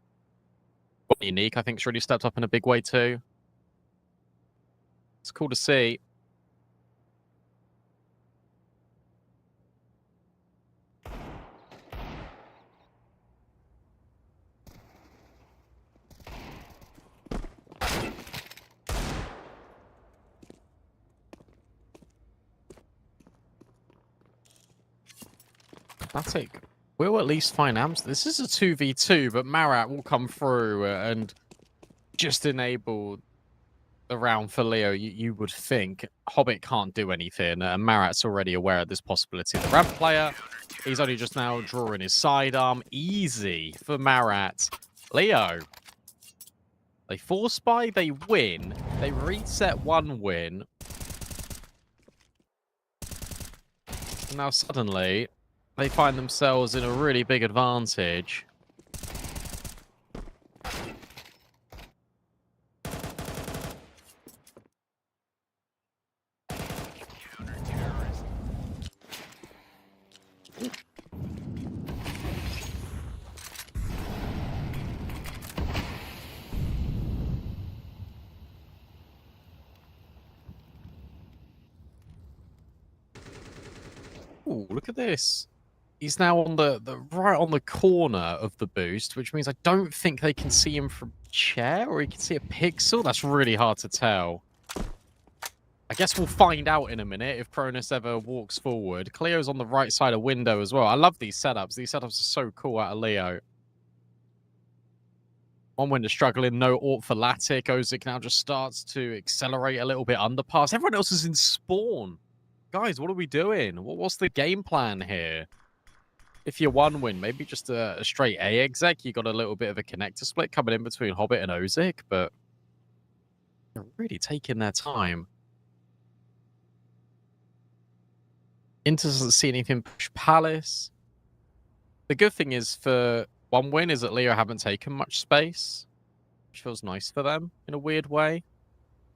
Unique, I think, has really stepped up in a big way too. It's cool to see. We'll at least find Amster. This is a 2v2, but Marat will come through and just enable the round for Leo. You would think Hobbit can't do anything, and Marat's already aware of this possibility. The ramp player, he's only just now drawing his sidearm. Easy for Marat. Leo, they force buy, they win. They reset one win. And now suddenly they find themselves in a really big advantage. Ooh, look at this. He's now on the right on the corner of the boost, which means I don't think they can see him from chair, or he can see a pixel. That's really hard to tell. I guess we'll find out in a minute if Cronus ever walks forward. Cleo's on the right side of window as well. I love these setups. These setups are so cool out of Leo. One window struggling, no AWP for Latic. Ozik now just starts to accelerate a little bit underpass. Everyone else is in spawn. Guys, what are we doing? What's the game plan here? If you're one win, maybe just a straight A exec. You got a little bit of a connector split coming in between Hobbit and Ozik, but they're really taking their time. Inter doesn't see anything push Palace. The good thing is for one win is that Leo haven't taken much space, which feels nice for them in a weird way.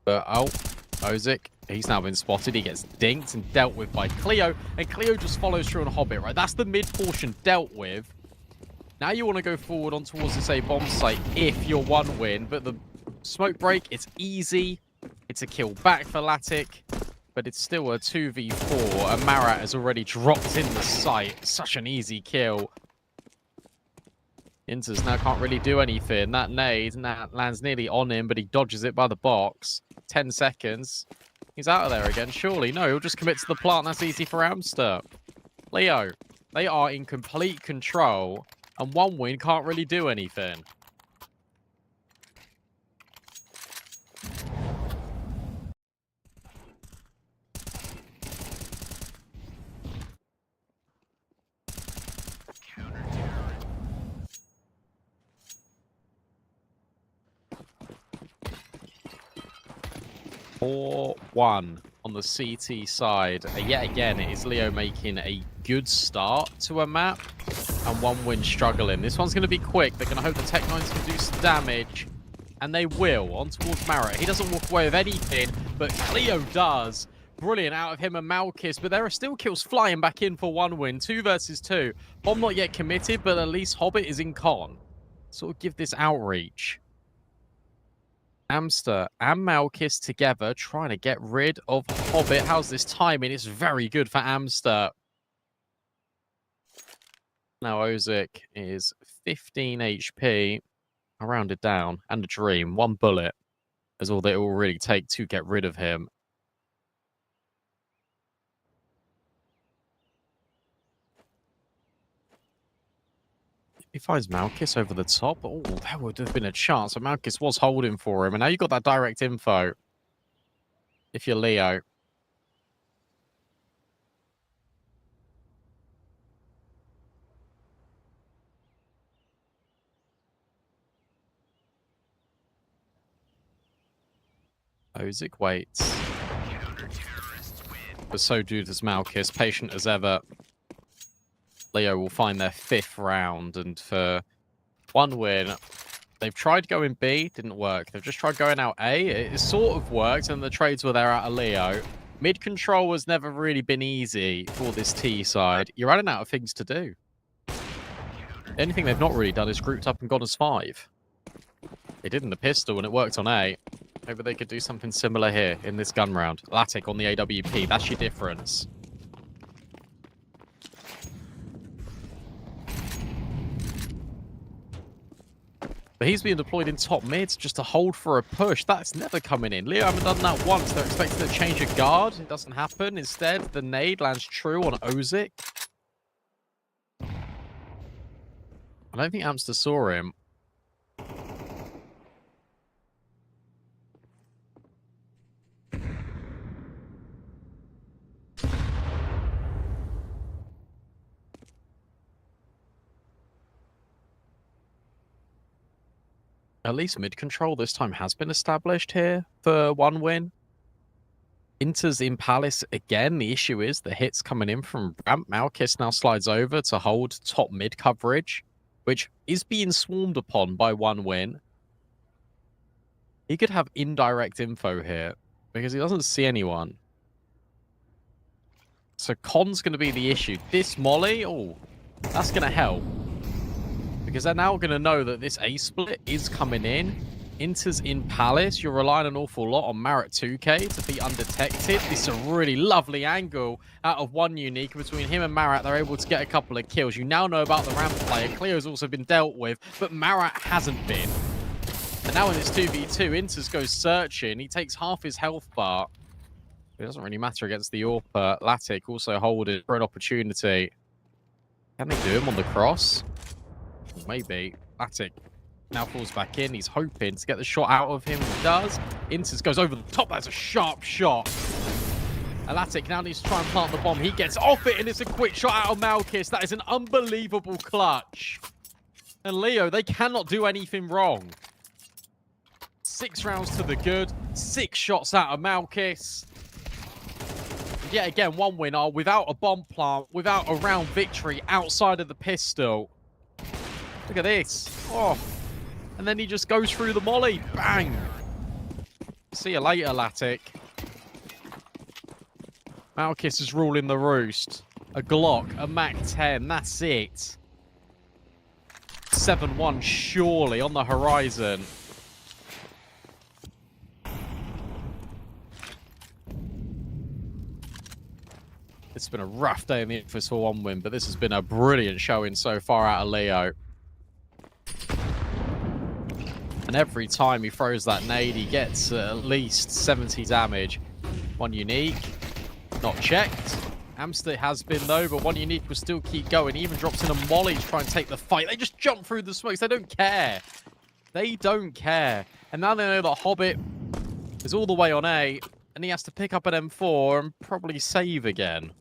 But Ozik, he's now been spotted. He gets dinked and dealt with by Cleo, and Cleo just follows through on Hobbit, right? That's the mid portion dealt with. Now you want to go forward on towards this A bomb site if you're one win, but the smoke break, it's easy. It's a kill back for Latic, but it's still a 2v4, and Marat has already dropped in the site. Such an easy kill. Inters now can't really do anything. That nade lands nearly on him, but he dodges it by the box. 10 seconds. He's out of there again, surely. No, he'll just commit to the plant. That's easy for Amster. Leo, they are in complete control, and one win can't really do anything. 4-1 on the CT side. Yet again, it is Leo making a good start to a map, and 1 win struggling. This one's going to be quick. They're going to hope the Tech-9s can do some damage, and they will. On towards Marat. He doesn't walk away with anything, but Leo does. Brilliant out of him and Malkis, but there are still kills flying back in for 1 win. 2 versus 2. Bomb not yet committed, but at least Hobbit is in con. Sort of give this outreach. Amster and Malkis together trying to get rid of Hobbit. How's this timing? It's very good for Amster. Now Ozik is 15 HP. I rounded down. And a dream. 1 bullet is all that it will really take to get rid of him. He finds Malkis over the top. Oh, that would have been a chance. But Malkis was holding for him. And now you've got that direct info. If you're Leo. Ozik waits. But so does Malkis. Patient as ever. Leo will find their 5th round, and for 1 win, they've tried going B, didn't work. They've just tried going out A. It sort of worked, and the trades were there out of Leo. Mid control has never really been easy for this T side. You're running out of things to do. The only thing they've not really done is grouped up and gone as 5. They did in the pistol, and it worked on A. Maybe they could do something similar here in this gun round. Latic on the AWP, that's your difference. But he's being deployed in top mids just to hold for a push. That's never coming in. Leo haven't done that once. They're expecting to change a guard. It doesn't happen. Instead, the nade lands true on Ozik. I don't think Amster saw him. At least mid-control this time has been established here for 1 win. Inter's in Palace again. The issue is the hits coming in from ramp. Malkis now slides over to hold top mid coverage, which is being swarmed upon by 1 win. He could have indirect info here because he doesn't see anyone. So con's going to be the issue. This molly, oh, that's going to help. Because they're now going to know that this A split is coming in. Inter's in Palace. You're relying an awful lot on Marat 2K to be undetected. This is a really lovely angle out of 1 unique. Between him and Marat, they're able to get a couple of kills. You now know about the ramp player. Cleo's also been dealt with, but Marat hasn't been. And now in this 2v2, Inters goes searching. He takes half his health bar. It doesn't really matter against the AWP. Latic also holding for an opportunity. Can they do him on the cross? Maybe. Latic now falls back in. He's hoping to get the shot out of him. He does. Inters goes over the top. That's a sharp shot. Latic now needs to try and plant the bomb. He gets off it, and it's a quick shot out of Malkis. That is an unbelievable clutch. And Leo, they cannot do anything wrong. 6 rounds to the good. 6 shots out of Malkis. Yet again, 1 winner without a bomb plant, without a round victory outside of the pistol. Look at this. Oh. And then he just goes through the molly. Bang. See you later, Latic. Malkis is ruling the roost. A Glock, a Mac-10. That's it. 7-1 surely on the horizon. It's been a rough day in the office for 1 win, but this has been a brilliant showing so far out of Leo. And every time he throws that nade, he gets at least 70 damage. 1 unique. Not checked. Amster has been, though, but 1 unique will still keep going. He even drops in a molly to try and take the fight. They just jump through the smokes. They don't care. They don't care. And now they know that Hobbit is all the way on A, and he has to pick up an M4 and probably save again.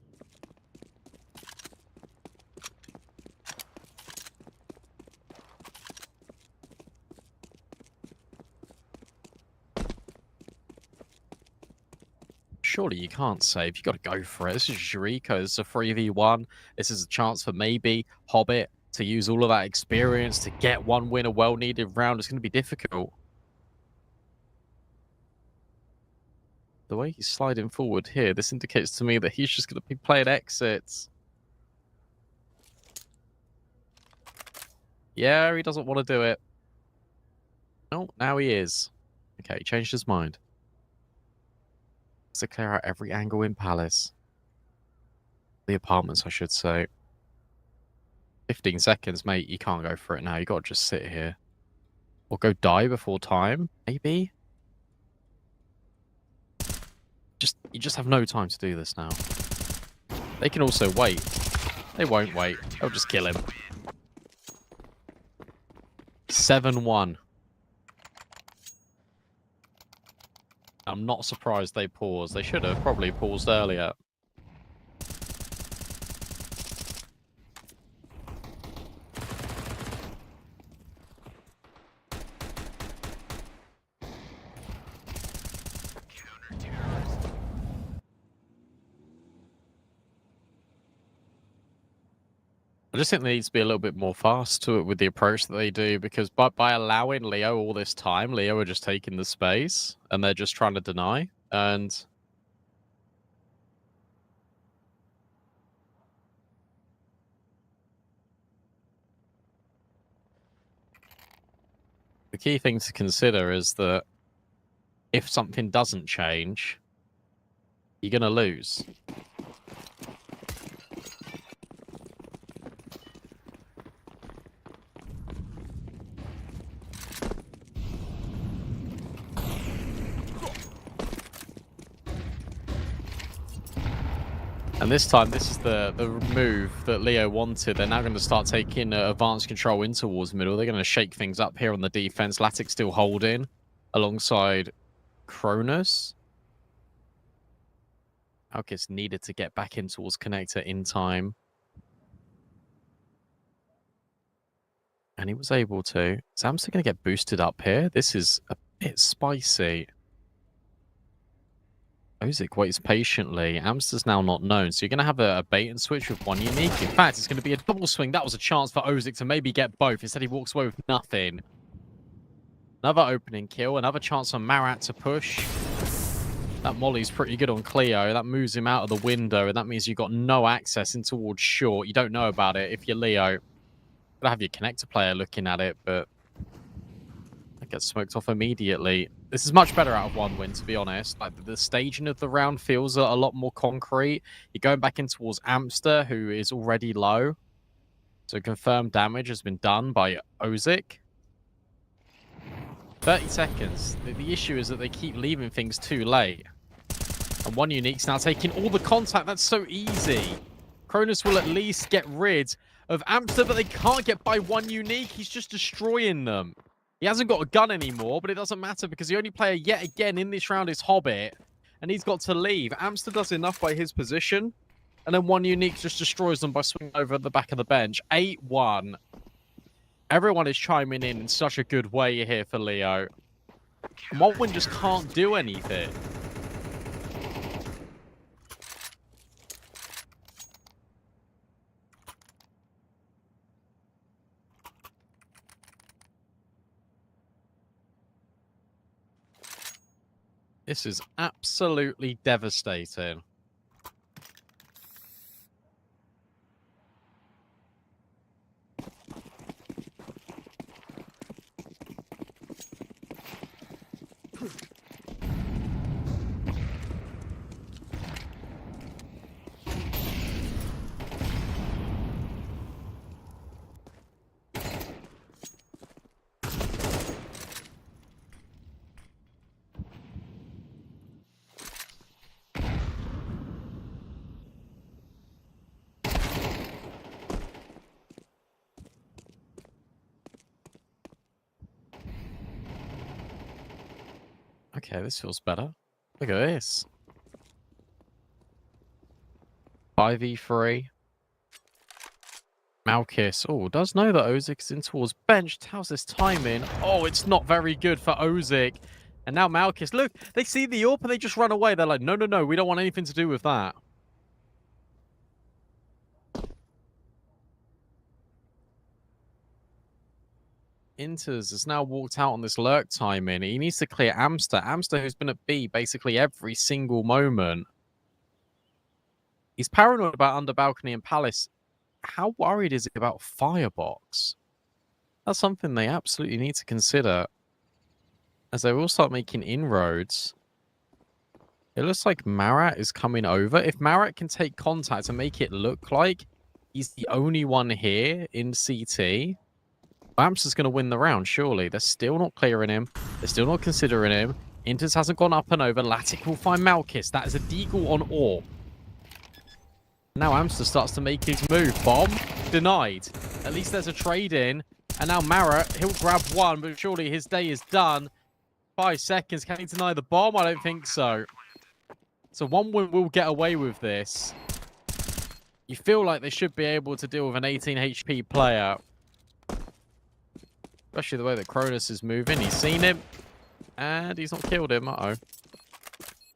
surely you can't save. You got to go for it. This is Jericho. This is a 3v1. This is a chance for maybe Hobbit to use all of that experience to get one win, a well-needed round. It's going to be difficult. The way he's sliding forward here, this indicates to me that he's just going to be playing exits. Yeah, he doesn't want to do it. Oh, now he is. Okay, he changed his mind. To clear out every angle in Palace. The apartments, I should say. 15 seconds, mate. You can't go for it now. You got to just sit here. Or go die before time, maybe? You just have no time to do this now. They can also wait. They won't wait. They'll just kill him. 7-1. I'm not surprised they paused. They should have probably paused earlier. I just think there needs to be a little bit more fast to it with the approach that they do, because by allowing Leo all this time, Leo are just taking the space and they're just trying to deny. And the key thing to consider is that if something doesn't change, you're going to lose. And this time, this is the move that Leo wanted. They're now going to start taking advanced control in towards middle. They're going to shake things up here on the defense. Latic still holding alongside Cronus. Alkis needed to get back in towards connector in time. And he was able to. Is Amster going to get boosted up here? This is a bit spicy. Ozik waits patiently. Amster's now not known, so you're going to have a bait and switch with one unique. In fact, it's going to be a double swing. That was a chance for Ozik to maybe get both. Instead, he walks away with nothing. Another opening kill. Another chance for Marat to push. That molly's pretty good on Cleo. That moves him out of the window, and that means you've got no access in towards short. You don't know about it if you're Leo. Gotta have your connector player looking at it, but that gets smoked off immediately. This is much better out of one win, to be honest. Like, the staging of the round feels a lot more concrete. You're going back in towards Amster, who is already low. So confirmed damage has been done by Ozik. 30 seconds. The issue is that they keep leaving things too late. And one unique's now taking all the contact. That's so easy. Cronus will at least get rid of Amster, but they can't get by one unique. He's just destroying them. He hasn't got a gun anymore, but it doesn't matter because the only player yet again in this round is Hobbit, and he's got to leave. Amster does enough by his position, and then one unique just destroys them by swinging over the back of the bench. 8-1. Everyone is chiming in such a good way here for Leo. And one win just can't do anything. This is absolutely devastating. Okay, this feels better. Look at this. 5v3. Malkis. Oh, does know that Ozik is in towards bench. How's this timing? Oh, it's not very good for Ozik. And now Malchus, look, they see the AWP and they just run away. They're like, no, no, no, we don't want anything to do with that. Inters has now walked out on this lurk timing. He needs to clear Amster. Amster, who's been at B basically every single moment. He's paranoid about under balcony and palace. How worried is he about firebox? That's something they absolutely need to consider, as they will start making inroads. It looks like Marat is coming over. If Marat can take contact and make it look like he's the only one here in CT, Amster's going to win the round, surely. They're still not clearing him. They're still not considering him. Inters hasn't gone up and over. Latic will find Malchus. That is a deagle on AWP. Now Amster starts to make his move. Bomb denied. At least there's a trade in. And now Marat, he'll grab one, but surely his day is done. 5 seconds. Can he deny the bomb? I don't think so. So 1-win will get away with this. You feel like they should be able to deal with an 18 HP player. Especially the way that Cronus is moving. He's seen him. And he's not killed him. Uh-oh.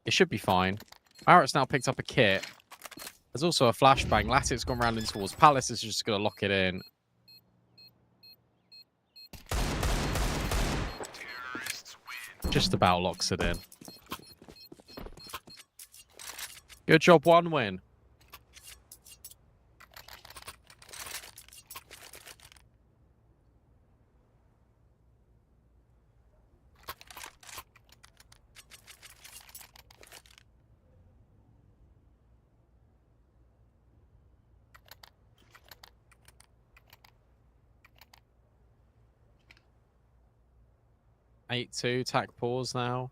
It should be fine. Marat's now picked up a kit. There's also a flashbang. Latic's gone round in towards Palace. Is just going to lock it in. Just about locks it in. Good job, 1-win. Eight-2, tack pause now.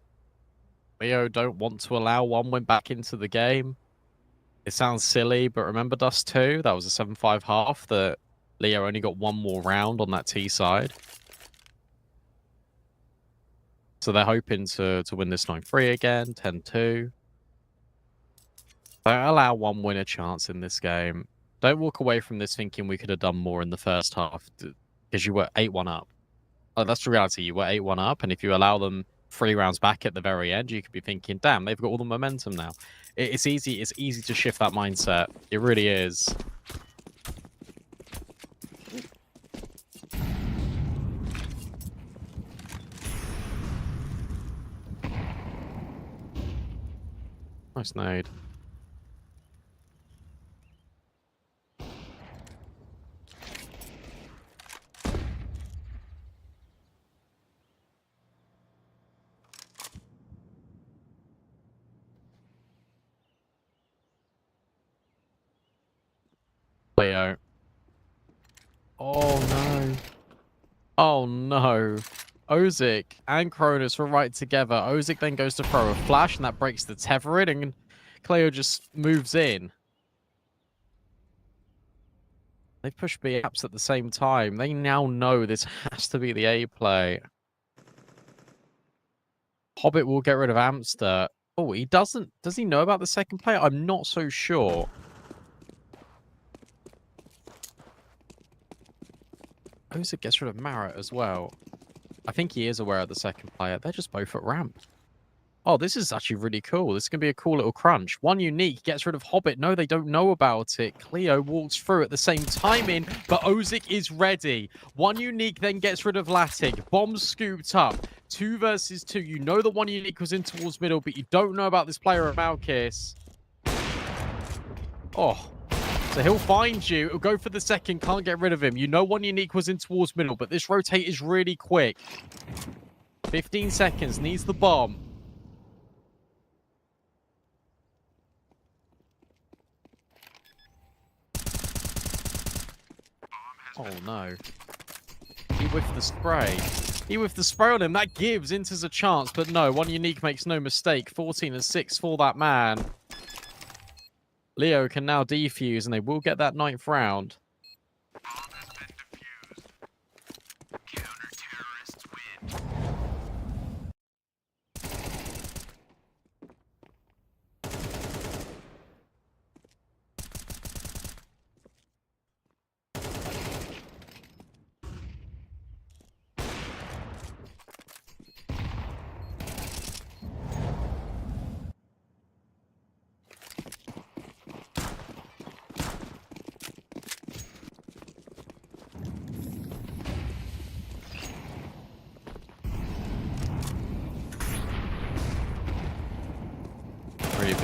Leo don't want to allow 1-win back into the game. It sounds silly, but remember Dust 2? That was a 7-5 half that Leo only got one more round on that T side. So they're hoping to win this 9-3 again, 10-2. Don't allow 1-win a chance in this game. Don't walk away from this thinking we could have done more in the first half because you were 8-1 up. Like, that's the reality. You were 8-1 up, and if you allow them 3 rounds back at the very end, you could be thinking, damn, they've got all the momentum now. It's easy to shift that mindset. It really is. Nice nade. Leo. Oh no. Oh no. Ozik and Cronus were right together. Ozik then goes to throw a flash, and that breaks the tethering, and Cleo just moves in. They push B apps at the same time. They now know this has to be the A play. Hobbit will get rid of Amster. Oh, he doesn't. Does he know about the second player? I'm not so sure. Ozik gets rid of Marat as well. I think he is aware of the second player. They're just both at ramp. Oh, this is actually really cool. This is going to be a cool little crunch. One unique gets rid of Hobbit. No, they don't know about it. Cleo walks through at the same time in, but Ozik is ready. One unique then gets rid of Latic. Bomb scooped up. 2 versus 2. You know the one unique was in towards middle, but you don't know about this player at Malchus. Oh. So he'll find you. He'll go for the second. Can't get rid of him. You know one unique was in towards middle, but this rotate is really quick. 15 seconds. Needs the bomb. Oh no. He whiffed the spray. He whiffed the spray on him. That gives Inters a chance, but no. One unique makes no mistake. 14-6 for that man. Leo can now defuse, and they will get that 9th round. Counter-terrorists win.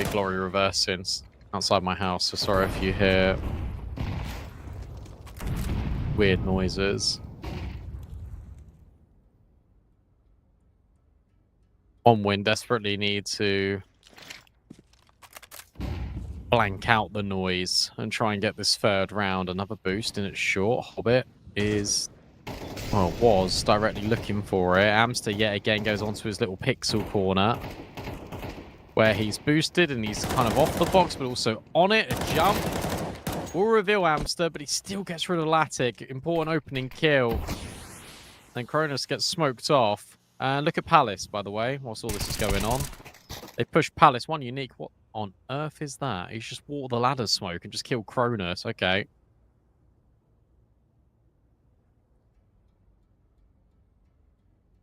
see Glory reversing outside my house, so sorry if you hear weird noises. On win, desperately need to blank out the noise and try and get this third round. Another boost in its short. Hobbit is, well, was directly looking for it. Amster yet again goes onto his little pixel corner where he's boosted and he's kind of off the box, but also on it. A jump will reveal Amster, but he still gets rid of Latic. Important opening kill. Then Cronus gets smoked off. And look at Palace, by the way, whilst all this is going on. They push Palace. One unique. What on earth is that? He's just walked the ladder smoke and just killed Cronus. Okay.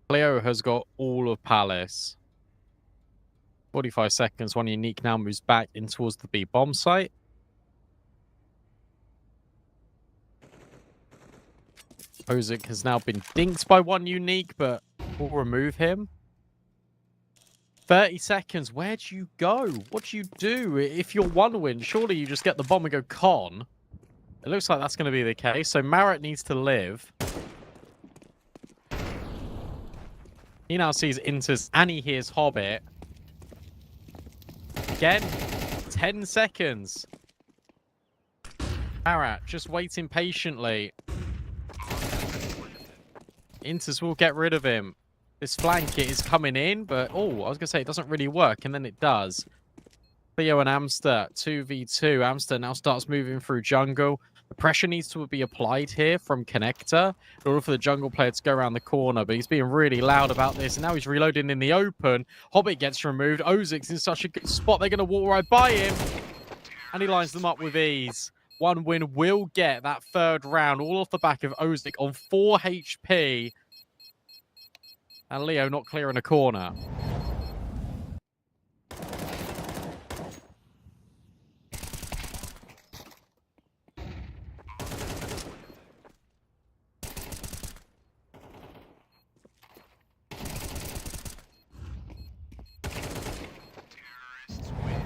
Cleo has got all of Palace. 45 seconds. One unique now moves back in towards the B bomb site. Ozic has now been dinked by one unique, but we'll remove him. 30 seconds. Where do you go? What do you do? If you're one win, surely you just get the bomb and go con. It looks like that's going to be the case. So Marat needs to live. He now sees Inters and he hears Hobbit. Again, 10 seconds. Marat just waiting patiently. Inters will get rid of him. This flank is coming in, but oh, I was going to say it doesn't really work, and then it does. Theo and Amster, 2v2. Amster now starts moving through jungle. The pressure needs to be applied here from Connector in order for the jungle player to go around the corner, but he's being really loud about this, and now he's reloading in the open. Hobbit gets removed. Ozic's in such a good spot. They're going to walk right by him, and he lines them up with ease. One win will get that third round, all off the back of Ozic on 4 HP. And Leo not clearing a corner. Terrorists win.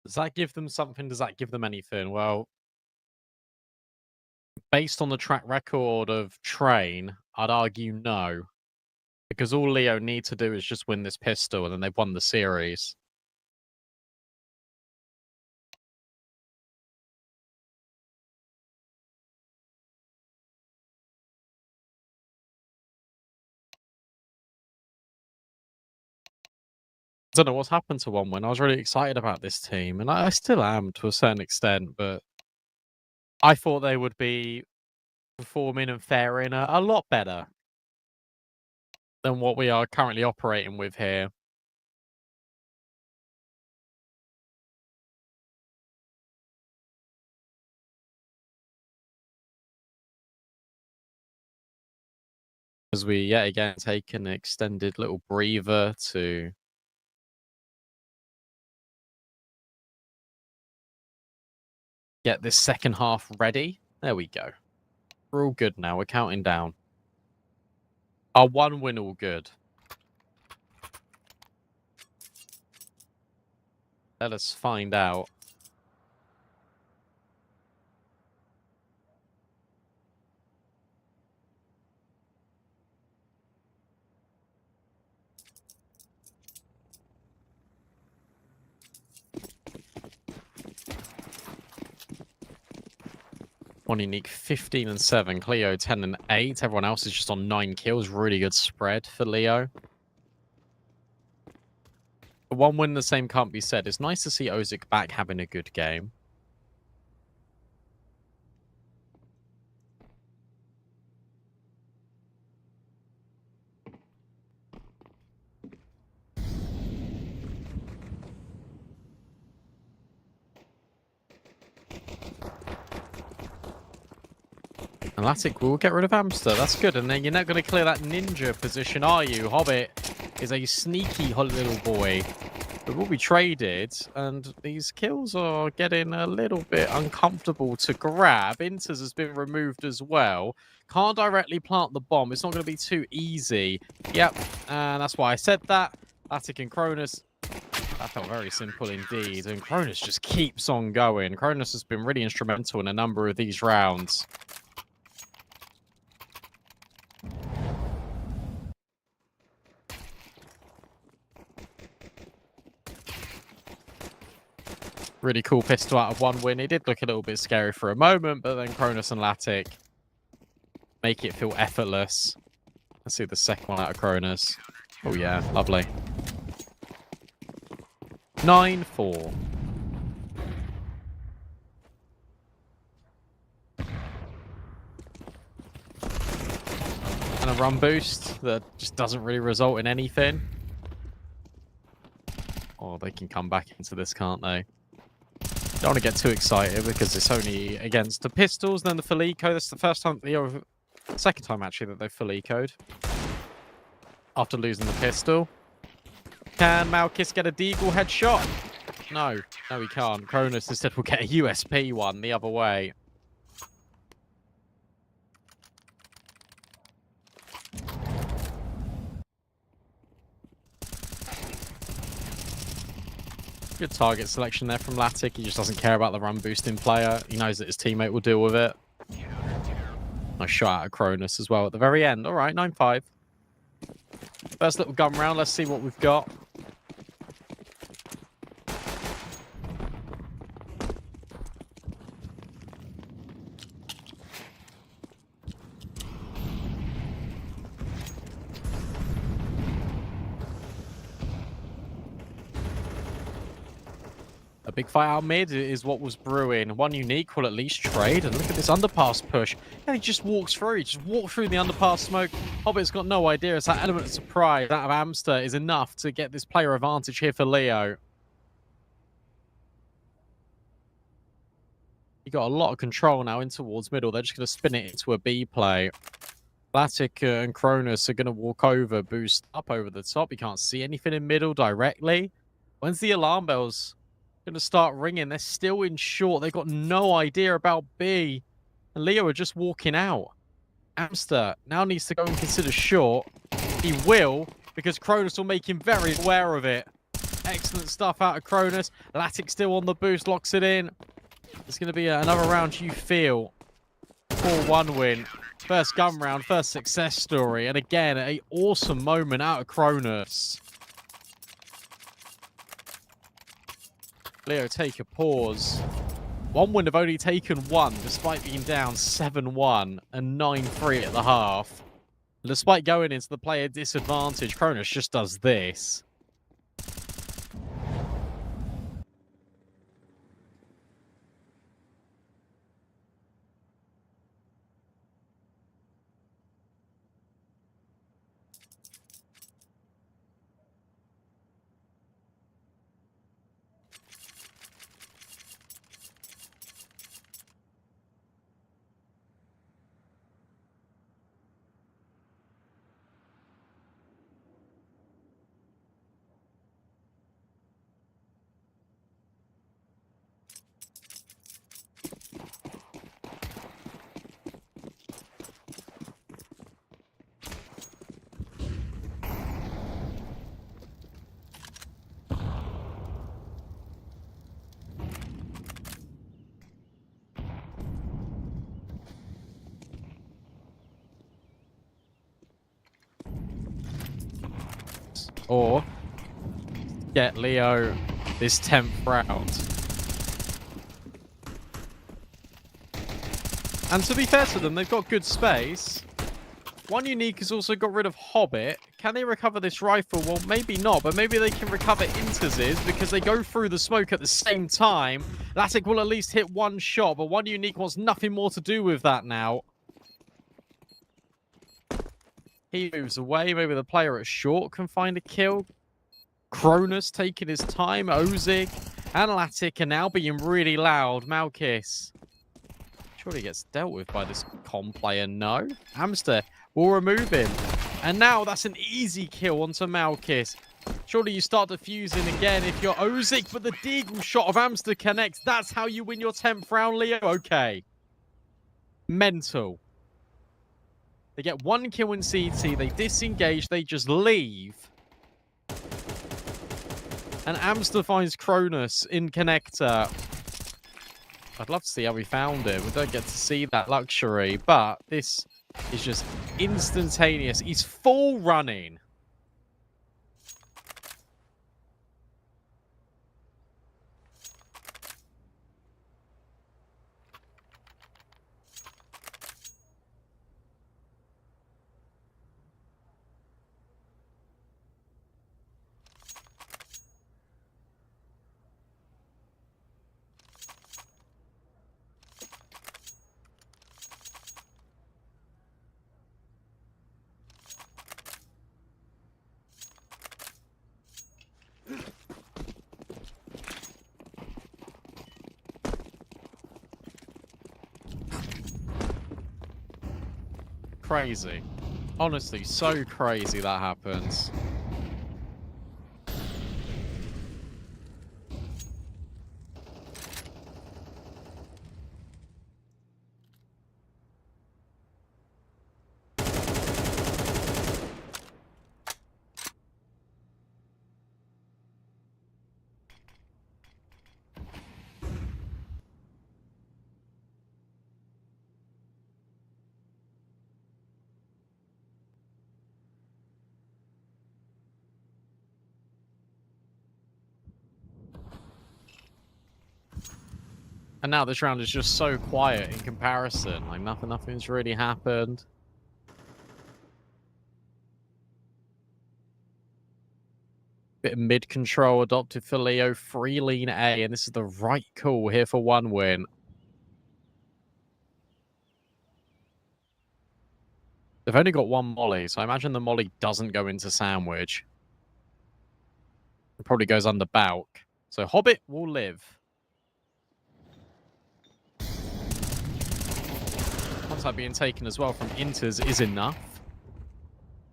Does that give them something? Does that give them anything? Well, based on the track record of Train, I'd argue no. Because all Leo need to do is just win this pistol, and then they've won the series. I don't know what's happened to one win. I was really excited about this team, and I still am to a certain extent, but I thought they would be performing and faring a lot better than what we are currently operating with here. As we yet again take an extended little breather to get this second half ready. There we go. We're all good now. We're counting down. Our one win all good. Let us find out. One unique, 15 and 7. Cleo 10 and 8. Everyone else is just on 9 kills. Really good spread for Leo. But one win the same can't be said. It's nice to see Ozic back having a good game. And Latic will get rid of Hamster. That's good. And then you're not going to clear that ninja position, are you? Hobbit is a sneaky little boy. But will be traded, and these kills are getting a little bit uncomfortable to grab. Inters has been removed as well. Can't directly plant the bomb. It's not going to be too easy. Yep, and that's why I said that. Latic and Cronus, that felt very simple indeed. And Cronus just keeps on going. Cronus has been really instrumental in a number of these rounds. Really cool pistol out of one win. It did look a little bit scary for a moment, but then Cronus and Latic make it feel effortless. Let's see the second one out of Cronus. Oh yeah, lovely. 9-4. And a run boost that just doesn't really result in anything. Oh, they can come back into this, can't they? Don't want to get too excited because it's only against the pistols, then the full eco. This is the first time, second time actually, that they've full ecoed after losing the pistol. Can Malkis get a Deagle headshot? No, he can't. Cronus instead will get a USP one the other way. Good target selection there from Latic. He just doesn't care about the run boosting player. He knows that his teammate will deal with it. Nice shot out of Cronus as well at the very end. All right, 9-5. First little gun round. Let's see what we've got. A big fight out mid is what was brewing. One unique will at least trade. And look at this underpass push. And he just walks through. He just walks through the underpass smoke. Hobbit's got no idea. It's that element of surprise out of Amster is enough to get this player advantage here for Leo. He got a lot of control now in towards middle. They're just going to spin it into a B play. Latic and Cronus are going to walk over, boost up over the top. You can't see anything in middle directly. When's the alarm bells going to start ringing? They're still in short. They've got no idea about B. And Leo are just walking out. Amster now needs to go and consider short. He will, because Cronus will make him very aware of it. Excellent stuff out of Cronus. Latic still on the boost, locks it in. It's going to be another round, you feel. 4-1 win. First gun round, first success story. And again, an awesome moment out of Cronus. Leo take a pause. One would have only taken one, despite being down 7-1 and 9-3 at the half. And despite going into the player disadvantage, Cronus just does this. Or get Leo this 10th round. And to be fair to them, they've got good space. One unique has also got rid of Hobbit. Can they recover this rifle? Well, maybe not, but maybe they can recover Inters because they go through the smoke at the same time. Latic will at least hit one shot, but one unique wants nothing more to do with that now. He moves away. Maybe the player at short can find a kill. Cronus taking his time. Ozig and Latic are now being really loud. Malkis Surely gets dealt with by this com player. No. Hamster will remove him. And now that's an easy kill onto Malkis. Surely you start defusing again if you're Ozik, but the deagle shot of Hamster connects. That's how you win your 10th round, Leo. Okay. Mental. They get one kill in CT. They disengage. They just leave. And Amster finds Cronus in connector. I'd love to see how we found him. We don't get to see that luxury, but this is just instantaneous. He's full running. Crazy. Honestly, so crazy that happens. And now this round is just so quiet in comparison. Like nothing's really happened. Bit of mid control adopted for Leo. Free lean A, and this is the right call here for one win. They've only got one molly, so I imagine the molly doesn't go into sandwich. It probably goes under Balk. So Hobbit will live. That being taken as well from Inters is enough.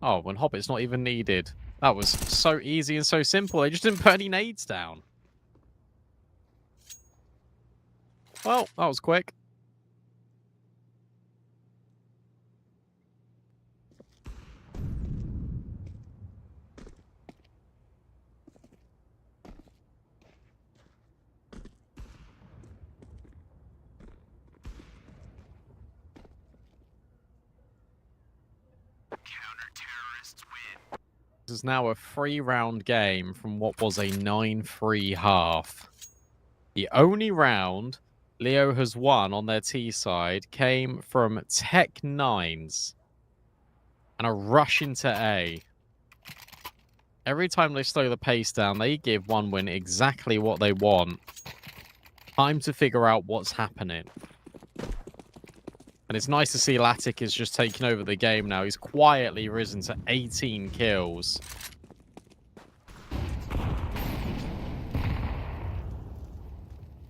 Oh, when Hobbit's not even needed. That was so easy and so simple. They just didn't put any nades down. Well, that was quick. This is now a 3-round game from what was a 9-3 half. The only round Leo has won on their T side came from Tech 9s and a rush into A. Every time they slow the pace down, they give one win exactly what they want. Time to figure out what's happening. And it's nice to see Latic is just taking over the game now. He's quietly risen to 18 kills.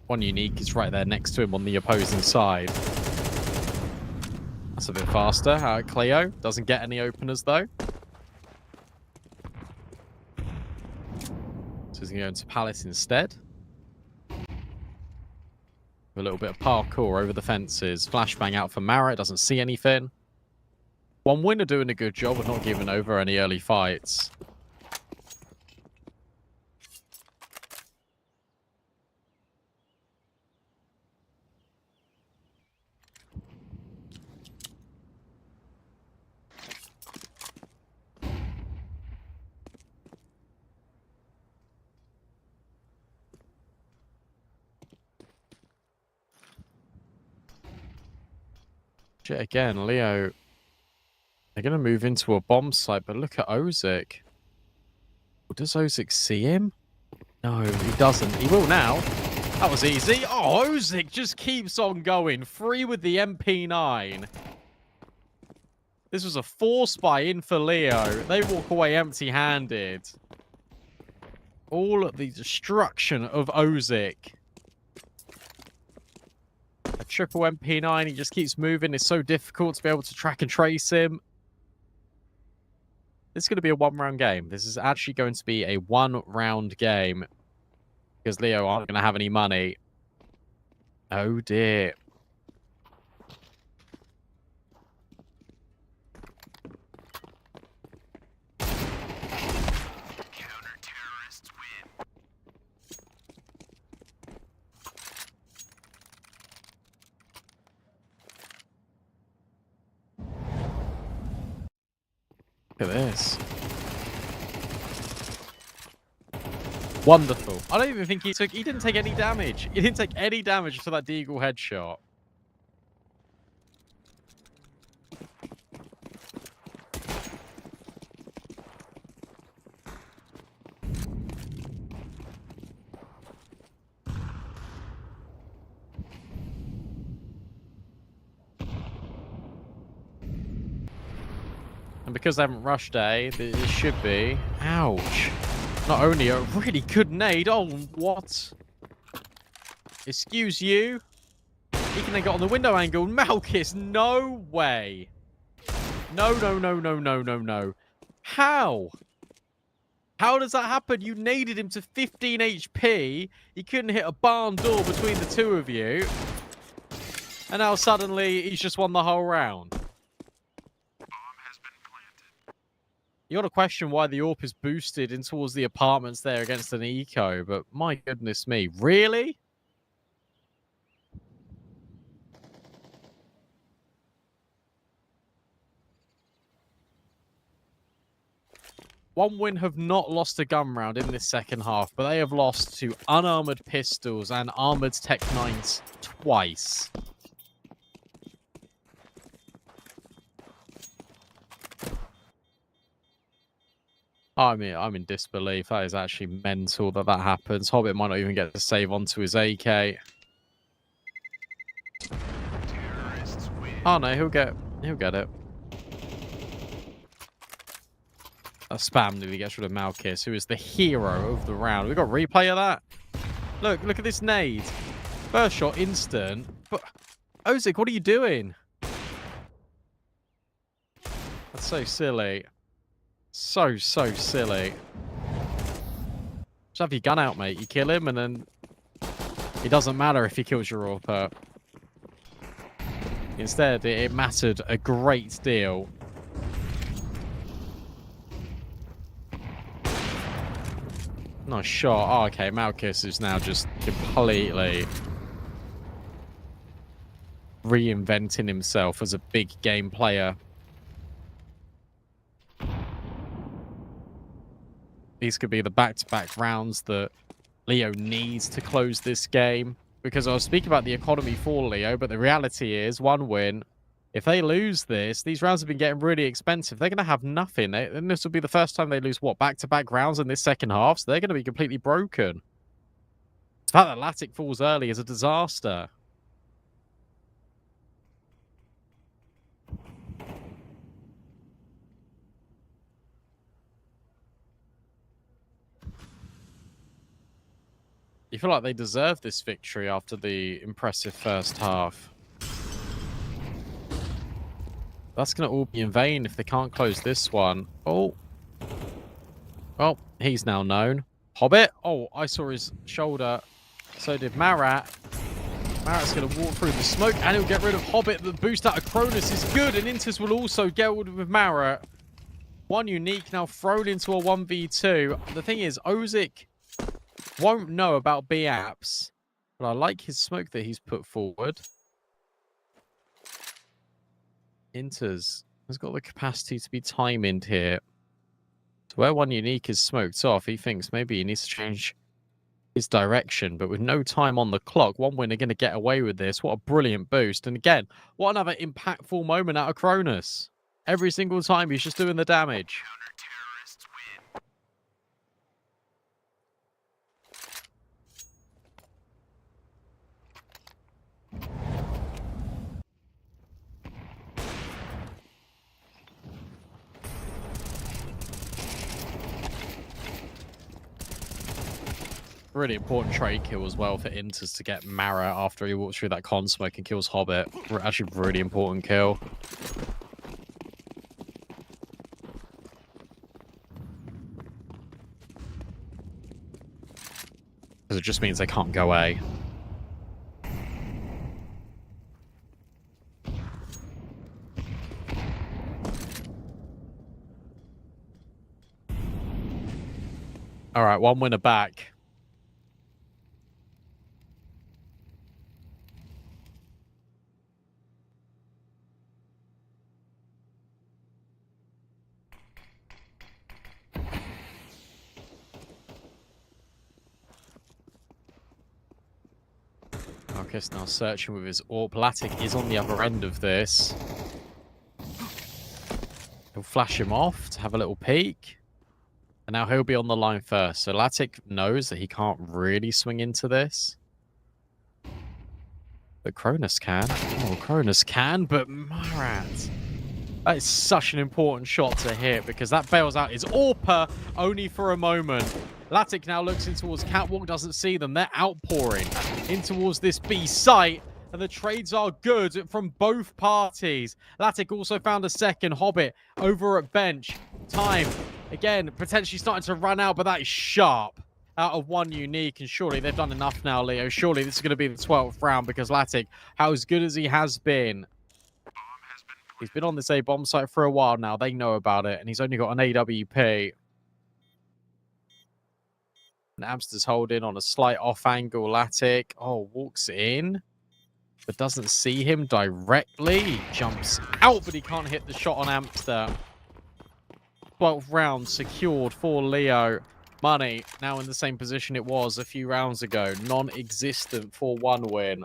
One unique is right there next to him on the opposing side. That's a bit faster. Cleo doesn't get any openers though. So he's going to go into Palace instead. A little bit of parkour over the fences. Flashbang out for Mara. Doesn't see anything. One winner doing a good job of not giving over any early fights. Shit, again, Leo. They're going to move into a bomb site, but look at Ozik. Does Ozik see him? No, he doesn't. He will now. That was easy. Oh, Ozik just keeps on going. Free with the MP9. This was a force buy in for Leo. They walk away empty-handed. All of the destruction of Ozik. A A triple MP9. He just keeps moving. It's so difficult to be able to track and trace him. This is going to be a one-round game. This is actually going to be a one-round game. Because Leo aren't going to have any money. Oh, dear. Counter-terrorists win. Look at this. Wonderful. I don't even think he didn't take any damage. He didn't take any damage to that Deagle headshot. And because they haven't rushed A, this should be... Ouch. Not only a really good nade. Oh, what? Excuse you? He can then get on the window angle. Malchus, no way. No, no, no, no, no, no, no. How? How does that happen? You naded him to 15 HP. He couldn't hit a barn door between the two of you. And now suddenly he's just won the whole round. You got to question why the AWP is boosted in towards the apartments there against an eco, but my goodness me, really? OneWin have not lost a gun round in this second half, but they have lost to unarmored pistols and armored Tech 9s twice. I'm in disbelief. That is actually mental that happens. Hobbit might not even get to save onto his AK. Terrorists win. Oh no, he'll get it. A spam if he gets rid of Malchus, who is the hero of the round. We got replay of that. Look at this nade. First shot instant. But Ozik, what are you doing? That's so silly. So silly. Just have your gun out, mate. You kill him, and then it doesn't matter if he kills your AWP. Instead, it mattered a great deal. Nice shot. Oh, okay. Malchus is now just completely reinventing himself as a big game player. These could be the back-to-back rounds that Leo needs to close this game. Because I was speaking about the economy for Leo, but the reality is, OneWin, if they lose this, these rounds have been getting really expensive. They're going to have nothing. And this will be the first time they lose, what, back-to-back rounds in this second half? So they're going to be completely broken. The fact that Latic falls early is a disaster. You feel like they deserve this victory after the impressive first half. That's going to all be in vain if they can't close this one. Oh. Well, he's now known. Hobbit. Oh, I saw his shoulder. So did Marat. Marat's going to walk through the smoke and he'll get rid of Hobbit. The boost out of Cronus is good. And Inters will also get rid with Marat. One unique now thrown into a 1v2. The thing is, Ozik won't know about B apps, but I like his smoke that he's put forward. Inters has got the capacity to be timing here. So where one unique is smoked off, he thinks maybe he needs to change his direction, but with no time on the clock, OneWin are going to get away with this. What a brilliant boost. And again, what another impactful moment out of Cronus. Every single time he's just doing the damage. Counter-terrorists win. Really important trade kill as well for Inters to get Mara after he walks through that con smoke and kills Hobbit. Actually, really important kill. Because it just means they can't go A. All right, one winner back. Marcus now searching with his AWP. Latic is on the other end of this. He'll flash him off to have a little peek. And now he'll be on the line first. So Latic knows that he can't really swing into this. But Cronus can. Oh, Cronus can, but Marat. That is such an important shot to hit because that bails out his AWPer only for a moment. Latic now looks in towards Catwalk, doesn't see them. They're outpouring in towards this B site. And the trades are good from both parties. Latic also found a second Hobbit over at bench. Time, again, potentially starting to run out, but that is sharp. Out of one unique, and surely they've done enough now, Leo. Surely this is going to be the 12th round because Latic, how as good as he has been, he's been on this A bomb site for a while now. They know about it, and he's only got an AWP. And Amster's holding on a slight off angle. Latic, oh, walks in, but doesn't see him directly. He jumps out, but he can't hit the shot on Amster. 12th round secured for Leo. Money now in the same position it was a few rounds ago. Non-existent for one win.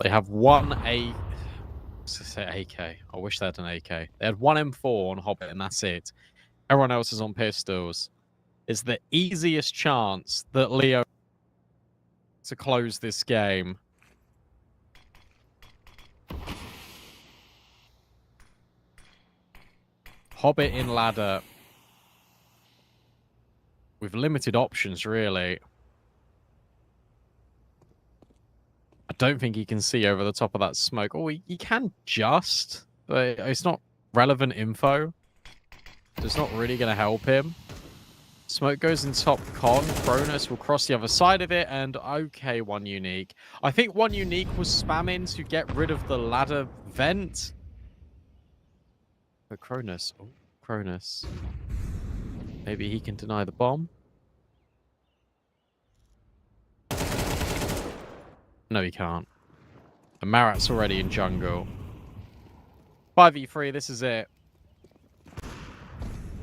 They have one AK. I wish they had an AK. They had one M4 on Hobbit, and that's it. Everyone else is on pistols. It's the easiest chance that Leo to close this game. Hobbit in ladder. With limited options, really. I don't think he can see over the top of that smoke. Oh, he can just, but it's not relevant info. So it's not really going to help him. Smoke goes in top con. Cronus will cross the other side of it, and okay, one unique. I think one unique was spamming to get rid of the ladder vent. But Cronus, oh, Cronus. Maybe he can deny the bomb. No, he can't. And Marat's already in jungle. 5v3, this is it.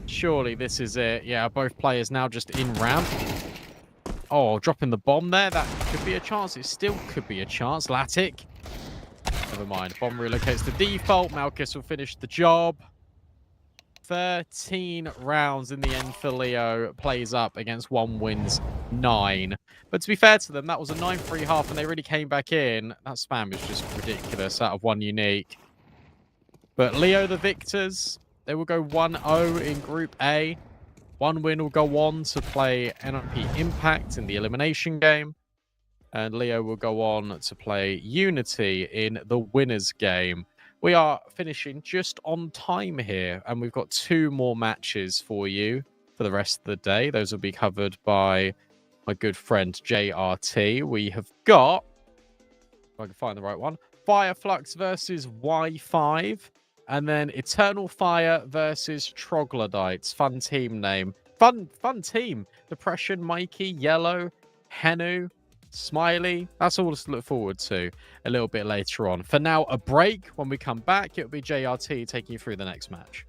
Surely this is it. Yeah, both players now just in ramp. Oh, dropping the bomb there. That could be a chance. It still could be a chance. Latic. Never mind. Bomb relocates to default. Malchus will finish the job. 13 rounds in the end for Leo. Plays up against one wins 9. But to be fair to them, that was a 9-3 half, and they really came back in. That spam is just ridiculous out of one unique. But Leo, the victors, they will go 1-0 in Group A. One win will go on to play NRP Impact in the elimination game. And Leo will go on to play Unity in the winners game. We are finishing just on time here, and we've got 2 more matches for you for the rest of the day. Those will be covered by my good friend JRT. We have got, if I can find the right one, Fireflux versus Y5, and then Eternal Fire versus Troglodytes. Fun team name. Fun team. Depression, Mikey, Yellow, Henu, Smiley. That's all to look forward to a little bit later on. For now, a break. When we come back, it'll be JRT taking you through the next match.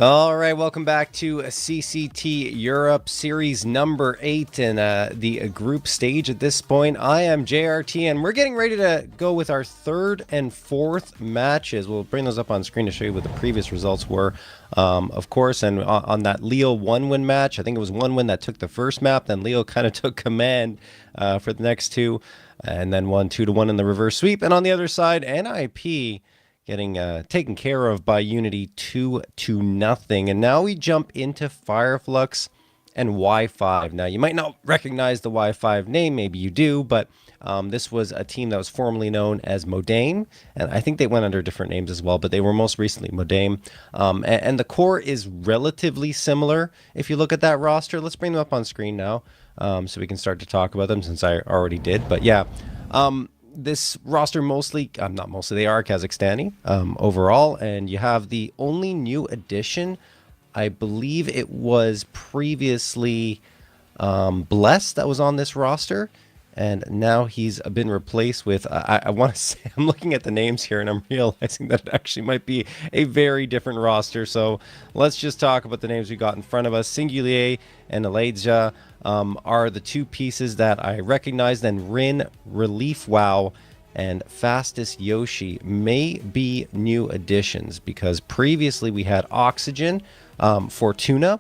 All right, welcome back to CCT Europe Series number 8 in the group stage at this point. I am JRT, and we're getting ready to go with our third and fourth matches. We'll bring those up on screen to show you what the previous results were, of course. And on that Leo 1-win match, I think it was 1 win that took the first map. Then Leo kind of took command for the next two, and then won 2-1 in the reverse sweep. And on the other side, NIP getting taken care of by Unity 2-0. And now we jump into Fireflux and Y5. Now, you might not recognize the Y5 name, maybe you do, but this was a team that was formerly known as Modane, and I think they went under different names as well, but they were most recently Modane. And the core is relatively similar if you look at that roster. Let's bring them up on screen now so we can start to talk about them, since I already did. But yeah, this roster mostly, not mostly, they are Kazakhstani overall, and you have the only new addition, I believe it was previously Bless that was on this roster, and now he's been replaced with, I want to say, I'm looking at the names here and I'm realizing that it actually might be a very different roster. So let's just talk about the names we got in front of us. Singulier and Aleidja are the two pieces that I recognize. Then Rin, Relief Wow, and Fastest Yoshi may be new additions, because previously we had Oxygen, Fortuna,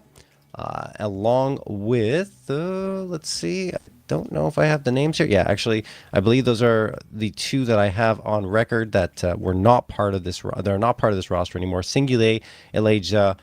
along with, let's see, don't know if I have the names here. Yeah, actually, I believe those are the two that I have on record that were not part of this. They're not part of this roster anymore. Singulier, Aleidja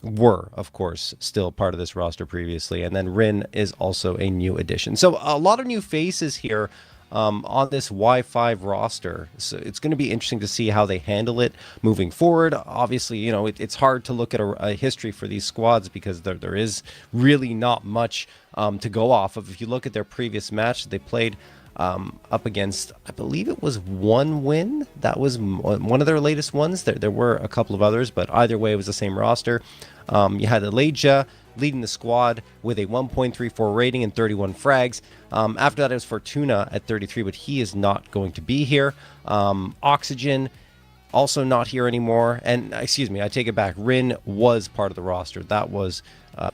were, of course, still part of this roster previously, and then Rin is also a new addition. So a lot of new faces here on this Y5 roster. So it's going to be interesting to see how they handle it moving forward. Obviously, you know, it's hard to look at a history for these squads, because there is really not much to go off of. If you look at their previous match, they played up against, I believe it was 1 win. That was one of their latest ones. There were a couple of others, but either way, it was the same roster. You had Aleidja leading the squad with a 1.34 rating and 31 frags. After that, it was Fortuna at 33, but he is not going to be here. Oxygen, also not here anymore. And excuse me, I take it back. Rin was part of the roster. That was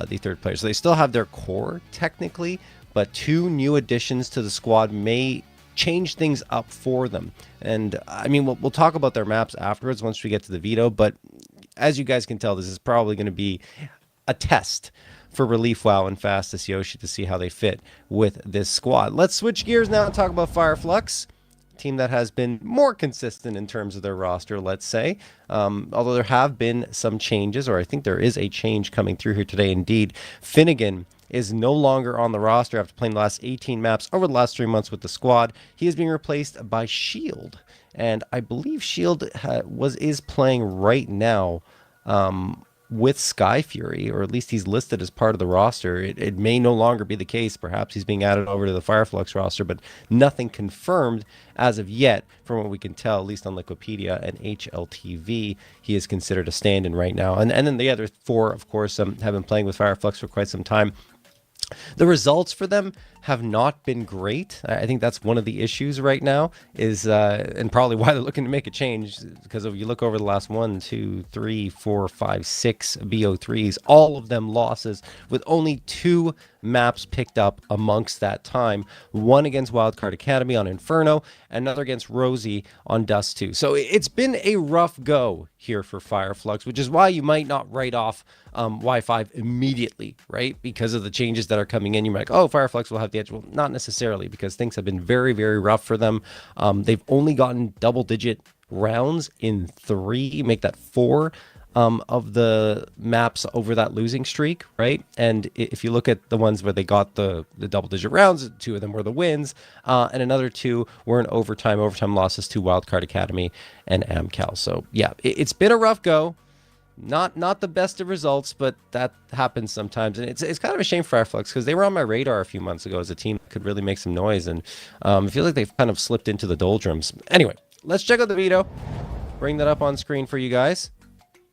the third player. So they still have their core, technically, but 2 new additions to the squad may change things up for them. And I mean, we'll talk about their maps afterwards once we get to the veto, but as you guys can tell, this is probably going to be a test for Relief Wow and Fastest Yoshi to see how they fit with this squad. Let's switch gears now and talk about Fireflux, a team that has been more consistent in terms of their roster, let's say. Although there have been some changes, or I think there is a change coming through here today indeed. Finnegan is no longer on the roster after playing the last 18 maps over the last 3 months with the squad. He is being replaced by Shield, and I believe Shield is playing right now with Sky Fury, or at least he's listed as part of the roster. It may no longer be the case. Perhaps he's being added over to the Fireflux roster, but nothing confirmed as of yet, from what we can tell, at least on Wikipedia and HLTV. He is considered a stand-in right now. And then the other 4, of course, have been playing with Fireflux for quite some time. The results for them have not been great. I think that's one of the issues right now, is and probably why they're looking to make a change, because if you look over the last 1, 2, 3, 4, 5, 6 BO3s, all of them losses, with only 2 maps picked up amongst that time. One against Wildcard Academy on Inferno, another against Rosie on Dust 2. So it's been a rough go here for Fireflux, which is why you might not write off Y5 immediately, right? Because of the changes that are coming in. You're like, oh, Fireflux will have the edge. Well, not necessarily, because things have been very, very rough for them. They've only gotten double-digit rounds in 3, make that 4 of the maps over that losing streak, right? And if you look at the ones where they got the double-digit rounds, 2 of them were the wins, and another 2 were in overtime losses to Wildcard Academy and Amcal. So yeah, it's been a rough go. Not the best of results, but that happens sometimes. And it's kind of a shame for Fireflux, because they were on my radar a few months ago as a team that could really make some noise, and I feel like they've kind of slipped into the doldrums. Anyway, let's check out the veto. Bring that up on screen for you guys.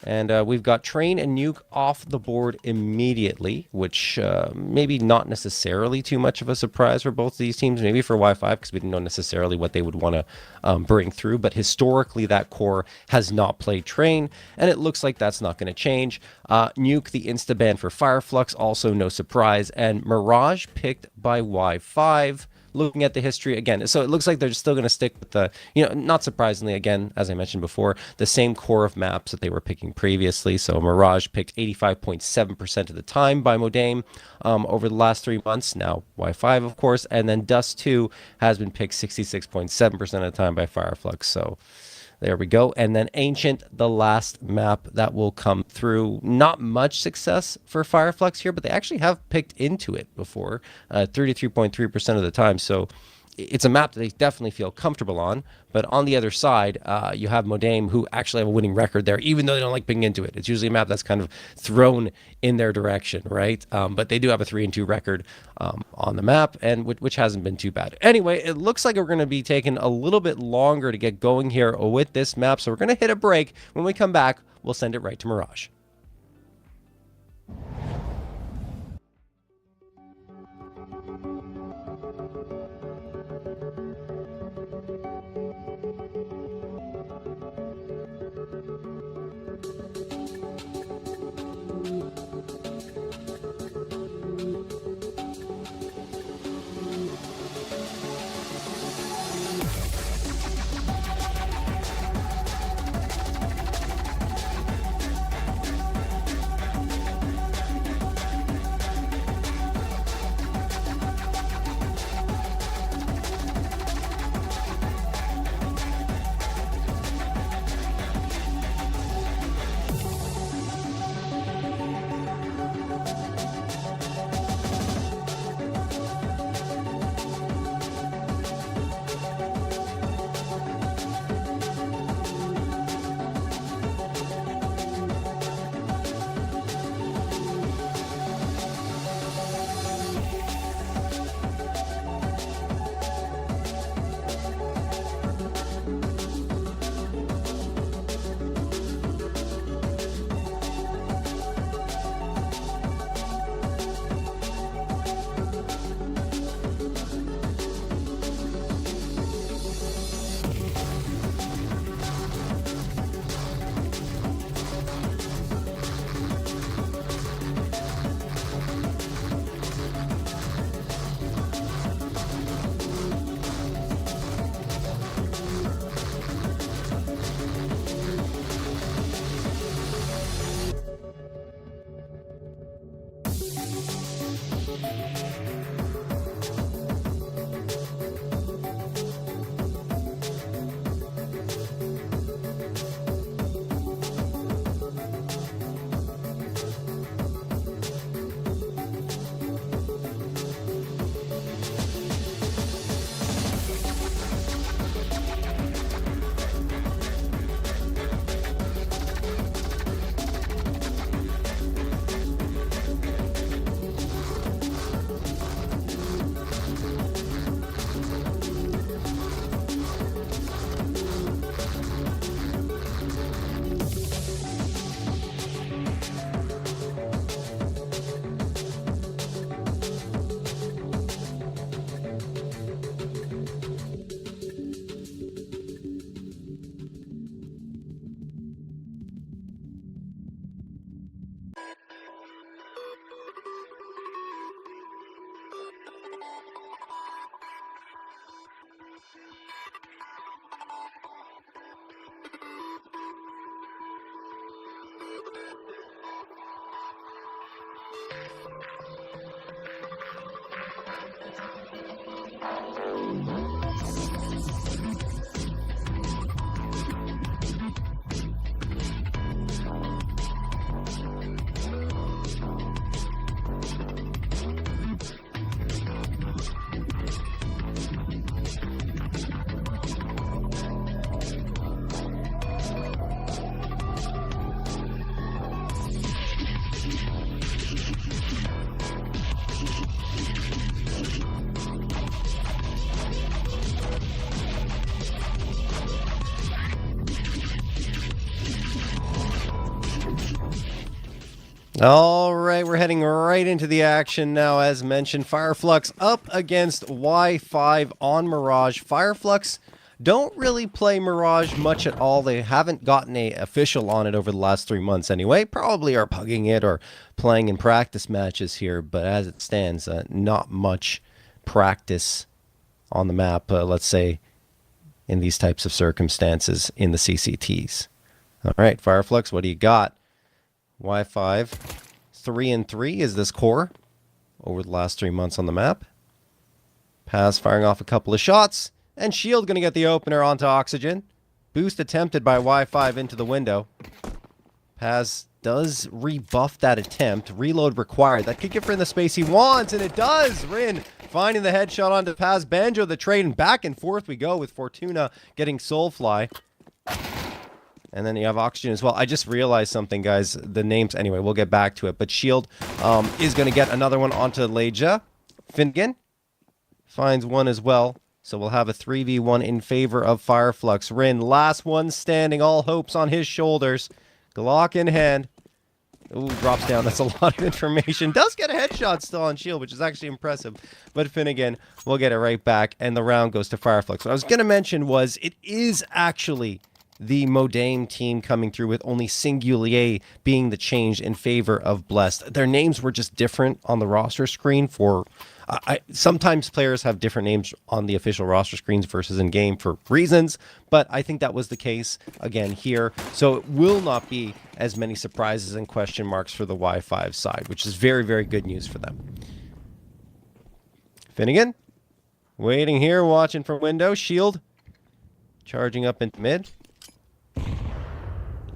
And we've got Train and Nuke off the board immediately, which maybe not necessarily too much of a surprise for both of these teams. Maybe for Y5, because we didn't know necessarily what they would want to bring through. But historically, that core has not played Train, and it looks like that's not going to change. Nuke, the insta-ban for Fireflux, also no surprise. And Mirage picked by Y5. Looking at the history again, so it looks like they're still going to stick with the, not surprisingly, again, as I mentioned before, the same core of maps that they were picking previously. So Mirage picked 85.7% of the time by Modame over the last 3 months. Now Y5, of course, and then Dust 2 has been picked 66.7% of the time by Fireflux. So there we go. And then Ancient, the last map that will come through. Not much success for Fireflux here, but they actually have picked into it before, 33.3% of the time. So it's a map that they definitely feel comfortable on. But on the other side, you have Modame, who actually have a winning record there, even though they don't like picking into it. It's usually a map that's kind of thrown in their direction, right? But they do have a 3-2 record on the map, and which hasn't been too bad. Anyway, it looks like we're going to be taking a little bit longer to get going here with this map, so we're going to hit a break. When we come back, we'll send it right to Mirage. All right, we're heading right into the action now. As mentioned, Fireflux up against Y5 on Mirage. Fireflux don't really play Mirage much at all. They haven't gotten a official on it over the last 3 months anyway. Probably are pugging it or playing in practice matches here, but as it stands, not much practice on the map, let's say, in these types of circumstances in the CCTs. All right, Fireflux, what do you got? Y5, 3-3 is this core over the last 3 months on the map. Paz firing off a couple of shots, and Shield going to get the opener onto Oxygen. Boost attempted by Y5 into the window. Paz does rebuff that attempt. Reload required. That could give Rin the space he wants, and it does. Rin finding the headshot onto Paz. Banjo the trade, and back and forth we go with Fortuna getting Soulfly. And then you have Oxygen as well. I just realized something, guys. The names, anyway, we'll get back to it. But Shield is going to get another one onto Leja. Finnegan finds one as well. So we'll have a 3v1 in favor of Fireflux. Rin, last one standing. All hopes on his shoulders. Glock in hand. Ooh, drops down. That's a lot of information. Does get a headshot still on Shield, which is actually impressive. But Finnegan will get it right back. And the round goes to Fireflux. What I was going to mention was it is actually the Modane team coming through with only Singulier being the change in favor of Blessed. Their names were just different on the roster screen for... sometimes players have different names on the official roster screens versus in-game for reasons, but I think that was the case again here. So it will not be as many surprises and question marks for the Y5 side, which is very, very good news for them. Finnegan, waiting here, watching from window. Shield, charging up into mid.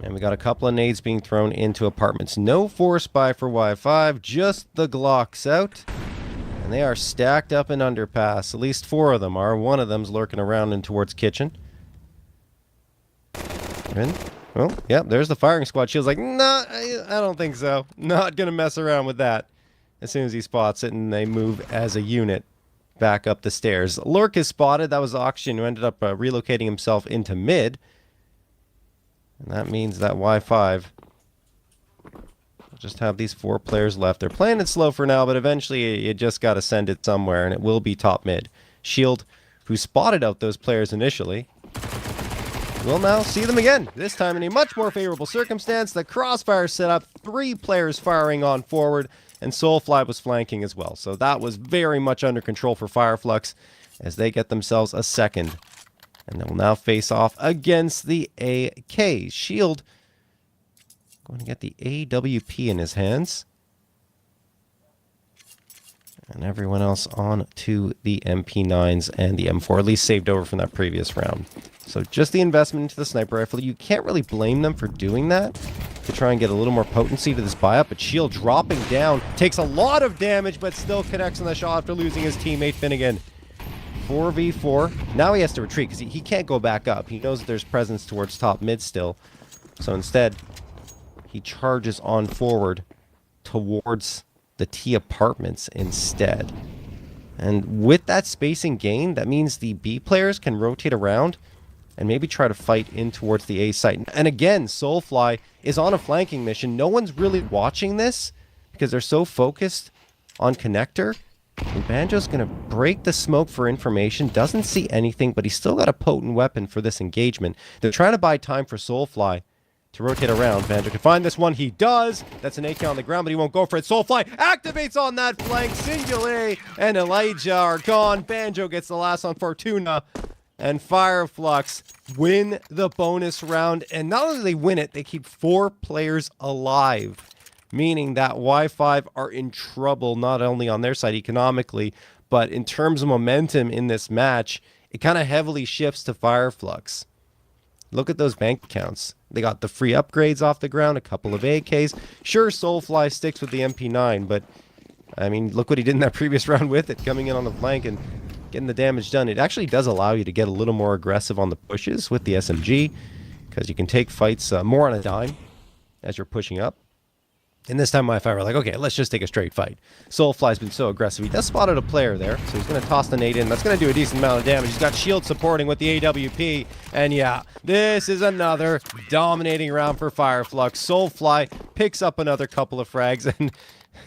And we got a couple of nades being thrown into apartments. No force buy for Y5, just the Glocks out. And they are stacked up in underpass. At least 4 of them are. One of them's lurking around in towards kitchen. And, well, yeah, there's the firing squad. Shield's like, nah, I don't think so. Not going to mess around with that. As soon as he spots it, and they move as a unit back up the stairs. Lurk is spotted. That was Oxygen, who ended up relocating himself into mid. And that means that Y5 just have these 4 players left. They're playing it slow for now, but eventually you just got to send it somewhere, and it will be top mid. Shield, who spotted out those players initially, will now see them again, this time in a much more favorable circumstance. The crossfire set up, 3 players firing on forward, and Soulfly was flanking as well. So that was very much under control for Fireflux as they get themselves a second. And they will now face off against the AK. Shield going to get the AWP in his hands. And everyone else on to the MP9s and the M4, at least saved over from that previous round. So just the investment into the sniper rifle. You can't really blame them for doing that to try and get a little more potency to this buy-up. But Shield dropping down, takes a lot of damage, but still connects on the shot after losing his teammate Finnegan. 4v4. Now he has to retreat because he can't go back up. He knows that there's presence towards top mid still. So instead, he charges on forward towards the T apartments instead. And with that spacing gain, that means the B players can rotate around and maybe try to fight in towards the A site. And again, Soulfly is on a flanking mission. No one's really watching this because they're so focused on connector. And Banjo's going to break the smoke for information. Doesn't see anything, but he's still got a potent weapon for this engagement. They're trying to buy time for Soulfly to rotate around. Banjo can find this one. He does. That's an AK on the ground, but he won't go for it. Soulfly activates on that flank. Singulier and Elijah are gone. Banjo gets the last on Fortuna. And Fireflux win the bonus round. And not only do they win it, they keep 4 players alive. Meaning that Y5 are in trouble, not only on their side economically, but in terms of momentum in this match, it kind of heavily shifts to Fireflux. Look at those bank accounts. They got the free upgrades off the ground, a couple of AKs. Sure, Soulfly sticks with the MP9, but, I mean, look what he did in that previous round with it, coming in on the flank and getting the damage done. It actually does allow you to get a little more aggressive on the pushes with the SMG, because you can take fights more on a dime as you're pushing up. And this time Wi-Fi were like, okay, let's just take a straight fight. Soulfly's been so aggressive. He just spotted a player there, so he's going to toss the nade in. That's going to do a decent amount of damage. He's got shield supporting with the AWP. And yeah, this is another dominating round for Fireflux. Soulfly picks up another couple of frags and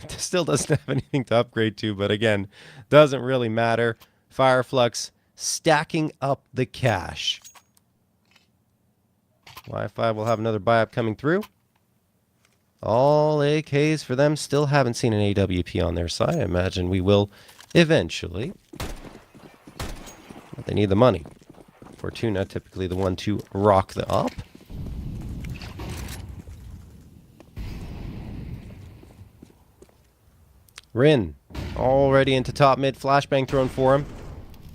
still doesn't have anything to upgrade to, but again, doesn't really matter. Fireflux stacking up the cash. Wi-Fi will have another buy-up coming through. All AKs for them. Still haven't seen an AWP on their side. I imagine we will eventually. But they need the money. Fortuna typically the one to rock the op. Rin already into top mid. Flashbang thrown for him.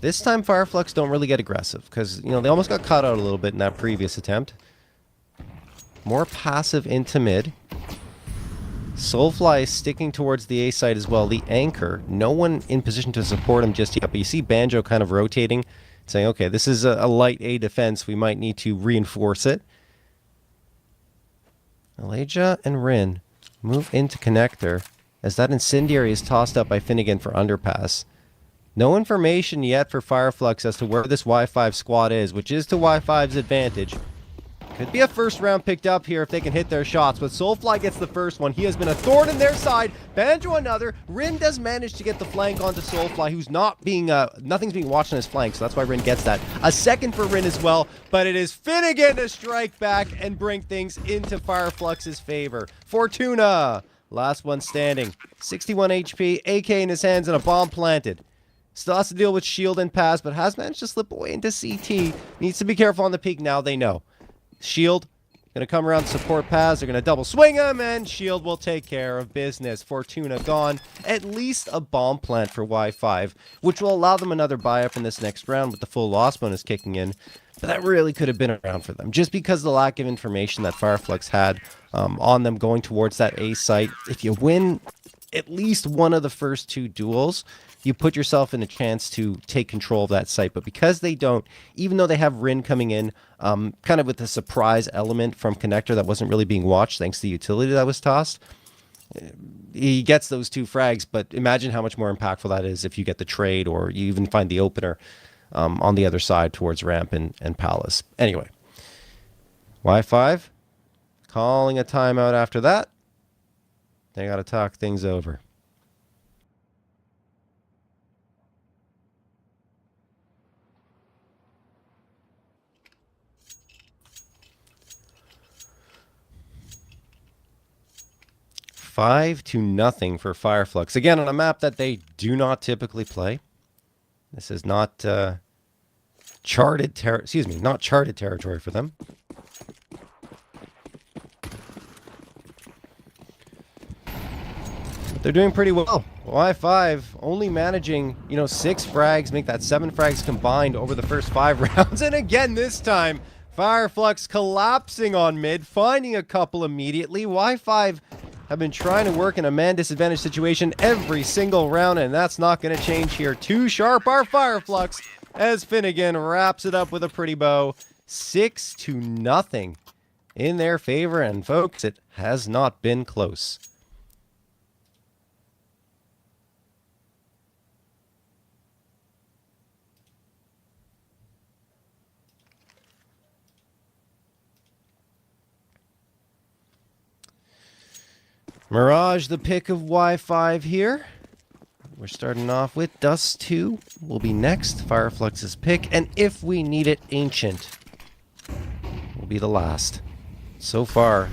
This time Fireflux don't really get aggressive because, you know, they almost got caught out a little bit in that previous attempt. More passive into mid. Soulfly is sticking towards the A side as well. The anchor, no one in position to support him just yet. But you see Banjo kind of rotating, saying, okay, this is a light A defense. We might need to reinforce it. Elijah and Rin move into connector as that incendiary is tossed up by Finnegan for underpass. No information yet for Fireflux as to where this Y5 squad is, which is to Y5's advantage. Could be a first round picked up here if they can hit their shots, but Soulfly gets the first one. He has been a thorn in their side. Banjo another. Rin does manage to get the flank onto Soulfly, who's not being, nothing's being watched on his flank, so that's why Rin gets that. A second for Rin as well, but it is Finnegan to strike back and bring things into Fireflux's favor. Fortuna, last one standing. 61 HP, AK in his hands, and a bomb planted. Still has to deal with shield and pass, but has managed to slip away into CT. Needs to be careful on the peak now, they know. Shield going to come around to support Paz. They're going to double swing him, and Shield will take care of business. Fortuna gone. At least a bomb plant for Y5, which will allow them another buy-up in this next round with the full loss bonus kicking in. But that really could have been around for them. Just because of the lack of information that Fireflux had on them going towards that A site. If you win at least one of the first two duels, you put yourself in a chance to take control of that site. But because they don't, even though they have Rin coming in, kind of with a surprise element from Connector that wasn't really being watched thanks to the utility that was tossed, he gets those two frags. But imagine how much more impactful that is if you get the trade or you even find the opener on the other side towards Ramp and Palace. Anyway, Y5 calling a timeout after that. They got to talk things over. Five to nothing for Fireflux. Again, on a map that they do not typically play. This is not charted territory for them. But they're doing pretty well. Y5 only managing, 6 frags, make that 7 frags combined over the first 5 rounds. And again, this time, Fireflux collapsing on mid, finding a couple immediately. Y5 have been trying to work in a man disadvantage situation every single round, and that's not going to change here. Too sharp are Fireflux as Finnegan wraps it up with a pretty bow. 6 to nothing in their favor, and folks, it has not been close. Mirage, the pick of Y5 here. We're starting off with Dust 2 will be next. Fireflux's pick. And if we need it, Ancient will be the last. So far,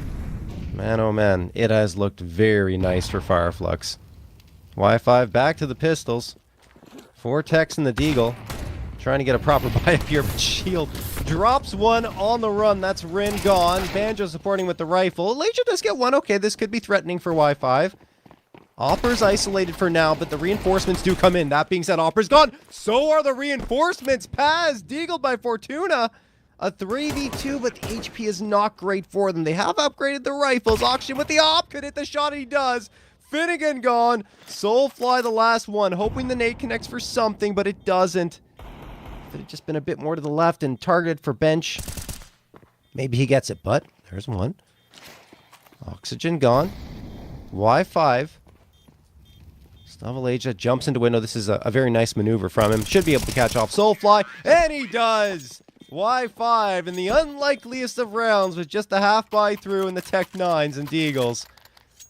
man oh man, it has looked very nice for Fireflux. Y5 back to the pistols. Vortex and the Deagle. Trying to get a proper buy-up here, but Shield drops one on the run. That's Rin gone. Banjo supporting with the rifle. Elijah does get one. Okay, this could be threatening for Y5. Opper's isolated for now, but the reinforcements do come in. That being said, Opper's gone. So are the reinforcements. Paz, deagled by Fortuna. A 3v2, but the HP is not great for them. They have upgraded the rifles. Auction with the op. Could hit the shot, he does. Finnegan gone. Soulfly the last one. Hoping the nade connects for something, but it doesn't. If it had just been a bit more to the left and targeted for bench, maybe he gets it, but there's one. Oxygen gone. Y5. Stavaleja jumps into window. This is a very nice maneuver from him. Should be able to catch off Soulfly, and he does! Y5 in the unlikeliest of rounds with just a half buy through in the Tech 9s and Deagles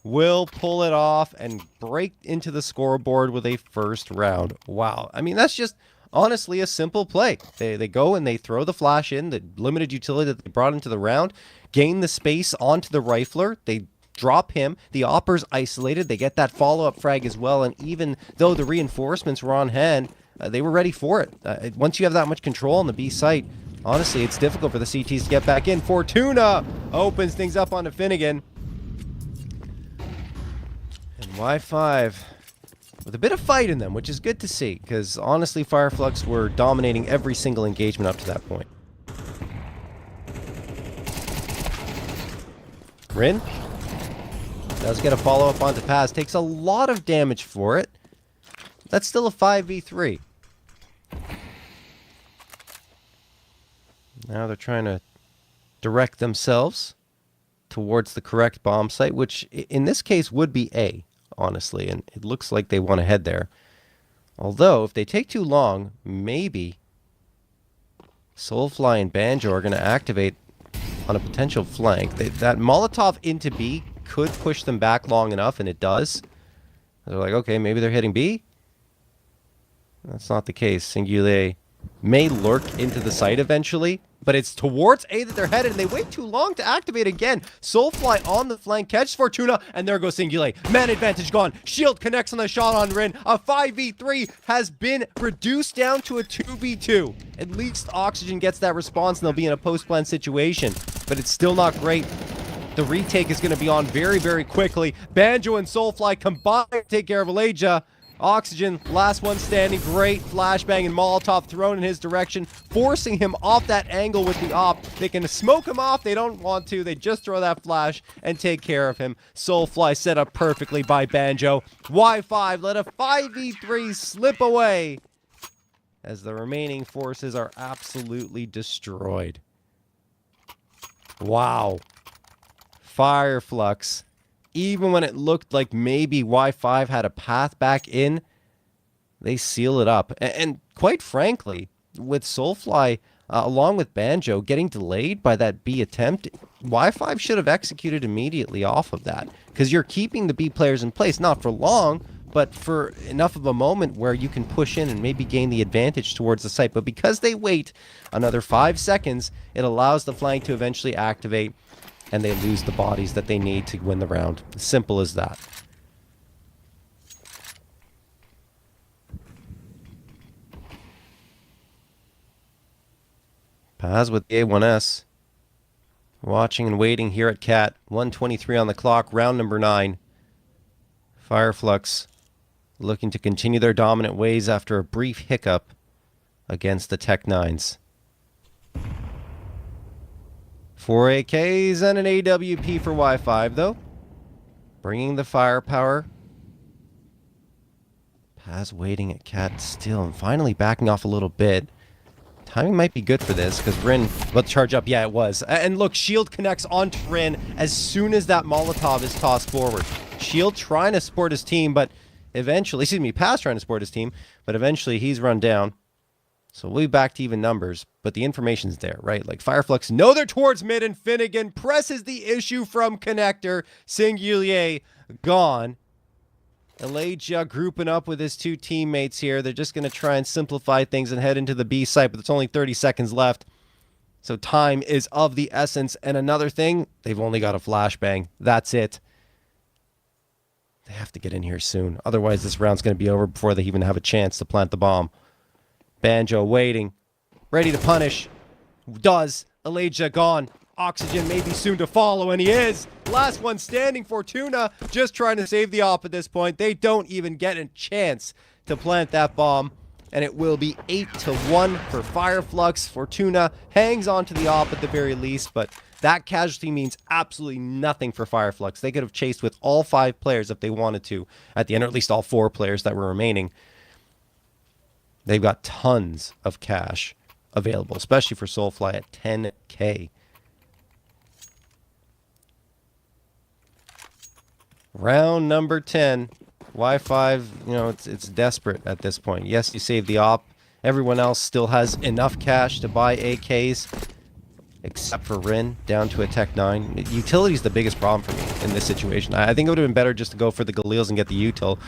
will pull it off and break into the scoreboard with a first round. Wow. I mean, that's just honestly a simple play. They go and they throw the flash in, the limited utility that they brought into the round, gain the space onto the rifler. They drop him. The opper's isolated. They get that follow-up frag as well, and even though the reinforcements were on hand, they were ready for it. Once you have that much control on the B site, honestly, it's difficult for the CTs to get back in. Fortuna opens things up onto Finnegan. And Y5 with a bit of fight in them, which is good to see, because honestly, Fireflux were dominating every single engagement up to that point. Rin does get a follow-up onto Paz. Takes a lot of damage for it. That's still a 5v3. Now they're trying to direct themselves towards the correct bomb site, which in this case would be A, honestly, and it looks like they want to head there. Although, if they take too long, maybe Soulfly and Banjo are going to activate on a potential flank. That Molotov into B could push them back long enough, and it does. They're like, okay, maybe they're hitting B. That's not the case. Singulier may lurk into the site eventually, but it's towards A that they're headed, and they wait too long to activate again. Soulfly on the flank, catches Fortuna, and there goes Singulier. Man advantage gone. Shield connects on the shot on Rin. A 5v3 has been reduced down to a 2v2. At least Oxygen gets that response, and they'll be in a post-plan situation, but it's still not great. The retake is going to be on very, very quickly. Banjo and Soulfly combine to take care of Aleja. Oxygen, last one standing. Great flashbang and Molotov thrown in his direction, forcing him off that angle with the op. They can smoke him off. They don't want to. They just throw that flash and take care of him. Soulfly set up perfectly by Banjo. Y5 let a 5v3 slip away as the remaining forces are absolutely destroyed. Wow. Fireflux, even when it looked like maybe Y5 had a path back in, they seal it up. And quite frankly, with Soulfly, along with Banjo, getting delayed by that B attempt, Y5 should have executed immediately off of that. Because you're keeping the B players in place, not for long, but for enough of a moment where you can push in and maybe gain the advantage towards the site. But because they wait another 5 seconds, it allows the flank to eventually activate, and they lose the bodies that they need to win the round. Simple as that. Paz with the A1S. Watching and waiting here at Cat. 1:23 on the clock, round number 9. Fireflux looking to continue their dominant ways after a brief hiccup against the Tech 9s. 4 AKs and an AWP for Y5, though. Bringing the firepower. Paz waiting at Cat still and finally backing off a little bit. Timing might be good for this because Rin, let's charge up. Yeah, it was. And look, Shield connects onto Rin as soon as that Molotov is tossed forward. Shield trying to support his team, but eventually, Paz trying to support his team, but eventually he's run down. So we'll be back to even numbers, but the information's there, right? Like Fireflux know they're towards mid, and Finnegan presses the issue from connector. Singulier gone. Aleja grouping up with his two teammates here. They're just going to try and simplify things and head into the B site, but it's only 30 seconds left. So time is of the essence. And another thing, they've only got a flashbang. That's it. They have to get in here soon. Otherwise, this round's going to be over before they even have a chance to plant the bomb. Banjo waiting, ready to punish. Does. Aleja gone. Oxygen maybe soon to follow, and he is. Last one standing, Fortuna, just trying to save the op at this point. They don't even get a chance to plant that bomb, and it will be 8-1 for Fireflux. Fortuna hangs on to the op at the very least, but that casualty means absolutely nothing for Fireflux. They could have chased with all 5 players if they wanted to at the end, or at least all 4 players that were remaining. They've got tons of cash available, especially for Soulfly at 10K. Round number 10. Y5, you know, it's desperate at this point. Yes, you save the op. Everyone else still has enough cash to buy AKs, except for Rin, down to a Tech 9. Utility's the biggest problem for me in this situation. I think it would have been better just to go for the Galils and get the util.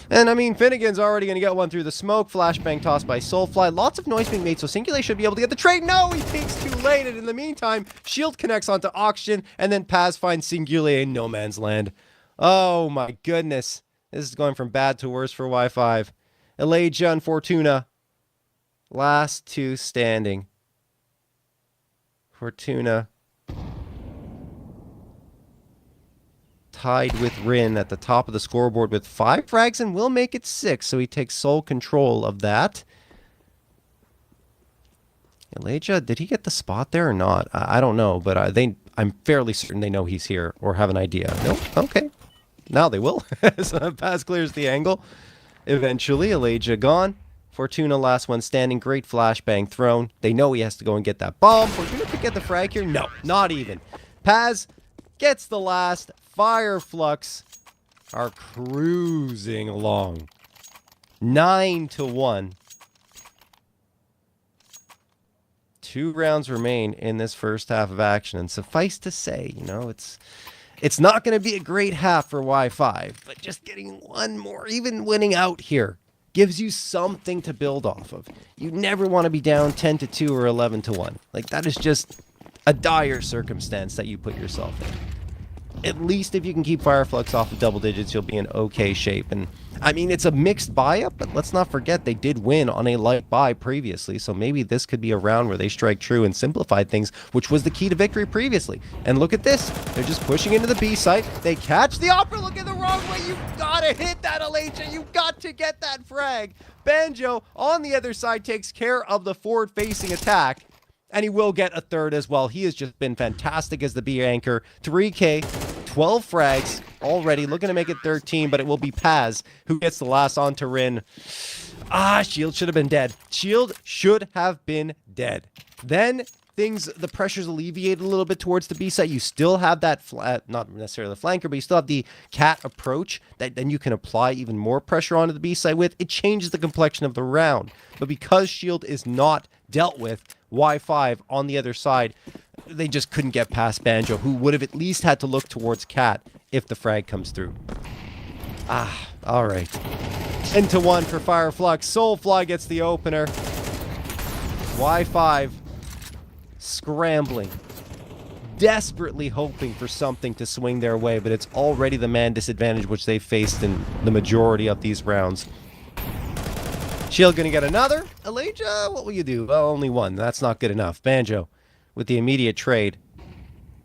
And I mean, Finnegan's already going to get one through the smoke. Flashbang tossed by Soulfly. Lots of noise being made, so Singulate should be able to get the trade. No, he peeks too late, and in the meantime, Shield connects onto Oxygen, and then Paz finds Singulate in no man's land. Oh my goodness. This is going from bad to worse for Y5. Elijah and Fortuna. Last two standing. Fortuna tied with Rin at the top of the scoreboard with 5 frags and will make it 6, so he takes sole control of that. Elijah, did he get the spot there or not? I don't know, but I'm fairly certain they know he's here or have an idea. No? Okay. Now they will. So Paz clears the angle. Eventually, Elijah gone. Fortuna, last one standing. Great flashbang thrown. They know he has to go and get that bomb. Fortuna could get the frag here. No, not even. Paz gets the last. Fireflux are cruising along. 9-1. 2 rounds remain in this first half of action. And suffice to say, you know, it's not going to be a great half for Y5, but just getting one more, even winning out here, gives you something to build off of. You never want to be down 10-2 or 11-1. Like, that is just a dire circumstance that you put yourself in. At least if you can keep Fireflux off of double digits, you'll be in okay shape. And I mean, it's a mixed buy-up, but let's not forget they did win on a light buy previously, so maybe this could be a round where they strike true and simplify things, which was the key to victory previously. And look at this. They're just pushing into the B site. They catch the Opera looking the wrong way. You gotta hit that, Elijah. You got to get that frag. Banjo on the other side takes care of the forward-facing attack. And he will get a third as well. He has just been fantastic as the B anchor. 3K, 12 frags already. Looking to make it 13, but it will be Paz who gets the last onto Rin. Shield should have been dead. Shield should have been dead. Then the pressure's alleviated a little bit towards the B site. You still have that, not necessarily the flanker, but you still have the cat approach that then you can apply even more pressure onto the B site with. It changes the complexion of the round. But because Shield is not dealt with, Y5 on the other side, they just couldn't get past Banjo, who would have at least had to look towards Cat if the frag comes through. All right. 10-1 for Fireflux. Soulfly gets the opener. Y5 scrambling, desperately hoping for something to swing their way, but it's already the man disadvantage which they faced in the majority of these rounds. Shield gonna get another. Elijah, what will you do? Well, only one. That's not good enough. Banjo with the immediate trade.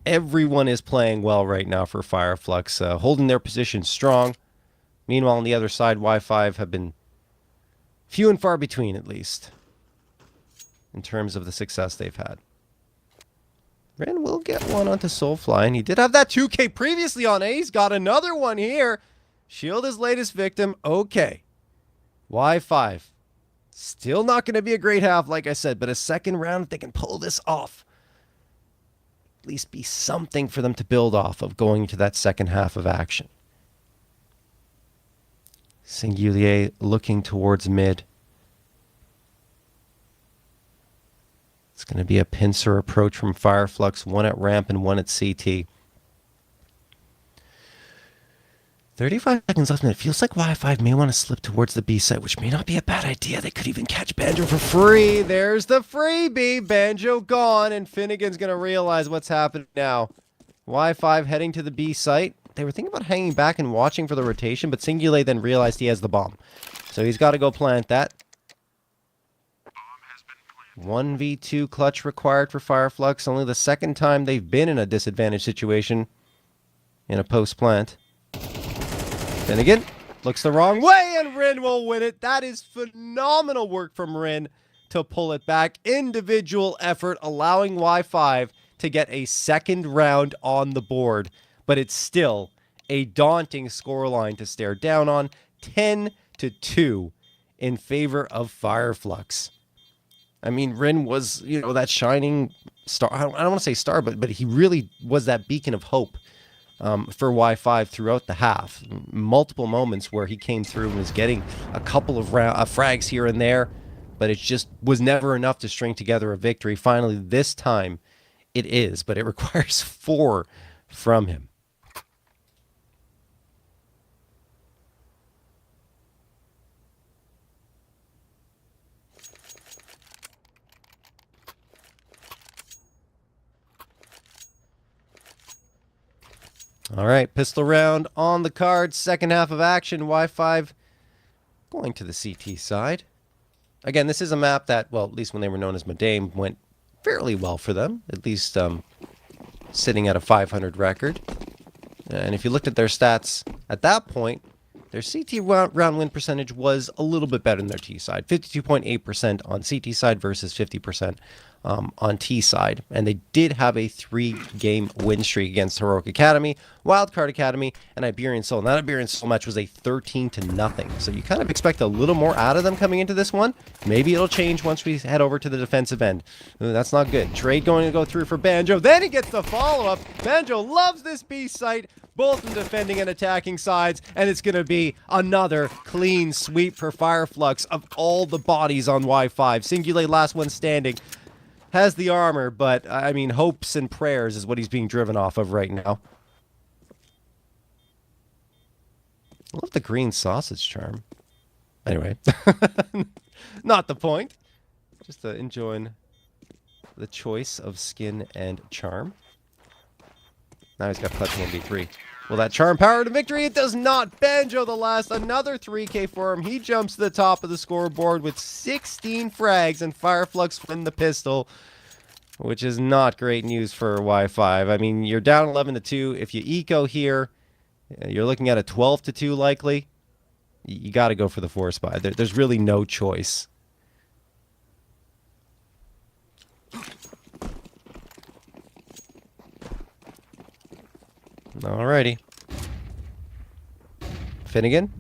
Everyone is playing well right now for Fireflux, holding their position strong. Meanwhile, on the other side, Y5 have been few and far between, at least, in terms of the success they've had. Ren will get one onto Soulfly, and he did have that 2K previously on A. He's got another one here. Shield his latest victim. Okay. Y5. Still not going to be a great half, like I said, but a second round, if they can pull this off, at least be something for them to build off of going into that second half of action. Singulier looking towards mid. It's going to be a pincer approach from Fireflux, one at ramp and one at CT. 35 seconds left, and it feels like Y5 may want to slip towards the B site, which may not be a bad idea. They could even catch Banjo for free. There's the freebie. Banjo gone, and Finnegan's going to realize what's happening now. Y5 heading to the B site. They were thinking about hanging back and watching for the rotation, but Singulate then realized he has the bomb. So he's got to go plant that. 1v2 clutch required for Fireflux. Only the second time they've been in a disadvantaged situation in a post-plant. Finnegan looks the wrong way, and Rin will win it. That is phenomenal work from Rin to pull it back. Individual effort allowing Y5 to get a second round on the board. But it's still a daunting scoreline to stare down on. 10-2 in favor of Fireflux. I mean, Rin was, that shining star. I don't want to say star, but he really was that beacon of hope for Y5 throughout the half. Multiple moments where he came through and was getting a couple of frags here and there, but it just was never enough to string together a victory. Finally, this time it is, but it requires 4 from him. All right, pistol round on the card. Second half of action. Y5 going to the CT side. Again, this is a map that, well, at least when they were known as Madame, went fairly well for them. At least sitting at a 500 record. And if you looked at their stats at that point, their CT round win percentage was a little bit better than their T side. 52.8% on CT side versus 50% on T side. And they did have a 3-game win streak against Heroic Academy, Wildcard Academy, and Iberian Soul. And that Iberian Soul match was a 13-0. So you kind of expect a little more out of them coming into this one. Maybe it'll change once we head over to the defensive end. That's not good. Trade going to go through for Banjo. Then he gets the follow-up. Banjo loves this B site, both in defending and attacking sides, and it's going to be another clean sweep for Fireflux of all the bodies on Y5. Singulate, last one standing, has the armor, but, I mean, hopes and prayers is what he's being driven off of right now. I love the green sausage charm. Anyway, not the point. Just enjoying the choice of skin and charm. Now he's got clutching MB3. Will that charm power to victory? It does not. Banjo the last. Another 3K for him. He jumps to the top of the scoreboard with 16 frags, and Fireflux win the pistol, which is not great news for Y5. I mean, you're down 11-2. If you eco here, you're looking at a 12-2 likely. You got to go for the 4 spy. There's really no choice. Alrighty. Finnegan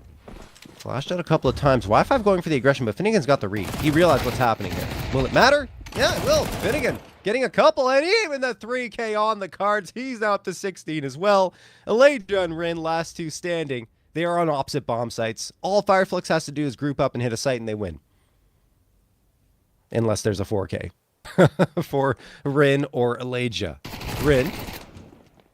flashed out a couple of times. Y5 going for the aggression, but Finnegan's got the read. He realized what's happening here. Will it matter? Yeah, it will. Finnegan getting a couple, and even the 3K on the cards. He's now up to 16 as well. Elijah and Rin, last 2 standing. They are on opposite bomb sites. All Fireflux has to do is group up and hit a site, and they win. Unless there's a 4K for Rin or Elijah. Rin.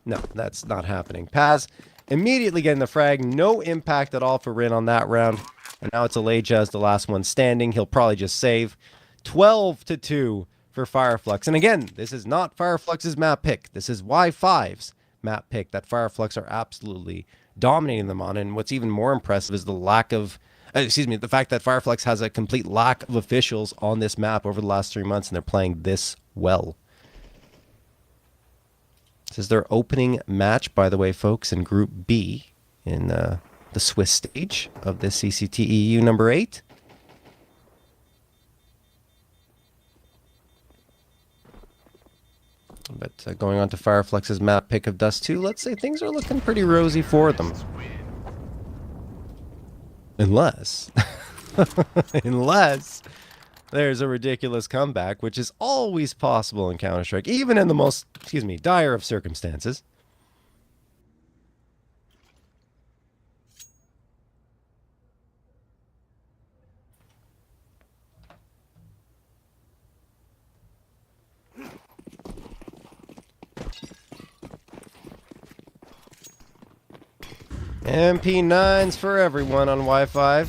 No, that's not happening. Paz immediately getting the frag. No impact at all for Rin on that round. And now it's Elijah as the last one standing. He'll probably just save. 12-2 for Fireflux. And again, this is not Fireflux's map pick. This is Y5's map pick that Fireflux are absolutely dominating them on. And what's even more impressive is the lack of... the fact that Fireflux has a complete lack of officials on this map over the last 3 months, and they're playing this well. This is their opening match, by the way, folks, in Group B in the Swiss stage of the CCT EU number 8. But going on to Fireflux's map pick of Dust 2, let's say things are looking pretty rosy for them. Unless there's a ridiculous comeback, which is always possible in Counter-Strike, even in the most, dire of circumstances. MP9s for everyone on Y5.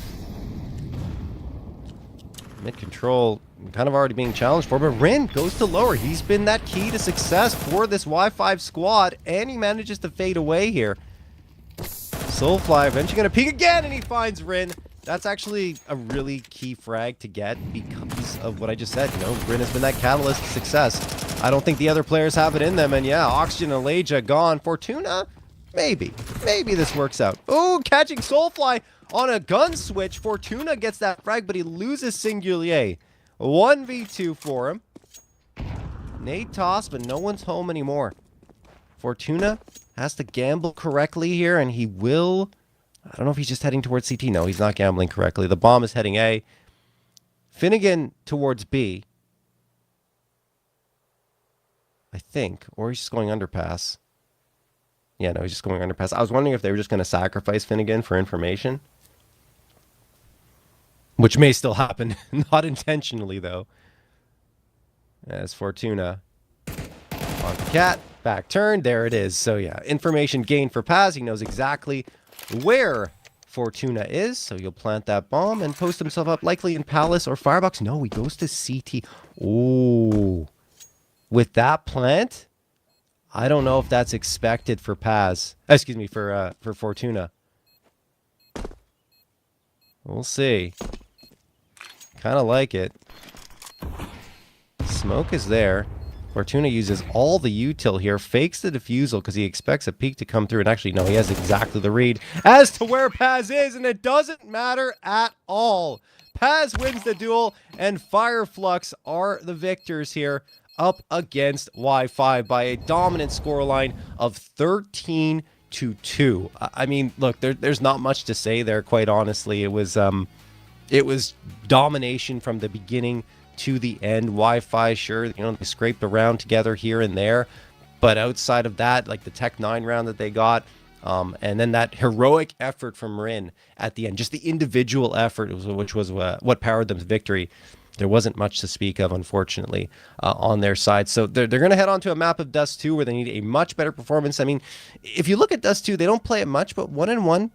Mid-control kind of already being challenged for, but Rin goes to lower. He's been that key to success for this Y5 squad, and he manages to fade away here. Soulfly eventually going to peek again, and he finds Rin. That's actually a really key frag to get because of what I just said. Rin has been that catalyst to success. I don't think the other players have it in them, and yeah, Oxygen and Elijah gone. Fortuna? Maybe this works out. Oh, catching Soulfly on a gun switch. Fortuna gets that frag, but he loses Singulier. 1v2 for him. Nade toss, but no one's home anymore. Fortuna has to gamble correctly here, and he will... I don't know if he's just heading towards CT. No, he's not gambling correctly. The bomb is heading A. Finnegan towards B. I think. Or he's just going underpass. Yeah, no, he's just going under pass. I was wondering if they were just going to sacrifice Finnegan for information. Which may still happen. Not intentionally, though. As Fortuna. On the cat. Back turn. There it is. So, yeah. Information gained for Paz. He knows exactly where Fortuna is. So, he'll plant that bomb and post himself up likely in Palace or Firebox. No, he goes to CT. Oh. With that plant, I don't know if that's expected for Paz. Excuse me, for Fortuna. We'll see. Kind of like it. Smoke is there. Fortuna uses all the util here, fakes the defusal because he expects a peek to come through. And actually, no, he has exactly the read as to where Paz is, and it doesn't matter at all. Paz wins the duel, and Fireflux are the victors here up against Wi-Fi by a dominant scoreline of 13-2. I mean, look, there's not much to say there, quite honestly. It was domination from the beginning to the end. Wi-Fi, sure, they scraped around together here and there, but outside of that, like the Tech 9 round that they got, and then that heroic effort from Rin at the end, just the individual effort, which was what powered them to victory. There wasn't much to speak of, unfortunately, on their side. So they're going to head on to a map of Dust 2 where they need a much better performance. I mean, if you look at Dust 2, they don't play it much, but 1-1,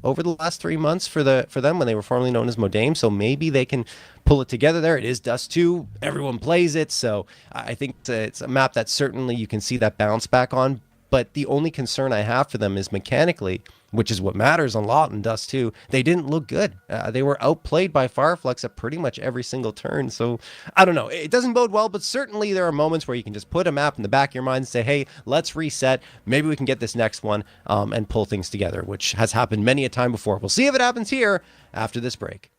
over the last 3 months for them when they were formerly known as Modame. So maybe they can pull it together there. It is Dust 2. Everyone plays it. So I think it's a map that certainly you can see that bounce back on. But the only concern I have for them is mechanically, which is what matters a lot in Dust 2. They didn't look good. They were outplayed by Fireflux at pretty much every single turn. So, I don't know. It doesn't bode well, but certainly there are moments where you can just put a map in the back of your mind and say, hey, let's reset. Maybe we can get this next one and pull things together, which has happened many a time before. We'll see if it happens here after this break.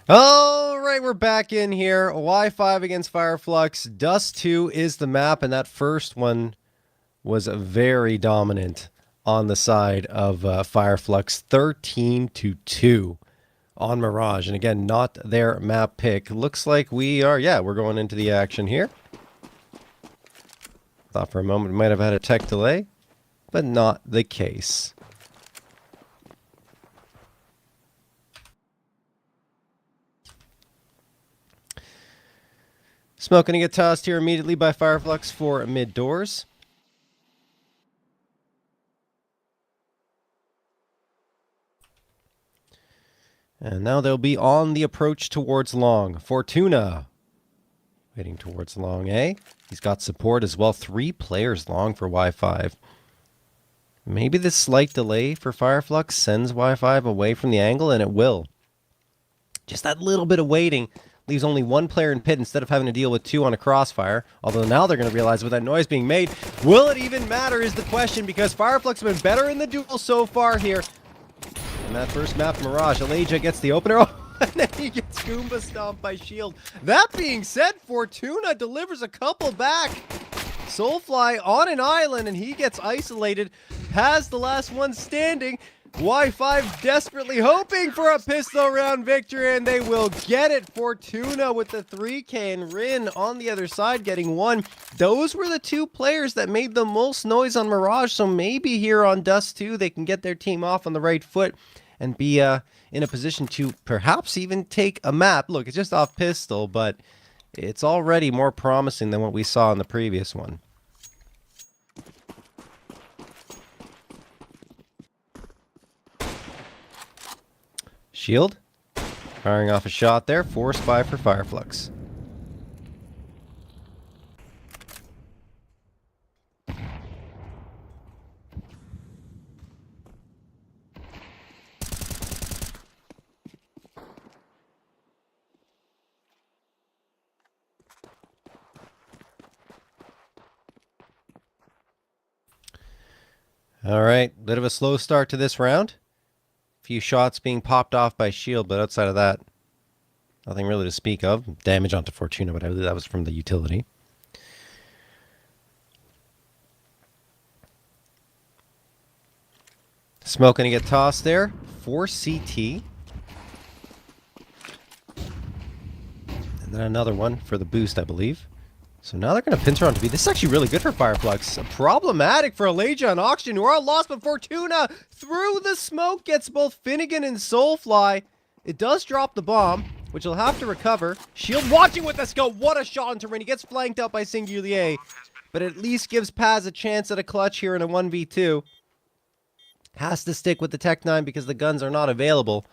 All right, we're back in here. Y5 against Fireflux. Dust 2 is the map, and that first one was very dominant on the side of Fireflux. 13-2 on Mirage. And again, not their map pick. Looks like we are, yeah, we're going into the action here. Thought for a moment we might have had a tech delay, but not the case. Smoke going to get tossed here immediately by Fireflux for mid doors. And now they'll be on the approach towards long. Fortuna waiting towards long A. He's got support as well. 3 players long for Y5. Maybe this slight delay for Fireflux sends Y5 away from the angle, and it will. Just that little bit of waiting leaves only 1 player in pit instead of having to deal with 2 on a crossfire. Although now they're going to realize with that noise being made, will it even matter is the question, because Fireflux have been better in the duel so far here. And that first map, Mirage, Elijah gets the opener. Oh, and then he gets Goomba stomped by Shield. That being said, Fortuna delivers a couple back. Soulfly on an island, and he gets isolated. Has the last one standing. Y5 desperately hoping for a pistol round victory, and they will get it. Fortuna with the 3K, and Rin on the other side getting 1. Those were the 2 players that made the most noise on Mirage, so maybe here on Dust 2 they can get their team off on the right foot and be in a position to perhaps even take a map. Look, it's just off pistol, but it's already more promising than what we saw in the previous one. Shield firing off a shot there. Force 5 for Fireflux. All right, bit of a slow start to this round. Few shots being popped off by Shield, but outside of that, nothing really to speak of. Damage onto Fortuna, but I believe that was from the utility. Smoke going to get tossed there for CT. And then another one for the boost, I believe. So now they're going to pincer onto B. This is actually really good for Fireflux. Problematic for Elijah and Oxygen, who are lost, but Fortuna through the smoke gets both Finnegan and Soulfly. It does drop the bomb, which he'll have to recover. Shield watching with the scope. What a shot into Rin. He gets flanked out by Singulier, but at least gives Paz a chance at a clutch here in a 1v2. Has to stick with the Tech 9 because the guns are not available.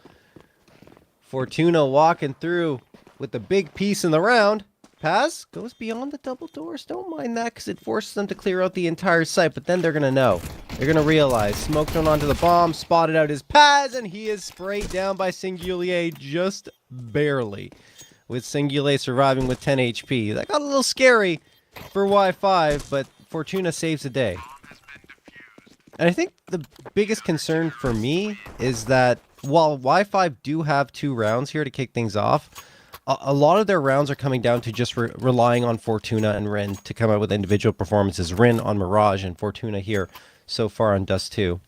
Fortuna walking through with the big piece in the round. Paz goes beyond the double doors. Don't mind that because it forces them to clear out the entire site. But then they're going to know. They're going to realize. Smoke thrown onto the bomb. Spotted out is Paz. And he is sprayed down by Singulier just barely. With Singulier surviving with 10 HP. That got a little scary for Y5. But Fortuna saves the day. And I think the biggest concern for me is that while Y5 do have 2 rounds here to kick things off, a lot of their rounds are coming down to just relying on Fortuna and Rin to come out with individual performances. Rin on Mirage and Fortuna here so far on Dust 2.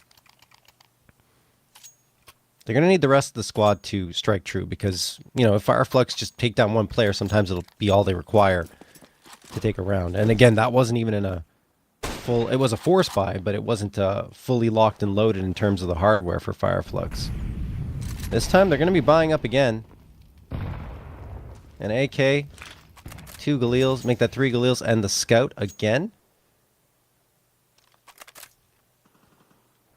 They're going to need the rest of the squad to strike true because, you know, if Fireflux just take down 1 player, sometimes it'll be all they require to take a round. And again, that wasn't even in a full... It was a force buy, but it wasn't fully locked and loaded in terms of the hardware for Fireflux. This time, they're going to be buying up again. An AK, 2 Galils, make that 3 Galils, and the Scout again.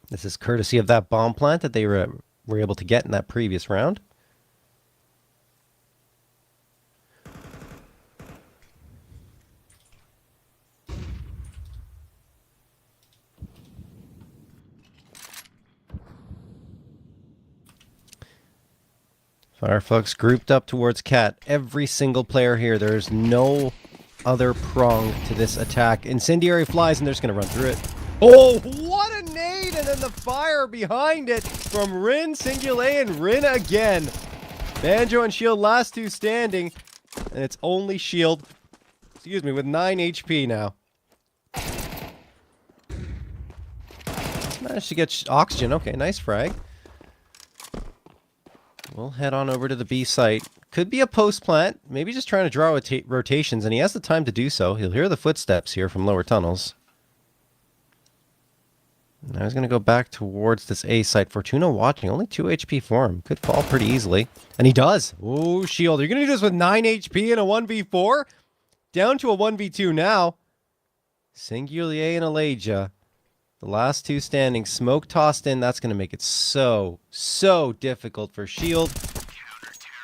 This is courtesy of that bomb plant that they were able to get in that previous round. Fireflux grouped up towards Cat. Every single player here. There's no other prong to this attack. Incendiary flies, and they're just going to run through it. Oh, what a nade! And then the fire behind it from Rin, Singulier, and Rin again. Banjo and Shield, last two standing. And it's only Shield, excuse me, with 9 HP now. Managed to get oxygen. Okay, nice frag. We'll head on over to the B site. Could be a post plant. Maybe just trying to draw rotations, and he has the time to do so. He'll hear the footsteps here from lower tunnels. Now he's going to go back towards this A site. Fortuna watching. Only 2 HP for him. Could fall pretty easily. And he does. Oh, Shield. You're going to do this with 9 HP in a 1v4? Down to a 1v2 now. Singulier and Elijah. The last two standing. Smoke tossed in. That's going to make it so difficult for Shield.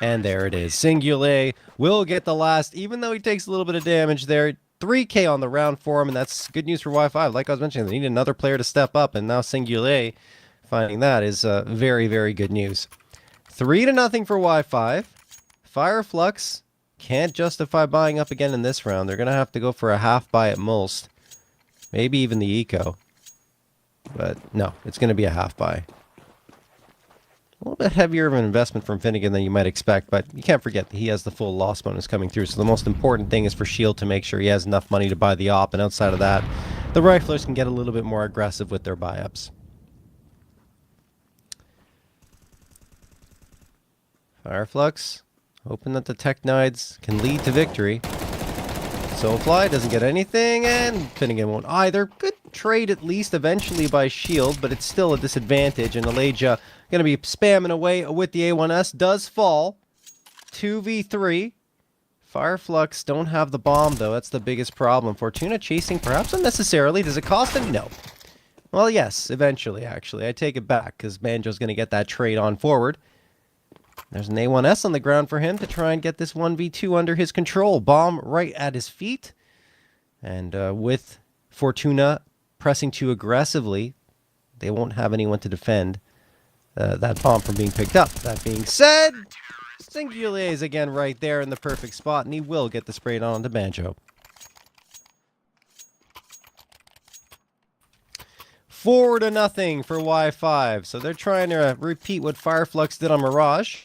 And there it is. Singulier will get the last, even though he takes a little bit of damage there. 3k on the round for him, and that's good news for Y5. Like I was mentioning, they need another player to step up, and now Singulier finding that is very good news. 3-0 for Y5. Fireflux can't justify buying up again in this round. They're going to have to go for a half buy at most. Maybe even the eco. But no, it's going to be a half buy. A little bit heavier of an investment from Finnegan than you might expect, but you can't forget that he has the full loss bonus coming through. So the most important thing is for Shield to make sure he has enough money to buy the op, and outside of that, the riflers can get a little bit more aggressive with their buy-ups. Fireflux, hoping that the Technides can lead to victory. Soulfly doesn't get anything, and Finnegan won't either. Good trade at least eventually by Shield, but it's still a disadvantage, and Elijah going to be spamming away with the A1S. Does fall. 2v3. Fireflux don't have the bomb, though. That's the biggest problem. Fortuna chasing perhaps unnecessarily. Does it cost him? No. Well, yes, eventually, actually. I take it back, because Banjo's going to get that trade on forward. There's an A1S on the ground for him to try and get this 1v2 under his control. Bomb right at his feet. And with Fortuna pressing too aggressively, they won't have anyone to defend that bomb from being picked up. That being said, Singulier is again right there in the perfect spot, and he will get the sprayed on to Banjo. 4-0 for Y5. So they're trying to repeat what Fireflux did on Mirage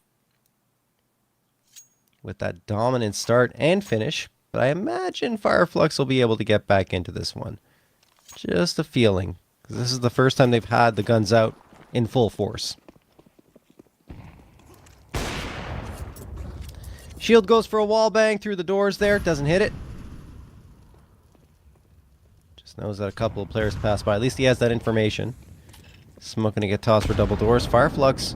with that dominant start and finish. But I imagine Fireflux will be able to get back into this one. Just a feeling, because this is the first time they've had the guns out in full force. Shield goes for a wall bang through the doors there. Doesn't hit it. Just knows that a couple of players pass by. At least he has that information. Smoke going to get tossed for double doors. Fireflux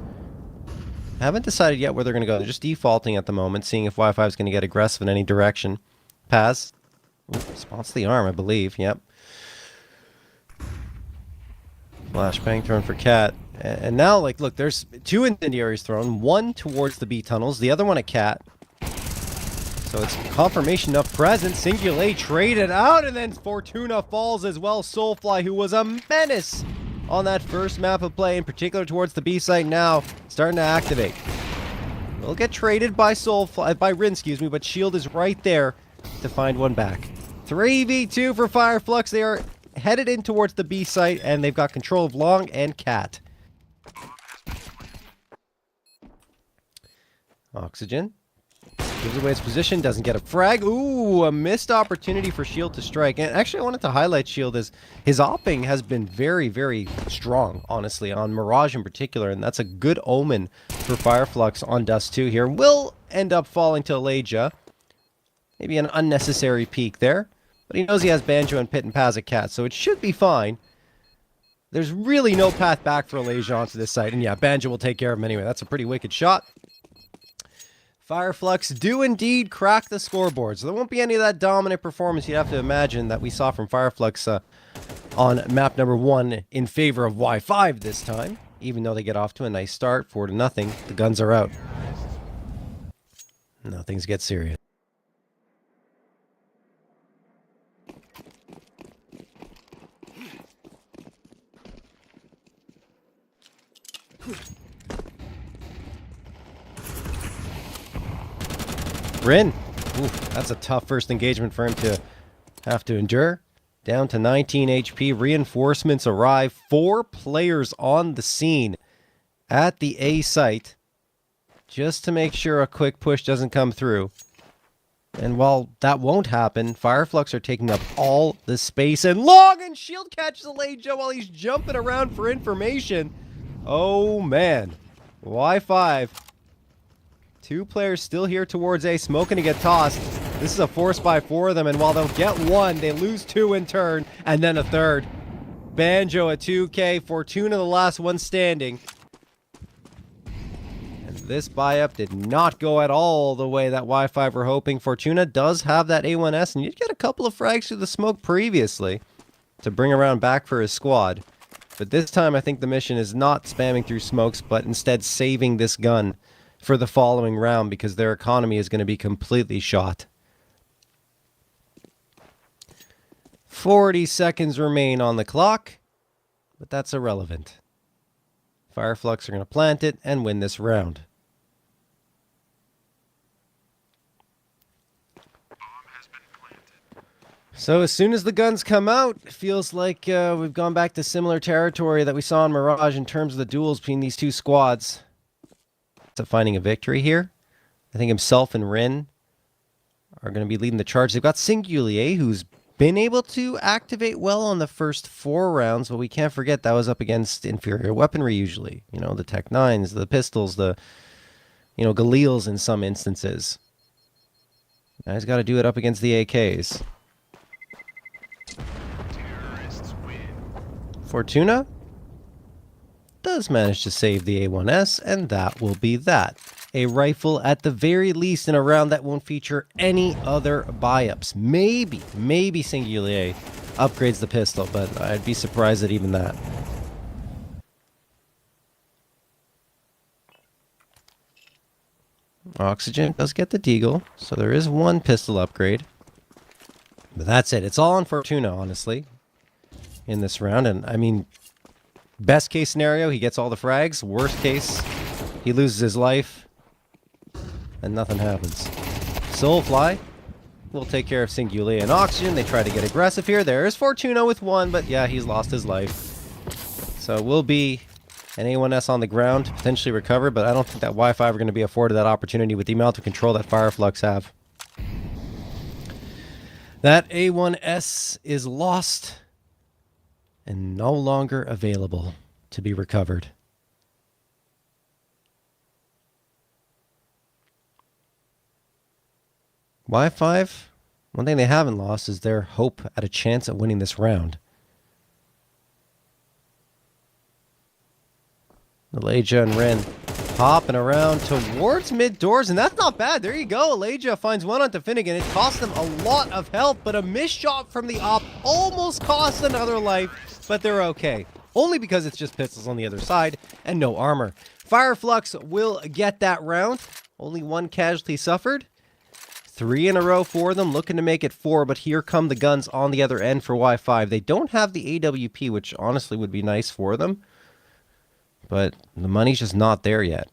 haven't decided yet where they're going to go. They're just defaulting at the moment, seeing if Y5 is going to get aggressive in any direction. Pass. Ooh, spots the arm, I believe. Yep. Flashbang thrown for Cat. And now, like, look, there's 2 incendiaries thrown. One towards the B tunnels, the other one at Cat. So it's confirmation of presence. Singulier traded out, and then Fortuna falls as well. Soulfly, who was a menace on that first map of play, in particular towards the B site, now starting to activate. Will get traded by Soulfly, by Rin, excuse me, but Shield is right there to find one back. 3v2 for Fireflux. They are headed in towards the B site, and they've got control of Long and Cat. Oxygen. Gives away its position, doesn't get a frag. Ooh, a missed opportunity for Shield to strike. And actually, I wanted to highlight Shield as his opping has been very strong, honestly, on Mirage in particular. And that's a good omen for Fireflux on Dust 2 here. Will end up falling to Elijah. Maybe an unnecessary peek there. But he knows he has Banjo and Pit and Paz at Cat, so it should be fine. There's really no path back for Elijah onto this site. And yeah, Banjo will take care of him anyway. That's a pretty wicked shot. Fireflux do indeed crack the scoreboard, so there won't be any of that dominant performance you'd have to imagine that we saw from Fireflux on map number 1 in favor of Y5 this time. Even though they get off to a nice start, 4-0, the guns are out. Now things get serious. Rin. Ooh, that's a tough first engagement for him to have to endure. Down to 19 HP. Reinforcements arrive. 4 players on the scene at the A site. just to make sure a quick push doesn't come through. And while that won't happen, Fireflux are taking up all the space, and Long and shield catches Alejo while he's jumping around for information. Oh man, Y5. 2 players still here towards A, smoking to get tossed. This is a force buy for them, and while they'll get 1, they lose 2 in turn, and then a 3rd. Banjo at 2K, Fortuna the last one standing. This buy-up did not go at all the way that Y5 were hoping. Fortuna does have that A1S, and you'd get a couple of frags through the smoke previously to bring around back for his squad. But this time, I think the mission is not spamming through smokes, but instead saving this gun for the following round because their economy is going to be completely shot. 40 seconds remain on the clock, but that's irrelevant. Fireflux are going to plant it and win this round. So as soon as the guns come out, it feels like we've gone back to similar territory that we saw in Mirage in terms of the duels between these two squads. So finding a victory here. I think himself and Rin are going to be leading the charge. They've got Singulier, who's been able to activate well on the first 4 rounds, but we can't forget that was up against inferior weaponry usually. You know, the Tech 9s, the pistols, the, Galils in some instances. Now he's got to do it up against the AKs. Fortuna does manage to save the A1S, and that will be that. A rifle at the very least in a round that won't feature any other buy-ups. Maybe Singulier upgrades the pistol, but I'd be surprised at even that. Oxygen does get the deagle, so there is 1 pistol upgrade. But that's it. It's all on Fortuna, honestly, in this round. And, I mean, best case scenario, he gets all the frags. Worst case, he loses his life, and nothing happens. Soulfly will take care of Singulier and Oxygen. They try to get aggressive here. There's Fortuna with 1, but yeah, he's lost his life. So it will be an A1S on the ground, potentially recover, but I don't think that Y5 are going to be afforded that opportunity with the amount of control that Fireflux have. That A1S is lost and no longer available to be recovered. Y5, one thing they haven't lost is their hope at a chance at winning this round. Aleja and Ren hopping around towards mid doors, and that's not bad. There you go. Aleja finds 1 onto Finnegan. It cost them a lot of health, but a missed shot from the op almost cost another life, but they're okay. Only because it's just pistols on the other side and no armor. Fireflux will get that round. Only 1 casualty suffered. 3 in a row for them, looking to make it 4, but here come the guns on the other end for Y5. They don't have the AWP, which honestly would be nice for them, but the money's just not there yet.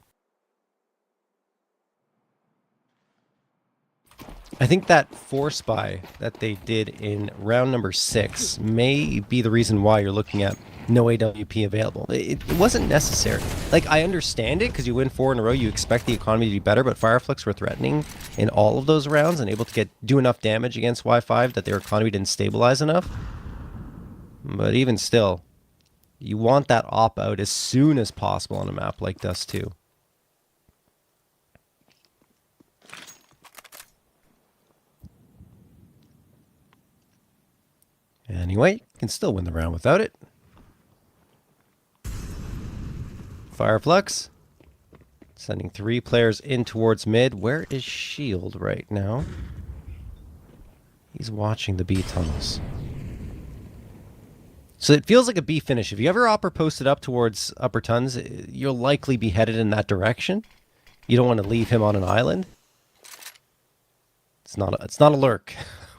I think that force buy that they did in round number 6 may be the reason why you're looking at no AWP available. It wasn't necessary. Like, I understand it, because you win 4 in a row, you expect the economy to be better, but Fireflux were threatening in all of those rounds and able to do enough damage against Y5 that their economy didn't stabilize enough. But even still, you want that op out as soon as possible on a map like Dust 2. Anyway, can still win the round without it. Fireflux sending 3 players in towards mid. Where is Shield right now? He's watching the B tunnels. So it feels like a B finish. If you ever upper posted up towards upper tons, you'll likely be headed in that direction. You don't want to leave him on an island. It's not a lurk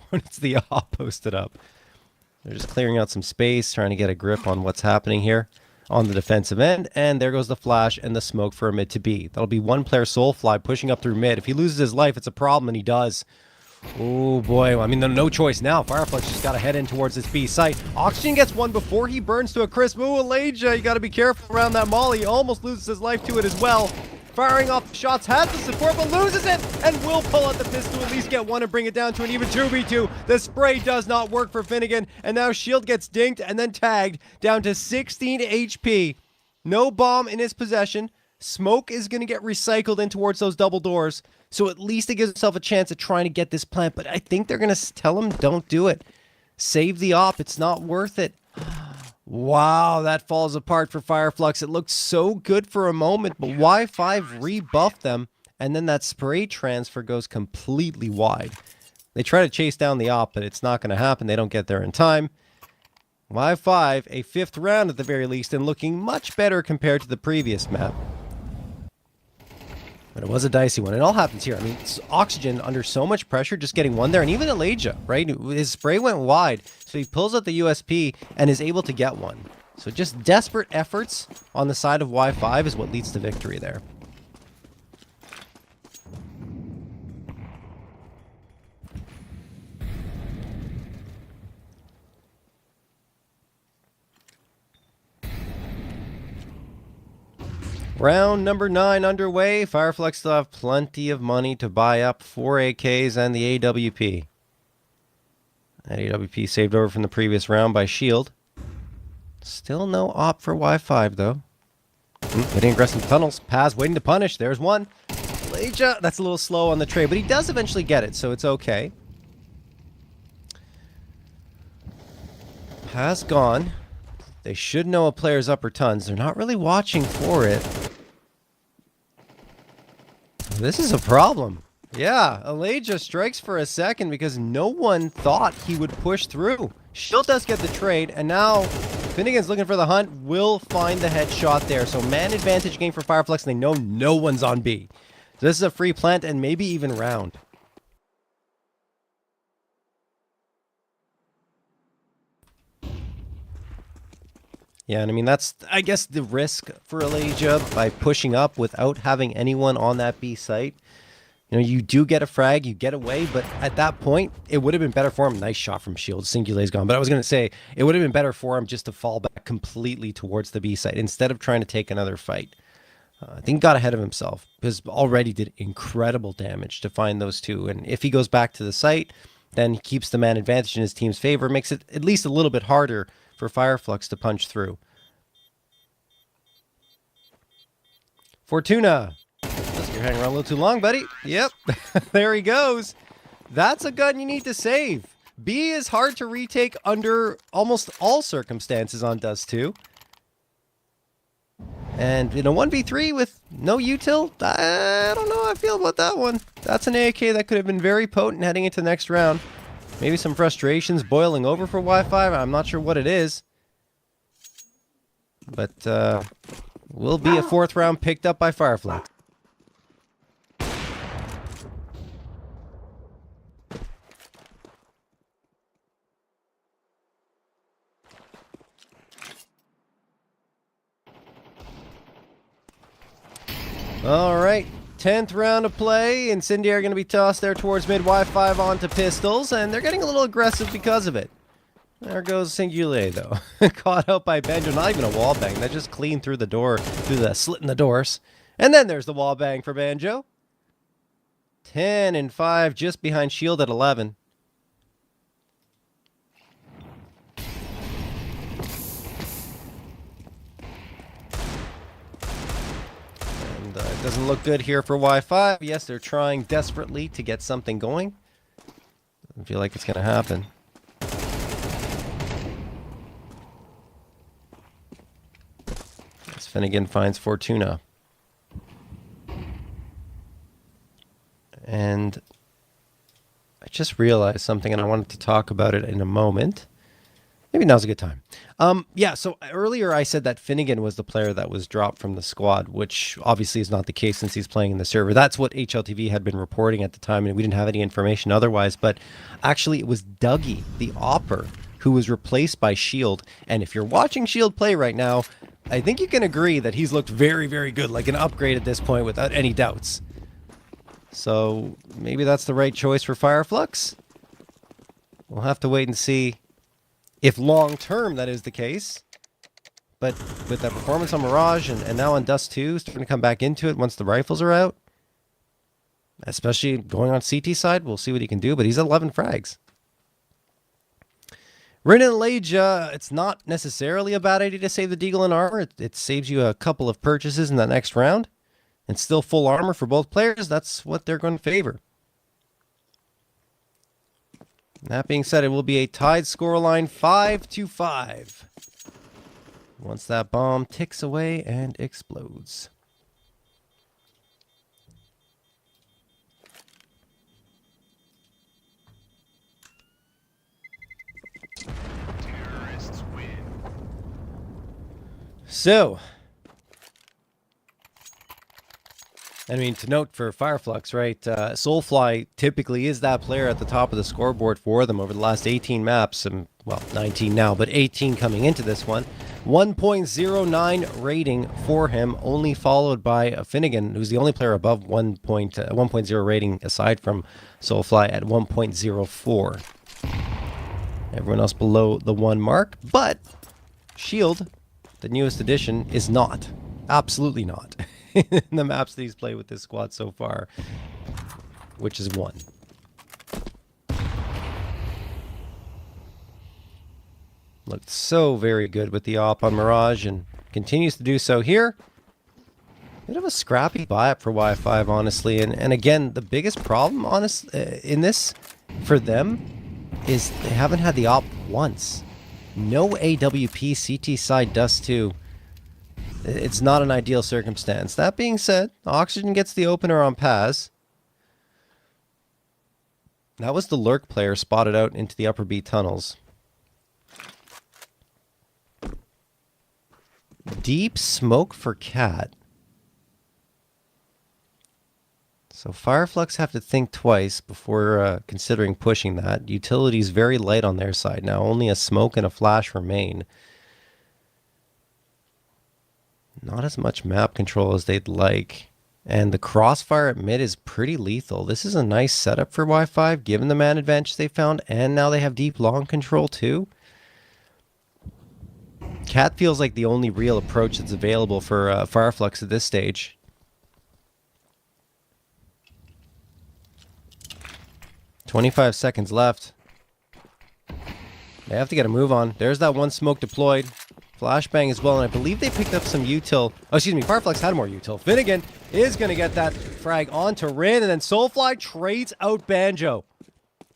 when it's the op posted up. They're just clearing out some space, trying to get a grip on what's happening here on the defensive end. And there goes the flash and the smoke for a mid to B. That'll be 1 player Soulfly pushing up through mid. If he loses his life, it's a problem, and he does. Oh boy, I mean, there's no choice now. Fireflux just got to head in towards this B site. Oxygen gets 1 before he burns to a crisp. Ooh, Aleja, you got to be careful around that molly. He almost loses his life to it as well. firing off shots, has the support, but loses it, and will pull out the pistol to at least get one and bring it down to an even 2v2. The spray does not work for Finnegan, and now Shield gets dinked and then tagged down to 16 HP. No bomb in his possession. Smoke is going to get recycled in towards those double doors, so at least it gives himself a chance at trying to get this plant, but I think they're going to tell him, don't do it. Save the op, it's not worth it. Wow, that falls apart for Fireflux. It looked so good for a moment, but Y5 rebuffed them, and then that spray transfer goes completely wide. They try to chase down the op, but it's not going to happen. They don't get there in time. Y5, a 5th round at the very least, and looking much better compared to the previous map. But it was a dicey one. It all happens here. I mean, it's Oxygen under so much pressure, just getting one there. And even Elijah, right? His spray went wide, so he pulls out the USP and is able to get one. So just desperate efforts on the side of Y5 is what leads to victory there. Round number 9 underway. Fireflux still have plenty of money to buy up 4 AKs and the AWP. That AWP saved over from the previous round by Shield. Still no op for Y5 though. Getting aggressive tunnels. Paz waiting to punish. There's one. Leja, that's a little slow on the trade, but he does eventually get it, so it's okay. Paz gone. They should know a player's upper tons. They're not really watching for it. This is a problem. Yeah, Elijah strikes for a second because no one thought he would push through. Shield does get the trade, and now Finnegan's looking for the hunt. Will find the headshot there. So man advantage game for Fireflux, and they know no one's on B. So this is a free plant and maybe even round. Yeah, and I mean, that's, I guess, the risk for Elijah by pushing up without having anyone on that B site. You know, you do get a frag, you get away, but at that point, it would have been better for him. Nice shot from Shield. Singular's gone. But I was going to say, it would have been better for him just to fall back completely towards the B site instead of trying to take another fight. I think he got ahead of himself because already did incredible damage to find those two. And if he goes back to the site, then he keeps the man advantage in his team's favor, makes it at least a little bit harder for Fireflux to punch through. Fortuna. You're hanging around a little too long, buddy. Yep. There he goes. That's a gun you need to save. B is hard to retake under almost all circumstances on Dust 2. And in a 1v3 with no util, I don't know how I feel about that one. That's an AK that could have been very potent heading into the next round. Maybe some frustrations boiling over for Y5. I'm not sure what it is. But, will be a 4th round picked up by Fireflux. All right, 10th round of play. Incendiary are going to be tossed there towards mid. Y5 onto pistols, and they're getting a little aggressive because of it. There goes Singulier, though. Caught out by Banjo. Not even a wall bang. That just cleaned through the door, through the slit in the doors. And then there's the wall bang for Banjo. 10 and 5, just behind Shield at 11. And it doesn't look good here for Y5. Yes, they're trying desperately to get something going. Doesn't feel like it's going to happen. Finnegan finds Fortuna. And I just realized something, and I wanted to talk about it in a moment. Maybe now's a good time. Yeah, so earlier I said that Finnegan was the player that was dropped from the squad, which obviously is not the case since he's playing in the server. That's what HLTV had been reporting at the time, and we didn't have any information otherwise. But actually, it was Dougie, the Opper, who was replaced by Shield. And if you're watching Shield play right now, I think you can agree that he's looked very, very good, like an upgrade at this point without any doubts. So maybe that's the right choice for Fireflux. We'll have to wait and see if long-term that is the case. but with that performance on Mirage and now on Dust 2, starting to come back into it once the rifles are out, especially going on CT side, we'll see what he can do, but he's at 11 frags. Rin and Leja, it's not necessarily a bad idea to save the Deagle and armor. It saves you a couple of purchases in that next round. And still full armor for both players. That's what they're going to favor. That being said, it will be a tied scoreline 5-5. Once that bomb ticks away and explodes. Terrorists win. So, I mean, to note for Fireflux, right, Soulfly typically is that player at the top of the scoreboard for them over the last 18 maps, and, well, 19 now, but 18 coming into this one. 1.09 rating for him, only followed by Finnegan, who's the only player above 1.0 rating aside from Soulfly at 1.04. Everyone else below the 1 mark, but Shield, the newest addition, is not. Absolutely not. In the maps that he's played with this squad so far, which is 1. Looked so very good with the op on Mirage and continues to do so here. Bit of a scrappy buy-up for Y5, honestly. And again, the biggest problem, in this for them is they haven't had the op once. No AWP CT side Dust 2. It's not an ideal circumstance. That being said, Oxygen gets the opener on Paz. That was the Lurk player spotted out into the upper B tunnels. Deep smoke for Cat. So Fireflux have to think twice before considering pushing that. Utility's very light on their side now. Only a smoke and a flash remain. Not as much map control as they'd like. And the crossfire at mid is pretty lethal. This is a nice setup for Y5, given the man advantage they found. And now they have deep long control too. Cat feels like the only real approach that's available for Fireflux at this stage. "25 seconds left. They have to get a move on. There's that one smoke deployed. Flashbang as well, and I believe they picked up some util. Oh, excuse me, Fireflux had more util. Finnegan is going to get that frag onto Rin, and then Soulfly trades out Banjo.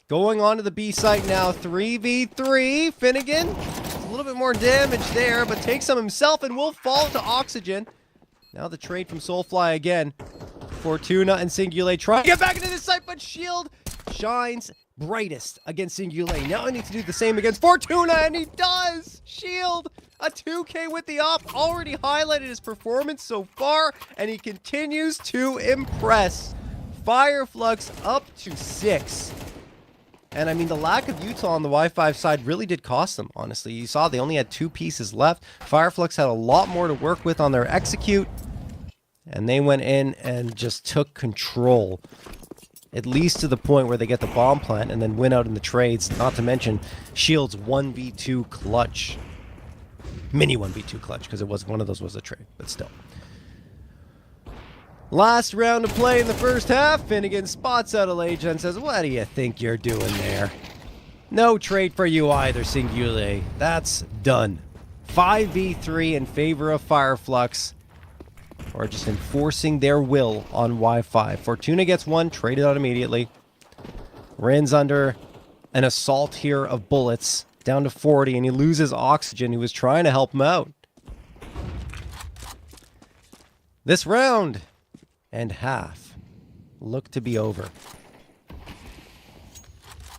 Going on to the B site now, 3v3. Finnegan, a little bit more damage there, but takes some himself and will fall to Oxygen. Now the trade from Soulfly again. Fortuna and Singulay try to get back into this site, but Shield shines brightest against Singulay. Now I need to do the same against Fortuna, and he does! Shield, a 2K with the op, already highlighted his performance so far, and he continues to impress. Fireflux up to 6. And I mean, the lack of util on the Y5 side really did cost them, honestly. You saw they only had 2 pieces left. Fireflux had a lot more to work with on their execute, and they went in and just took control. At least to the point where they get the bomb plant and then win out in the trades. Not to mention Shield's 1v2 clutch. Mini 1v2 clutch, because it was one of those was a trade, but still. Last round to play in the first half. Finnegan spots out Elijah and says, "What do you think you're doing there? No trade for you either, Singulay. That's done." 5v3 in favor of Fireflux. Or just enforcing their will on Y5. Fortuna gets one, traded out immediately. Rin's under an assault here of bullets, down to 40, and he loses Oxygen, who was trying to help him out. This round and half look to be over.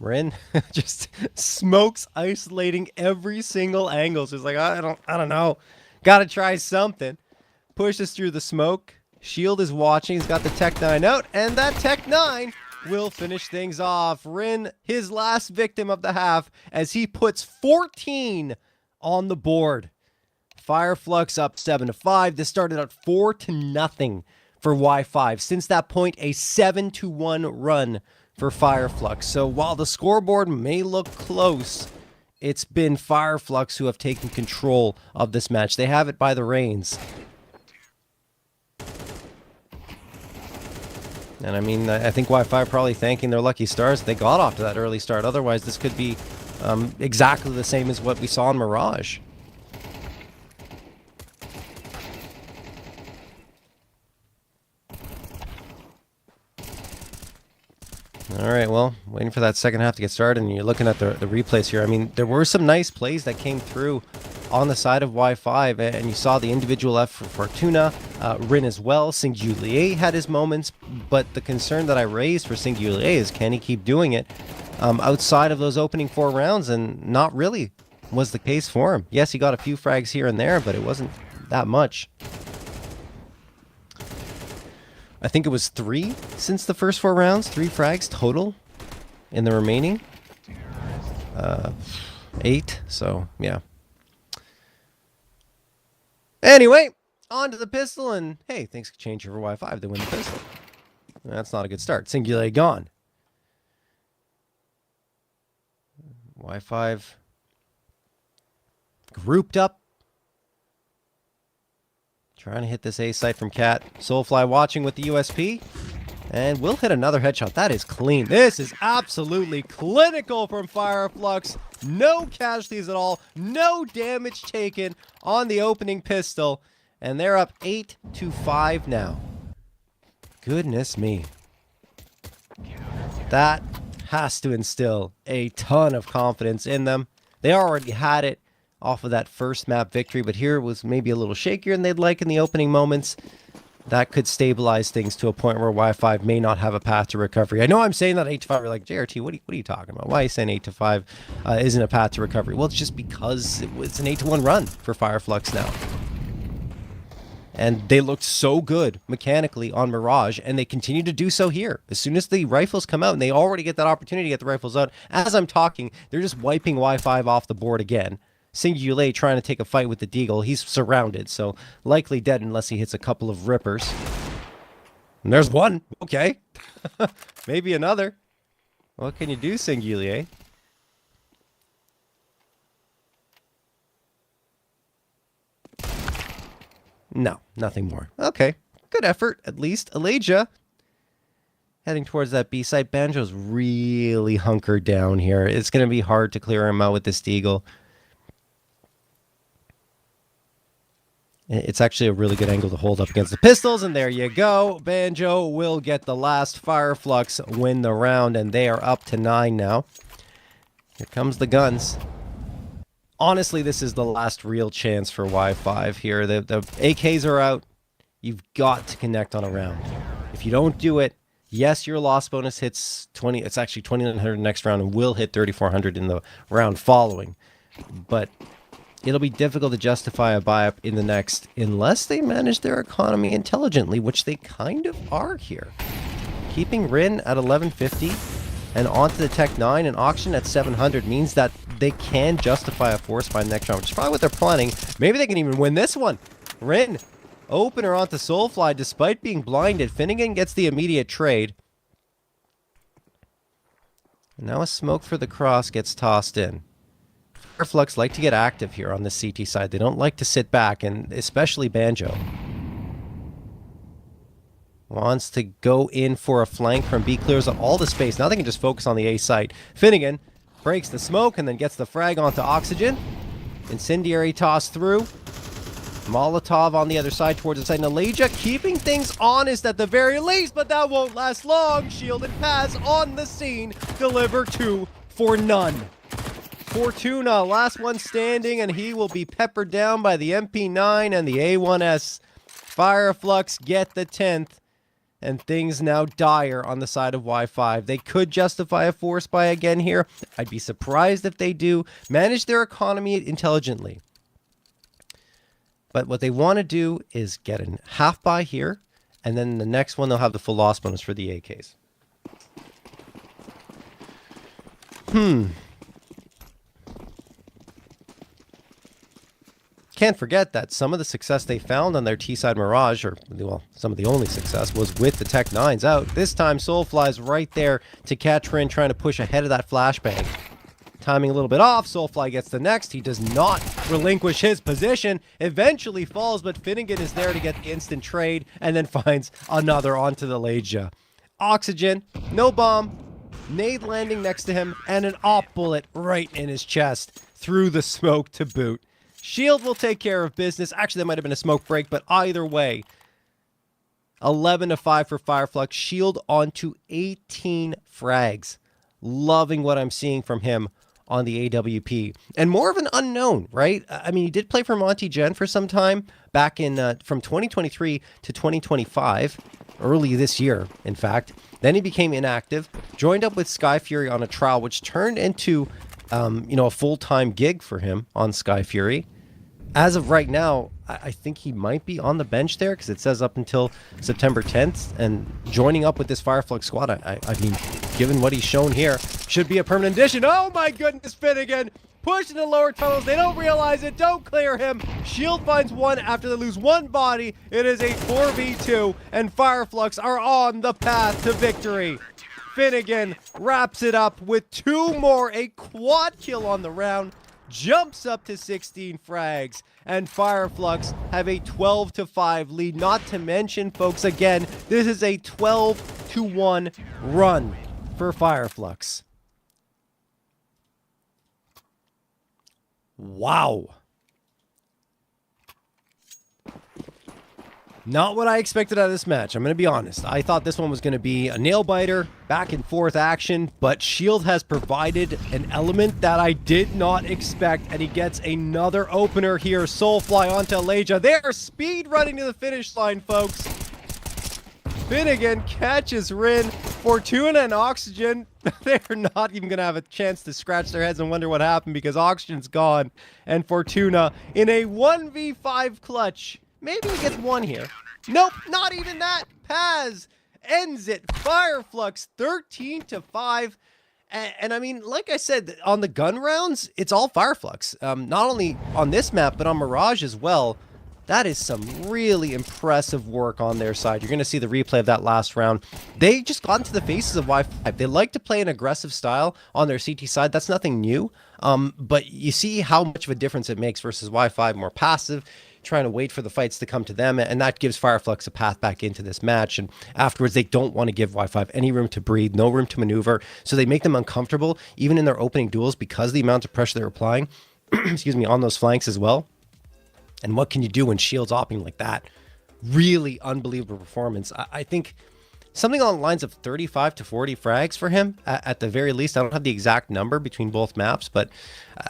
Rin just smokes, isolating every single angle. So he's like, I don't know. Gotta try something. Pushes through the smoke. Shield is watching. He's got the Tech 9 out. And that Tech 9 will finish things off. Rin, his last victim of the half, as he puts 14 on the board. Fireflux up 7-5. This started out 4-0 for Y5. Since that point, a 7-1 run for Fireflux. So while the scoreboard may look close, it's been Fireflux who have taken control of this match. They have it by the reins. And I mean, I think Wi-Fi are probably thanking their lucky stars they got off to that early start. Otherwise, this could be exactly the same as what we saw in Mirage. All right, well, waiting for that second half to get started, and you're looking at the replays here. I mean, there were some nice plays that came through on the side of Y5, and you saw the individual F for Fortuna, Rin as well. Singulier had his moments, but the concern that I raised for Singulier is, can he keep doing it outside of those opening 4 rounds? And not really was the case for him. Yes, he got a few frags here and there, but it wasn't that much. I think it was 3 since the first 4 rounds, 3 frags total in the remaining 8. So yeah. Anyway, on to the pistol, and hey, things could change over Y5 to win the pistol. That's not a good start. Singulier gone. Y5 grouped up. Trying to hit this A site from Cat. Soulfly watching with the USP. And we'll hit another headshot. That is clean. This is absolutely clinical from Fireflux. No casualties at all. No damage taken on the opening pistol. And they're up 8-5 now. Goodness me. That has to instill a ton of confidence in them. They already had it off of that first map victory, but here was maybe a little shakier than they'd like in the opening moments. That could stabilize things to a point where Y5 may not have a path to recovery. I know I'm saying that 8-5, you're like, JRT, what are you talking about? Why are you saying 8-5 isn't a path to recovery? Well, it's just because it's an 8-1 run for Fireflux now. And they looked so good mechanically on Mirage, and they continue to do so here. As soon as the rifles come out, and they already get that opportunity to get the rifles out, as I'm talking, they're just wiping Y5 off the board again. Singulier trying to take a fight with the Deagle. He's surrounded, so likely dead unless he hits a couple of rippers. And there's one. Okay. Maybe another. What can you do, Singulier? No, nothing more. Okay. Good effort, at least. Elijah heading towards that B site. Banjo's really hunkered down here. It's going to be hard to clear him out with this Deagle. It's actually a really good angle to hold up against the pistols, and there you go. Banjo will get the last. Fireflux win the round, and they are up to 9 now. Here comes the guns. Honestly, this is the last real chance for Y5 here. The AKs are out. You've got to connect on a round. If you don't do it, yes, your loss bonus hits 20. It's actually 2,900 next round, and will hit 3,400 in the round following. But it'll be difficult to justify a buy-up in the next unless they manage their economy intelligently, which they kind of are here. Keeping Rin at 1150 and onto the Tech 9 and auction at 700 means that they can justify a force buy next round, which is probably what they're planning. Maybe they can even win this one. Rin, opener onto Soulfly despite being blinded. Finnegan gets the immediate trade. And now a smoke for the cross gets tossed in. Fireflux like to get active here on the CT side. They don't like to sit back, and especially Banjo wants to go in for a flank from B. Clears up all the space. Now they can just focus on the A site. Finnegan breaks the smoke and then gets the frag onto Oxygen. Incendiary toss through. Molotov on the other side towards the side. Elijah keeping things honest at the very least, but that won't last long. Shielded pass on the scene. Deliver 2 for none. Fortuna, last one standing, and he will be peppered down by the MP9 and the A1S. Fireflux get the 10th, and things now dire on the side of Y5. They could justify a force buy again here. I'd be surprised if they do. Manage their economy intelligently. But what they want to do is get a half buy here, and then the next one they'll have the full loss bonus for the AKs. Can't forget that some of the success they found on their T-side Mirage, or, well, some of the only success, was with the Tech 9s out. This time, Soulfly's right there to catch Rin, trying to push ahead of that flashbang. timing a little bit off. Soulfly gets the next. He does not relinquish his position. Eventually falls, but Finnegan is there to get the instant trade and then finds another onto the Legia. Oxygen, no bomb, nade landing next to him, and an op bullet right in his chest through the smoke to boot. Shield will take care of business. Actually, that might have been a smoke break, but either way, 11-5 for Fireflux. Shield onto 18 frags. Loving what I'm seeing from him on the AWP. And more of an unknown, right? I mean, he did play for Monty Gen for some time back in from 2023 to 2025, early this year, in fact. Then he became inactive, joined up with Sky Fury on a trial, which turned into, a full-time gig for him on Sky Fury. As of right now, I think he might be on the bench there because it says up until September 10th. And joining up with this Fireflux squad, I mean, given what he's shown here, should be a permanent addition. Oh my goodness, Finnegan! Pushing the lower tunnels. They don't realize it. Don't clear him. Shield finds one after they lose one body. It is a 4v2, and Fireflux are on the path to victory. Finnegan wraps it up with two more. A quad kill on the round. Jumps up to 16 frags, and Fireflux have a 12-5 lead. Not to mention, folks, again, this is a 12-1 run for Fireflux. Wow. Not what I expected out of this match. I'm going to be honest. I thought this one was going to be a nail-biter, back-and-forth action, but Shield has provided an element that I did not expect, and he gets another opener here. Soulfly onto Legia. They're speed running to the finish line, folks. Finnegan catches Rin. Fortuna and Oxygen, they're not even going to have a chance to scratch their heads and wonder what happened because Oxygen's gone. And Fortuna in a 1v5 clutch. Maybe he gets one here. Nope, not even that. Paz ends it. Fireflux 13-5. And I mean, like I said, on the gun rounds, it's all Fireflux. Not only on this map, but on Mirage as well. That is some really impressive work on their side. You're going to see the replay of that last round. They just got into the faces of Y5. They like to play an aggressive style on their CT side. That's nothing new. But you see how much of a difference it makes versus Y5, more passive, trying to wait for the fights to come to them, and that gives Fireflux a path back into this match. And afterwards, they don't want to give Y5 any room to breathe, no room to maneuver, so they make them uncomfortable, even in their opening duels, because of the amount of pressure they're applying, excuse me, on those flanks as well. And what can you do when Shield's opping like that? Really unbelievable performance. I think something along the lines of 35 to 40 frags for him, at the very least. I don't have the exact number between both maps, but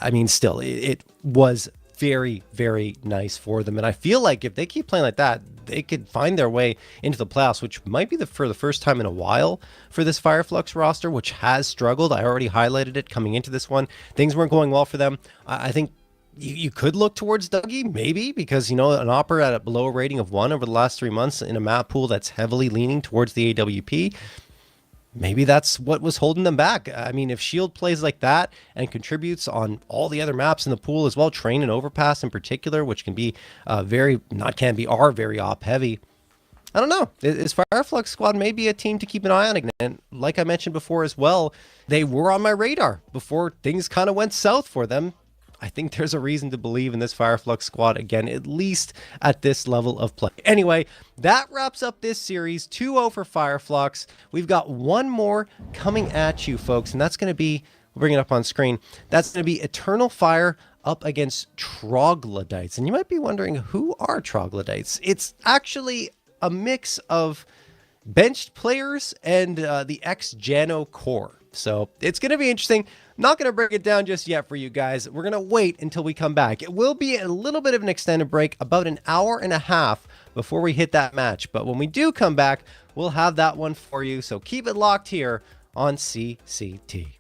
I mean, still, it was very, very nice for them. And I feel like if they keep playing like that, they could find their way into the playoffs, which might be for the first time in a while for this Fireflux roster, which has struggled. I already highlighted it coming into this one. Things weren't going well for them. I think you could look towards Dougie, maybe, because, you know, an Opera at a below rating of 1 over the last 3 months in a map pool that's heavily leaning towards the AWP. Maybe that's what was holding them back. I mean, if Shield plays like that and contributes on all the other maps in the pool as well, Train and Overpass in particular, which can be are very op heavy. I don't know. Is Fireflux squad maybe a team to keep an eye on again? And like I mentioned before as well, they were on my radar before things kind of went south for them. I think there's a reason to believe in this Fireflux squad again, at least at this level of play. Anyway, that wraps up this series. 2-0 for Fireflux. We've got one more coming at you, folks, and that's going to be, we'll bring it up on screen, that's going to be Eternal Fire up against Troglodytes. And you might be wondering, who are Troglodytes? It's actually a mix of benched players and the ex-Jano core. So it's going to be interesting. Not going to break it down just yet for you guys. We're going to wait until we come back. It will be a little bit of an extended break, about an hour and a half before we hit that match. But when we do come back, we'll have that one for you. So keep it locked here on CCT.